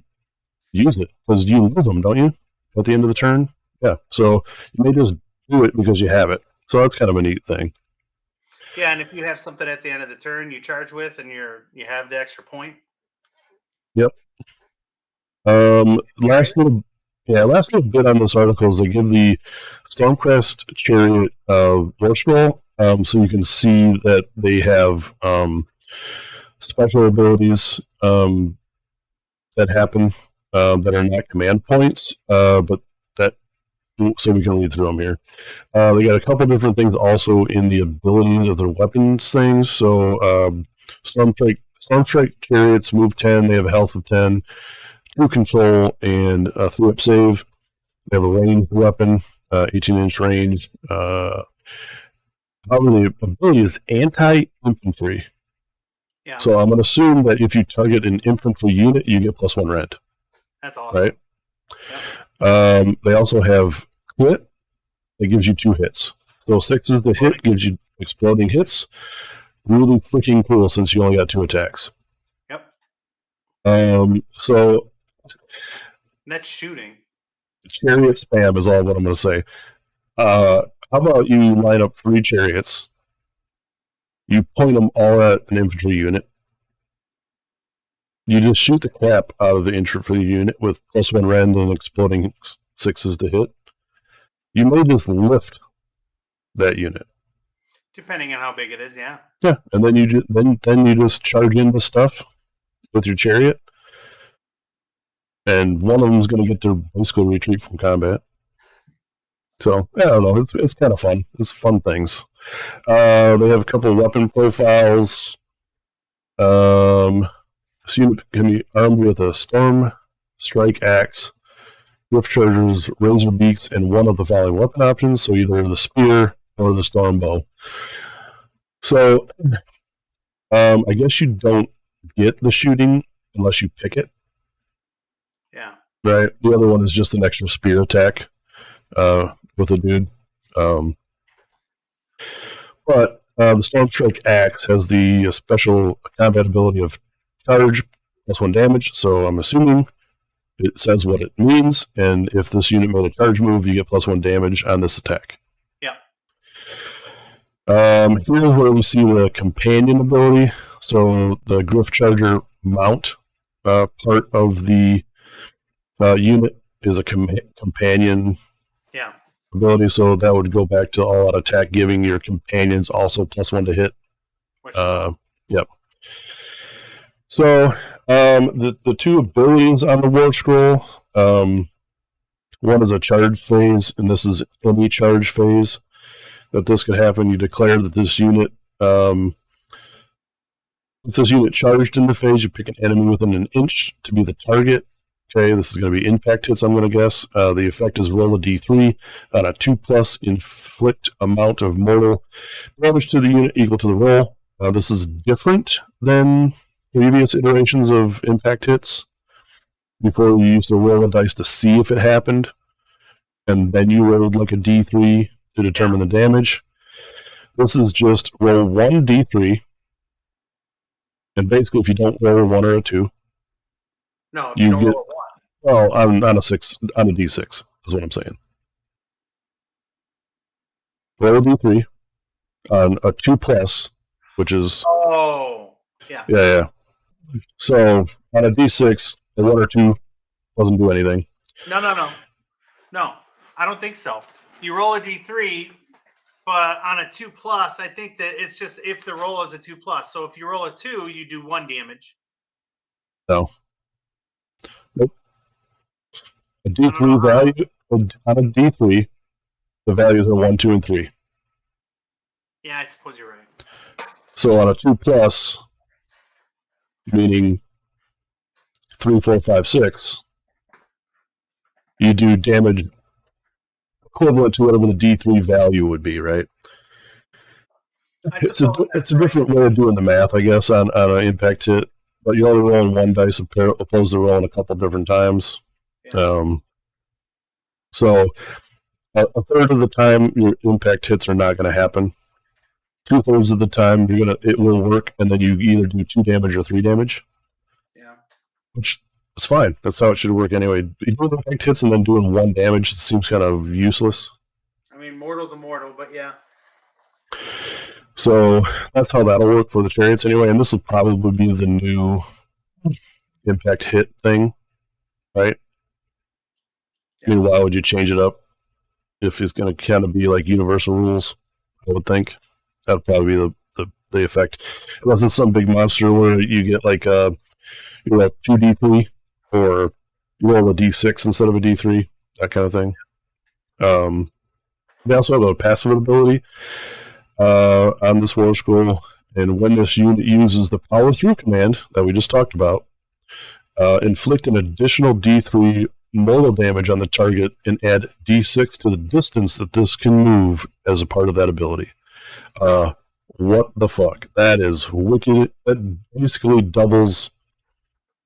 use it. Because you lose them, don't you? At the end of the turn? Yeah. So you may just do it because you have it. So that's kind of a neat thing. Yeah, and if you have something at the end of the turn you charge with and you have the extra point. Yep. Last little bit on this article is they give the Stormcrest Chariot war scroll, so you can see that they have special abilities that happen that are not command points, but that so we can read through them here. They got a couple different things also in the abilities of their weapons things. So Stormstrike chariots move 10. They have a health of 10, 2 control, and a 3-up save. They have a ranged weapon, 18-inch range. However, the ability is anti-infantry. Yeah. So I'm going to assume that if you target an infantry unit, you get +1 rend. That's awesome. Right? Yep. They also have crit. That gives you 2 hits. So 6 is the hit, gives you exploding hits. Really freaking cool since you only got 2 attacks. Yep. So that's shooting. Chariot spam is all what I'm going to say. How about you line up 3 chariots? You point them all at an infantry unit. You just shoot the crap out of the infantry unit with +1 rend and exploding 6s to hit. You may just lift that unit, depending on how big it is. Yeah. Yeah, and then you just charge into stuff with your chariot, and one of them is going to get to basically retreat from combat. So I don't know. It's kind of fun. It's fun things. They have a couple of weapon profiles. This unit can be armed with a storm strike axe, rift chargers, razor beaks, and one of the following weapon options. So either the spear or the storm bow. So I guess you don't get the shooting unless you pick it. Yeah. Right. The other one is just an extra spear attack with a dude. But the Storm Strike Axe has the special combat ability of charge +1 damage. So I'm assuming it says what it means. And if this unit made a charge move, you get +1 damage on this attack. Yeah. Here's where we see the companion ability. So the Griff Charger mount part of the unit is a companion ability, so that would go back to all out attack, giving your companions also +1 to hit. Yep. So the 2 abilities on the War Scroll, one is a charge phase, and this is any charge phase that this could happen. You declare that this unit, if this unit charged in the phase, you pick an enemy within an inch to be the target. Okay, this is going to be impact hits, I'm going to guess. The effect is roll a d3 on a 2+, inflict amount of mortal damage to the unit equal to the roll. This is different than previous iterations of impact hits. Before, you used to roll a dice to see if it happened, and then you rolled like a d3 to determine the damage. This is just roll 1 d3, and basically if you don't roll a 1 or a 2, no, if you don't roll a 1. Well, on a 6, on a d6 is what I'm saying. Roll a d3 on a 2+, which is... Oh, yeah. Yeah. So on a d6, a 1 or 2 doesn't do anything. No, I don't think so. You roll a d3, but on a 2+, I think that it's just if the roll is a 2+. So if you roll a 2, you do 1 damage. No. Nope. A d3 value, on a d3, the values are 1, 2, and 3. Yeah, I suppose you're right. So on a 2+, meaning 3, 4, 5, 6, you do damage equivalent to whatever the d3 value would be, right? It's a different way of doing the math, I guess, on an impact hit. But you're only rolling 1 dice opposed to rolling a couple different times. Yeah. So a third of the time, your impact hits are not going to happen. 2/3 of the time, it will work, and then you either do 2 damage or 3 damage. Yeah. Which is fine. That's how it should work anyway. Doing impact hits and then doing 1 damage seems kind of useless. I mean, mortal's a mortal, but yeah. So that's how that'll work for the chariots anyway, and this will probably be the new impact hit thing, right? Yeah. I mean, why would you change it up if it's going to kind of be like universal rules? I would think that'd probably be the effect, unless it's some big monster where you get like you roll 2d3 or you roll a d6 instead of a d3, that kind of thing. They also have a passive ability on this War Scroll, and when this unit uses the Power Through command that we just talked about, inflict an additional D3 mortal damage on the target and add D6 to the distance that this can move as a part of that ability. What the fuck? That is wicked. That basically doubles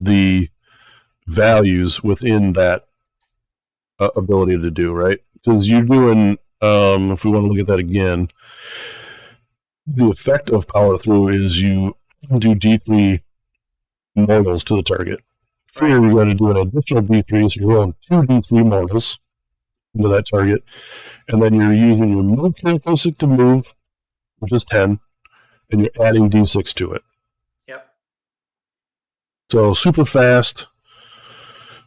the values within that ability to do, right? Because you're doing, if we want to look at that again, the effect of Power Through is you do D3 mortals to the target. Here you're going to do an additional D3, so you're rolling 2 D3 mortals into that target, and then you're using your move characteristic to move, which is 10, and you're adding D6 to it. Yep. So super fast,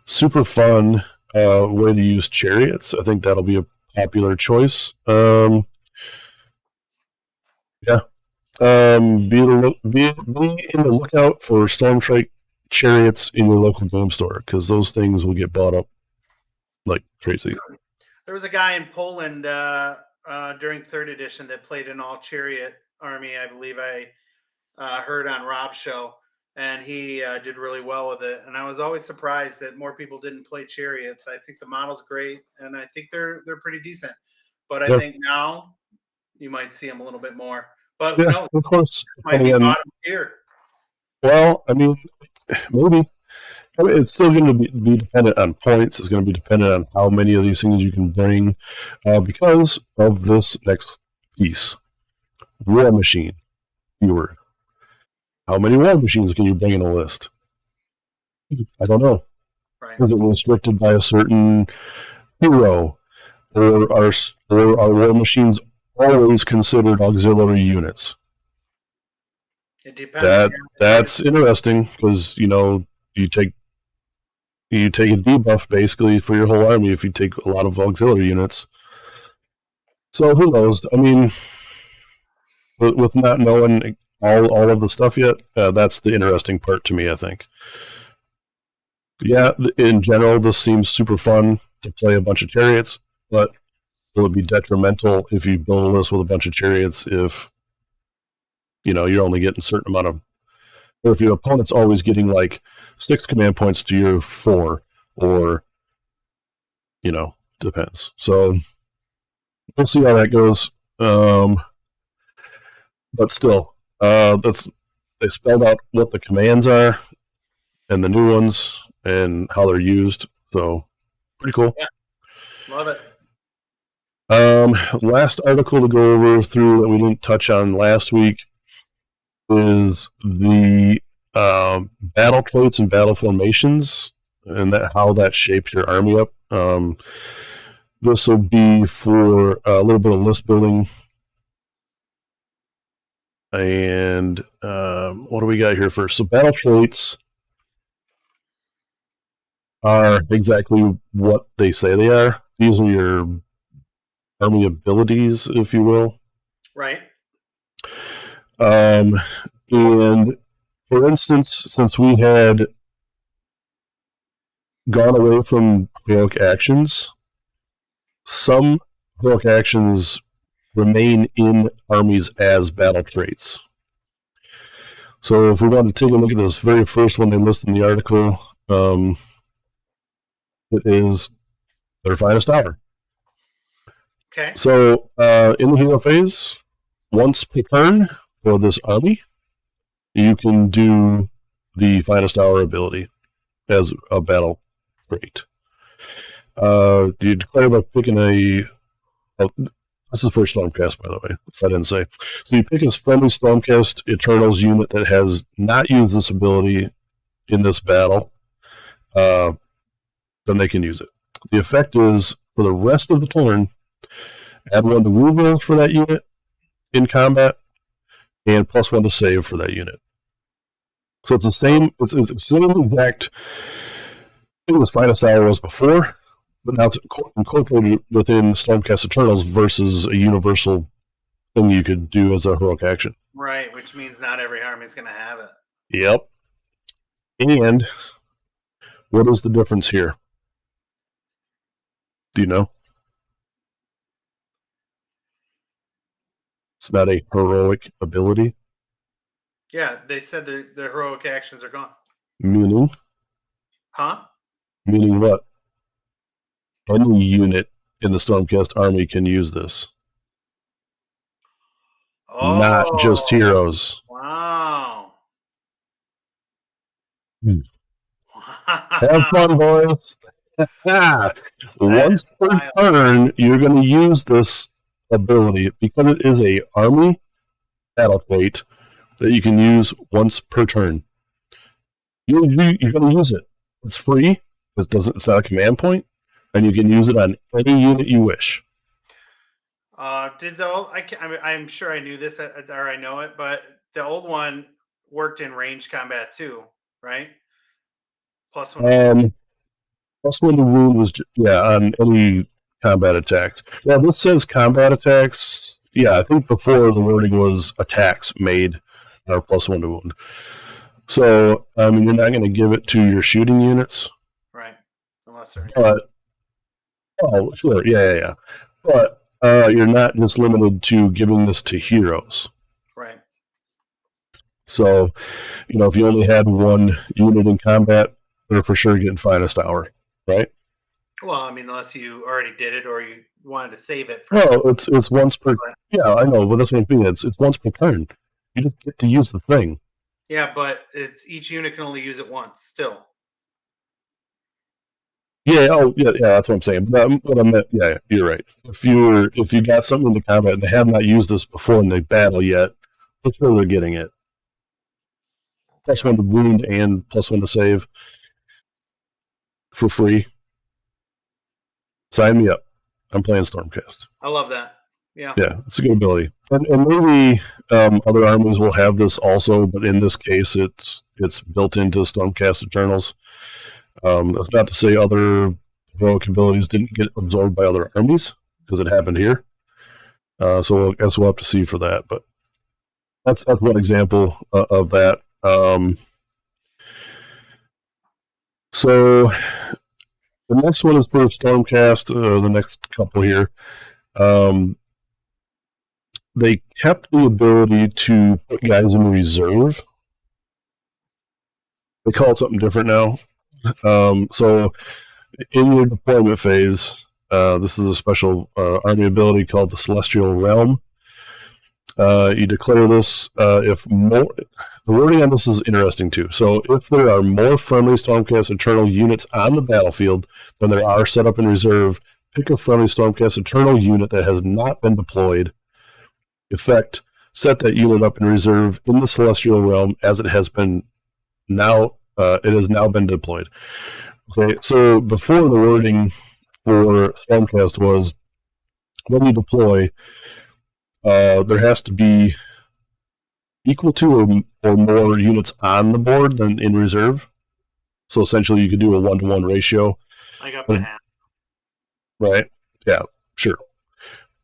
super fun way to use chariots. I think that'll be a popular choice. Yeah. Be in the lookout for Stormstrike chariots in your local game store, because those things will get bought up like crazy. There was a guy in Poland during 3rd edition that played an all chariot army. I believe I heard on Rob's show, and he did really well with it. And I was always surprised that more people didn't play chariots. I think the model's great, and I think they're pretty decent. But I think now you might see them a little bit more. But who knows? Of course, might be bottom tier. Well, I mean, maybe. I mean, it's still going to be dependent on points. It's going to be dependent on how many of these things you can bring because of this next piece. War Machine viewer. How many War Machines can you bring in a list? I don't know. Right. Is it restricted by a certain hero? Or are War Machines always considered auxiliary units? It depends. That's interesting, because, you know, you take a debuff basically for your whole army if you take a lot of auxiliary units. So who knows? I mean, with not knowing all of the stuff yet, that's the interesting part to me, I think. Yeah, in general, this seems super fun to play a bunch of chariots, but it would be detrimental if you build a list with a bunch of chariots if, you know, you're only getting a certain amount of, or if your opponent's always getting like 6 command points to your 4, or, you know, depends. So we'll see how that goes. But still, they spelled out what the commands are and the new ones and how they're used. So pretty cool. Yeah, love it. Last article to go over through that we didn't touch on last week is the battle traits and battle formations, and how that shapes your army up. This will be for a little bit of list building. And what do we got here first? So battle traits are exactly what they say they are. These are your army abilities, if you will. Right. And for instance, since we had gone away from heroic actions, some heroic actions remain in armies as battle traits. So if we want to take a look at this very first one they list in the article, it is their finest hour. Okay. So in the hero phase, once per turn for this army, you can do the finest hour ability as a battle trait. You declare by picking this is for Stormcast, by the way, if I didn't say. So you pick a friendly Stormcast Eternals unit that has not used this ability in this battle, then they can use it. The effect is, for the rest of the turn, add 1 to move rolls for that unit in combat, and +1 to save for that unit. So it's the same, it's the same exact thing as Finest Hour was before, but now it's incorporated within Stormcast Eternals versus a universal thing you could do as a heroic action. Right, which means not every army is going to have it. Yep. And what is the difference here? Do you know? It's not a heroic ability. Yeah, they said the heroic actions are gone. Meaning? Huh? Meaning what? Any unit in the Stormcast army can use this. Oh, not just heroes. Wow. Have fun, boys. Once per wild. turn, you're going to use this ability because it is a army battle trait that you can use once per turn. You're going to use it. It's free. It's not a command point, and you can use it on any unit you wish. Did the old? I'm sure I knew this or I know it, but the old one worked in range combat too, right? +1. +1 to wound was on any combat attacks. Yeah, this says combat attacks. Yeah, I think before the wording was attacks made are +1 to wound. So you're not going to give it to your shooting units, right? Unless they're. But sure, yeah. But you're not just limited to giving this to heroes. Right. So, if you only had one unit in combat, they're for sure getting finest hour, right? Well, unless you already did it or you wanted to save it. It's once per. Yeah, I know, but that's what I'm saying. It's once per turn. You just get to use the thing. Yeah, but it's each unit can only use it once. Still. Yeah. Oh, yeah. That's what I'm saying. But what I meant. Yeah, you're right. If you got something in the combat and they have not used this before in the battle yet, that's where they're getting it. +1 to wound and +1 to save for free. Sign me up. I'm playing Stormcast. I love that. Yeah. Yeah, it's a good ability. And maybe other armies will have this also, but in this case, it's built into Stormcast Eternals. That's not to say other heroic abilities didn't get absorbed by other armies, because it happened here. So I guess we'll have to see for that. But that's one example of that. So the next one is for Stormcast, the next couple here. They kept the ability to put guys in reserve. They call it something different now. So in your deployment phase, this is a special army ability called the Celestial Realm. You declare this if more. The wording on this is interesting too. So if there are more friendly Stormcast Eternal units on the battlefield than there are set up in reserve, pick a friendly Stormcast Eternal unit that has not been deployed. Effect, set that unit up in reserve in the Celestial Realm as it has been now. It has now been deployed. Okay, so before the wording for Stormcast was when you deploy, there has to be equal to or more units on the board than in reserve. So essentially, you could do a 1-to-1 ratio. Like up to half. Right? Yeah, sure.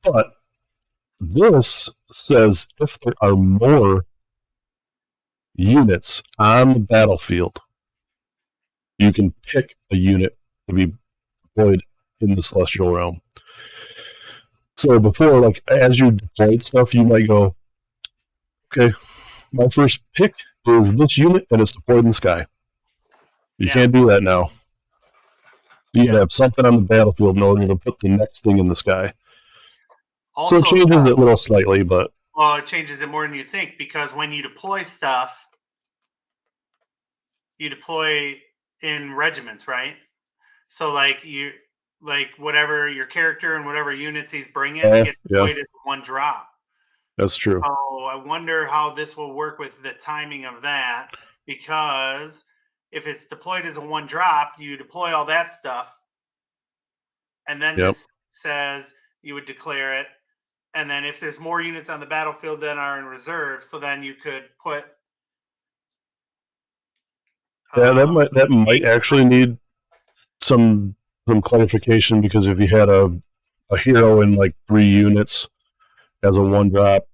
But this says if there are more units on the battlefield, you can pick a unit to be deployed in the Celestial Realm. So before, as you deployed stuff, you might go, okay, my first pick is this unit and it's deployed in the sky. You can't do that now. You gotta have something on the battlefield in order to put the next thing in the sky. Also, so it changes it a little slightly, but... Well, it changes it more than you think, because when you deploy stuff, you deploy in regiments, right? So, whatever your character and whatever units he's bringing gets deployed as one drop. That's true. So I wonder how this will work with the timing of that, because if it's deployed as a one drop, you deploy all that stuff, and then this says you would declare it, and then if there's more units on the battlefield than are in reserve, so then you could put. That might actually need some clarification, because if you had a hero in 3 units as a 1-drop,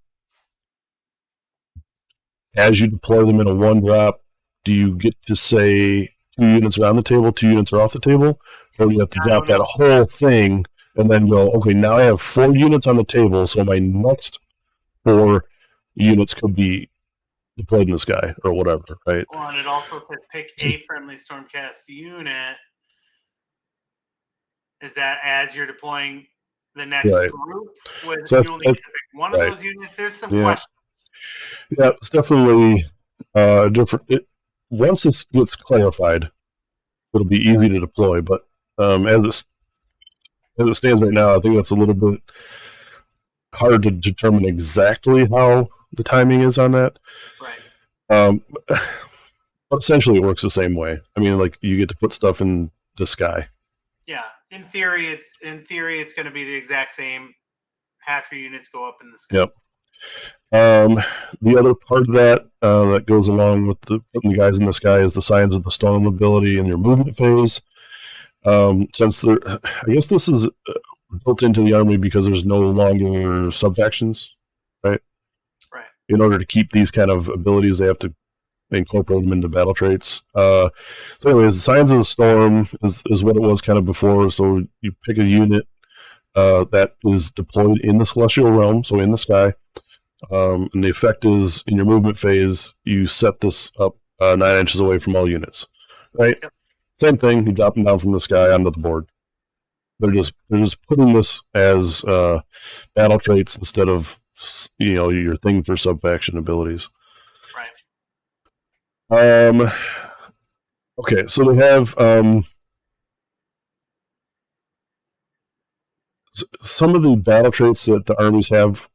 as you deploy them in a 1-drop, do you get to say 2 units are on the table, 2 units are off the table, or do you have to drop that whole thing and then go, okay, now I have 4 units on the table, so my next or units could be deployed in the sky or whatever, right? Well, and it also says pick a friendly Stormcast unit. Is that as you're deploying the next Right. group? With So you only get to pick one of right. those units? There's some Yeah. questions. Yeah, it's definitely different. Once this gets clarified, it'll be easy to deploy. But as it stands right now, I think that's a little bit hard to determine exactly how the timing is on that. Right. But essentially, it works the same way. I mean, like you get to put stuff in the sky. Yeah. In theory, it's going to be the exact same. Half your units go up in the sky. Yep. The other part of that that goes along with putting the guys in the sky is the signs of the storm ability in your movement phase. Since I guess this is built into the army because there's no longer subfactions, right? Right. In order to keep these kind of abilities, they have to incorporate them into battle traits. So anyways, the signs of the storm is what it was kind of before. So you pick a unit that is deployed in the celestial realm, so in the sky. And the effect is in your movement phase, you set this up 9 inches away from all units, right? Yep. Same thing. You drop them down from the sky onto the board. They're just putting this as battle traits instead of your thing for subfaction abilities. Right. Okay, so they have some of the battle traits that the armies have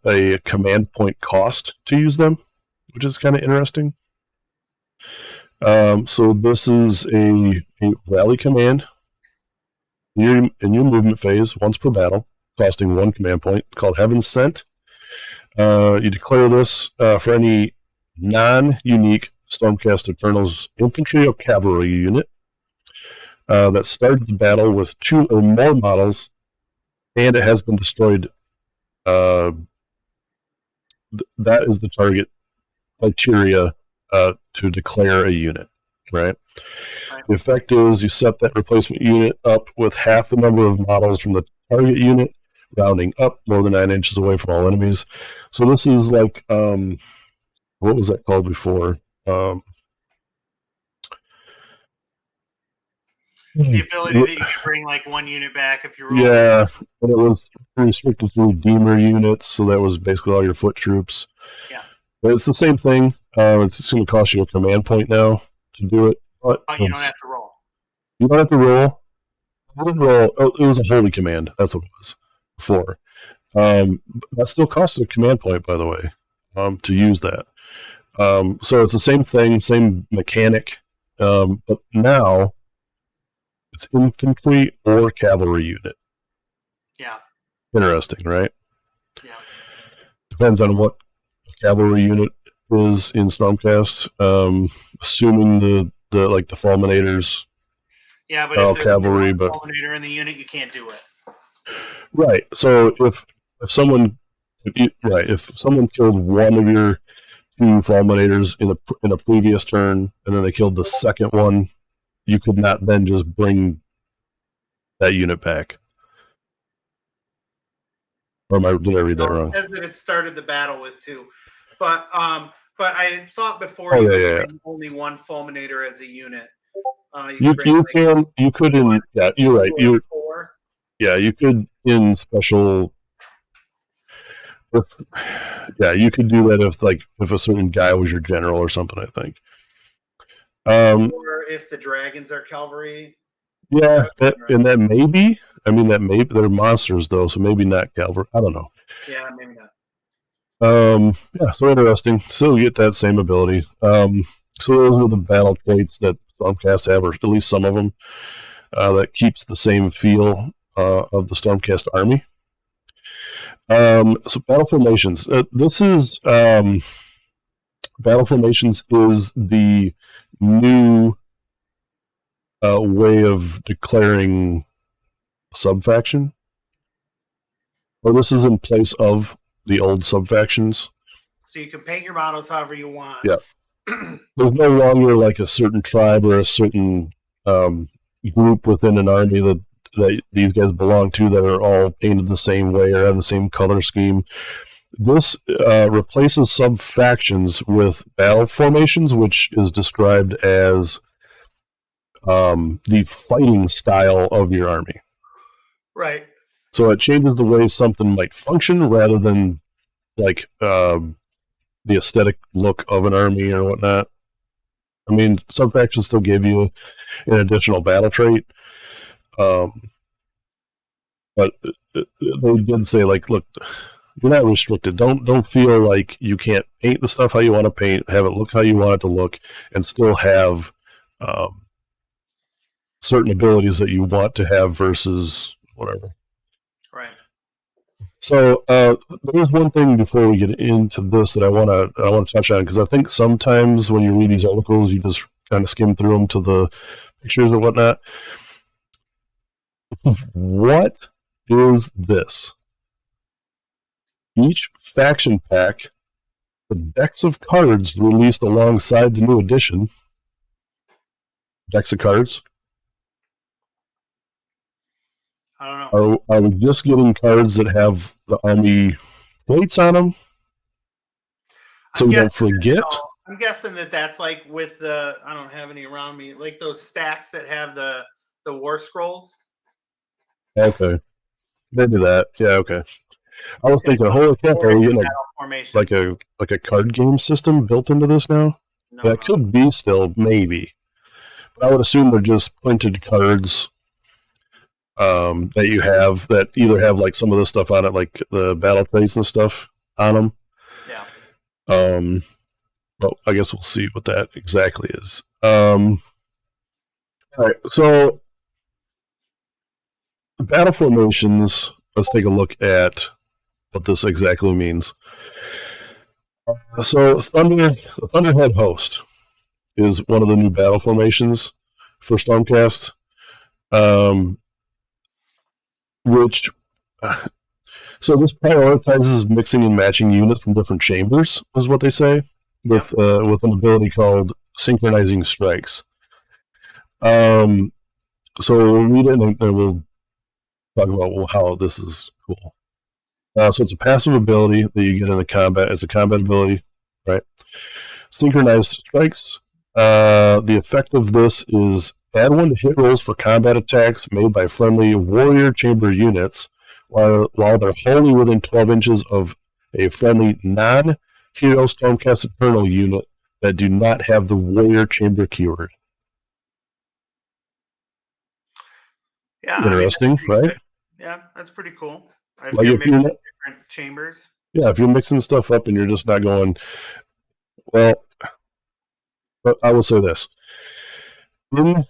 a command point cost to use them, which is kind of interesting. So this is a rally command in your movement phase once per battle, costing 1 command point, called Heaven Sent. You declare this for any non-unique Stormcast Eternals infantry or cavalry unit that started the battle with 2 or more models, and it has been destroyed. That is the target criteria to declare a unit, right? The effect is you set that replacement unit up with half the number of models from the target unit, rounding up more than 9 inches away from all enemies. So this is like, what was that called before? The ability that you can bring like 1 unit back if you roll. Yeah, and it was restricted to Redeemer units, so that was basically all your foot troops. Yeah. But it's the same thing. It's just going to cost you a command point now to do it. But you don't have to roll. You don't have to roll. It was a holy command. That's what it was before. That still costs a command point, by the way, to use that. So it's the same thing, same mechanic, but now it's infantry or cavalry unit. Yeah. Interesting, right? Yeah. Depends on what cavalry unit is in Stormcast. Assuming the Fulminators. Yeah, but if there's cavalry, a but Fulminator in the unit, you can't do it. Right. So if someone killed one of your 2 Fulminators in a previous turn, and then they killed the second one, you could not then just bring that unit back. Or did I read that wrong? It says that it started the battle with 2, but I thought before bring only 1 Fulminator as a unit. You could in you're right. You could in special. You could do that if a certain guy was your general or something, I think. Or if the dragons are cavalry. Yeah, that may be. I mean, they're monsters though, so maybe not cavalry. I don't know. Yeah, maybe not. So interesting. Still get that same ability. So those are the battle traits that Stormcast have, or at least some of them, that keeps the same feel of the Stormcast army. So battle formations. This is battle formations is the new way of declaring subfaction. Or this is in place of the old subfactions. So you can paint your models however you want. Yeah. There's no longer like a certain tribe or a certain group within an army that that these guys belong to that are all painted the same way or have the same color scheme. This replaces sub-factions with battle formations, which is described as the fighting style of your army. Right. So it changes the way something might function rather than like the aesthetic look of an army or whatnot. I mean, some factions still give you an additional battle trait, but they did say, like, look, you're not restricted. Don't feel like you can't paint the stuff how you want to paint, have it look how you want it to look, and still have certain abilities that you want to have versus whatever. Right. So there's one thing before we get into this that I want to touch on, because I think sometimes when you read these articles, you just kind of skim through them to the pictures or whatnot. What is this? Each faction pack, the decks of cards released alongside the new edition. Decks of cards. I don't know. Are we just getting cards that have the army plates on them? So we don't forget? I'm guessing that's like with the, I don't have any around me, like those stacks that have the war scrolls. Okay. Maybe that. Yeah, okay. I was thinking, holy crap, are we getting like a card game system built into this now? No, that could be still, maybe. But I would assume they're just printed cards that you have that either have like some of the stuff on it, like the battle plates and stuff on them. Yeah. But I guess we'll see what that exactly is. All right, so the battle formations, let's take a look at what this exactly means. So the Thunderhead Host is one of the new battle formations for Stormcast, which so this prioritizes mixing and matching units from different chambers, is what they say, with an ability called Synchronizing Strikes. So we'll read it and we'll talk about how this is cool. So it's a passive ability that you get in the combat. It's a combat ability, right? Synchronized Strikes. The effect of this is add 1 to hit rolls for combat attacks made by friendly warrior chamber units while they're wholly within 12 inches of a friendly non-hero Stormcast Eternal unit that do not have the warrior chamber keyword. Yeah, interesting, right? Good. Yeah, that's pretty cool. Like if you're different chambers. Yeah, if you're mixing stuff up and you're just not going, well, but I will say this. In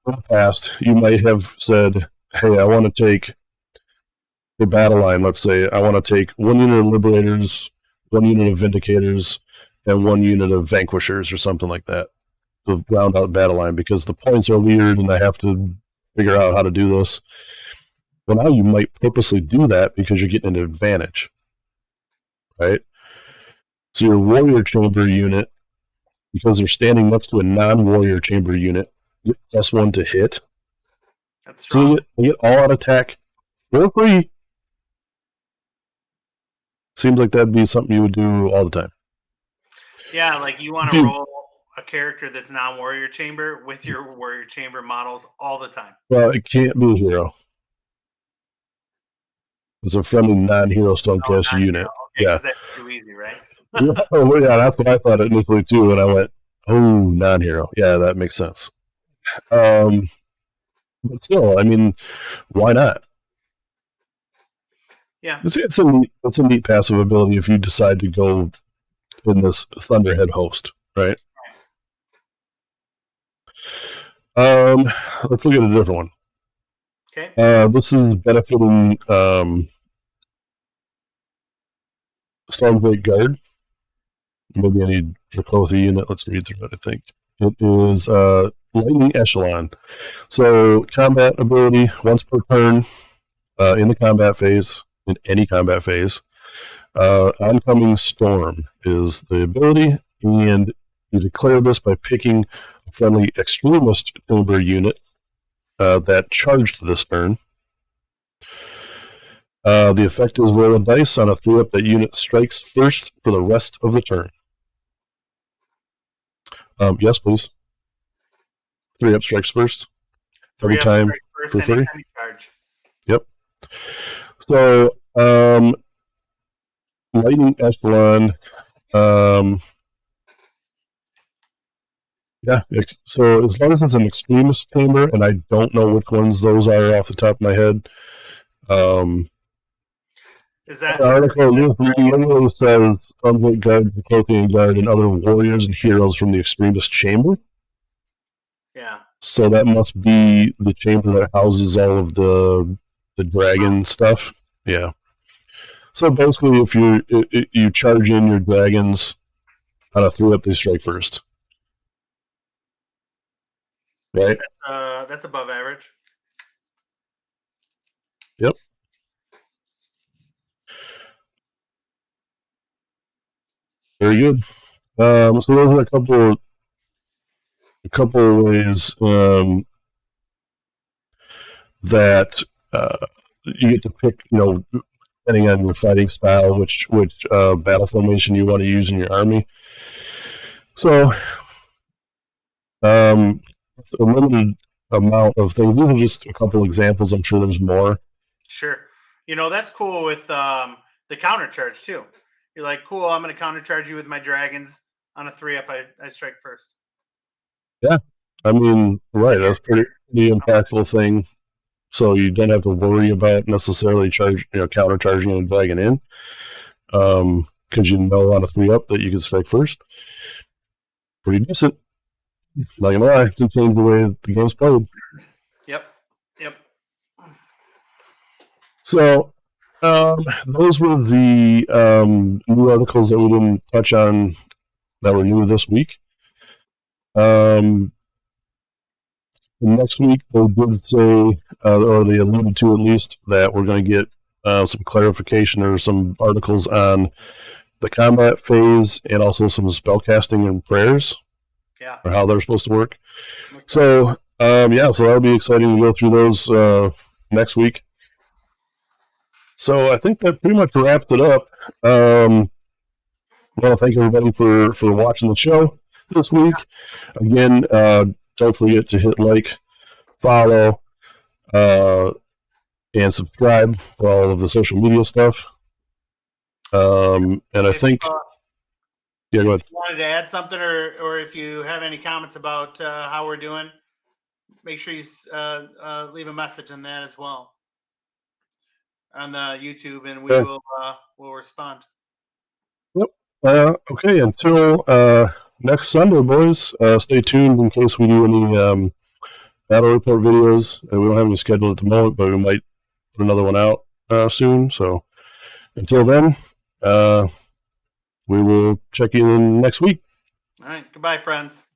the past, you might have said, hey, I want to take a battle line. Let's say I want to take 1 unit of Liberators, 1 unit of Vindicators, and 1 unit of Vanquishers or something like that to round out battle line, because the points are weird and I have to figure out how to do this. Well, now you might purposely do that because you're getting an advantage, right? So your warrior chamber unit, because they're standing next to a non-warrior chamber unit, you get +1 to hit. That's strong. So you get all-out attack for free. Seems like that'd be something you would do all the time. Yeah, like you want to roll a character that's non-warrior chamber with your warrior chamber models all the time. Well, it can't be a hero. It's a friendly non-hero Stormcast unit. Okay, yeah, that's too easy, right? Yeah, that's what I thought initially too, and I went, "Oh, non-hero. Yeah, that makes sense." But still, I mean, why not? Yeah, it's a neat passive ability if you decide to go in this Thunderhead Host, right? Let's look at a different one. Okay. This is benefiting Stormquake Guard. Maybe I need Dracothi unit. Let's read through it, I think. It is Lightning Echelon. So, combat ability, once per turn, in the combat phase, in any combat phase. Oncoming Storm is the ability, and you declare this by picking a friendly Extremist Chamber unit that charged this turn. The effect is roll a dice on a 3-up that unit strikes first for the rest of the turn. Yes, please. 3-up strikes first. Every 3-up time strike first, for free. anytime you charge. Yep. So, Lightning Echelon. Yeah. So as long as it's an extremist chamber, and I don't know which ones those are off the top of my head. Is that The article literally says Unlit Guard, the Cloaking Guard, and other warriors and heroes from the extremist chamber. Yeah. So that must be the chamber that houses all of the dragon stuff. Yeah. So basically, if you charge in your dragons on a 3-up, they strike first. Right? That's above average. Yep. Very good. So those are a couple of ways that you get to pick, depending on your fighting style, which battle formation you want to use in your army. So, it's a limited amount of things. These are just a couple examples. I'm sure there's more. Sure. That's cool with the counter charge too. You're like, cool, I'm going to counter charge you with my dragons on a 3-up. I strike first. Yeah. I mean, right. That's pretty impactful thing. So you don't have to worry about necessarily counter charging a dragon in. Because on a 3-up that you can strike first. Pretty decent. Not gonna lie, it's changed the way the game's played. Yep. So, those were the new articles that we didn't touch on that were new this week. Next week, they did say, or they alluded to at least, that we're going to get some clarification or some articles on the combat phase and also some spellcasting and prayers. Yeah. Or how they're supposed to work. So, so that'll be exciting to go through those next week. So I think that pretty much wrapped it up. I want to thank everybody for watching the show this week. Again, don't forget to hit like, follow, and subscribe for all of the social media stuff. And I think... Yeah, go ahead. If you wanted to add something, or if you have any comments about how we're doing, make sure you leave a message on that as well on the YouTube, and we'll respond. Yep. Okay. Until next Sunday, boys. Stay tuned in case we do any battle report videos. We don't have any scheduled at the moment, but we might put another one out soon. So until then. We will check in next week. All right. Goodbye, friends.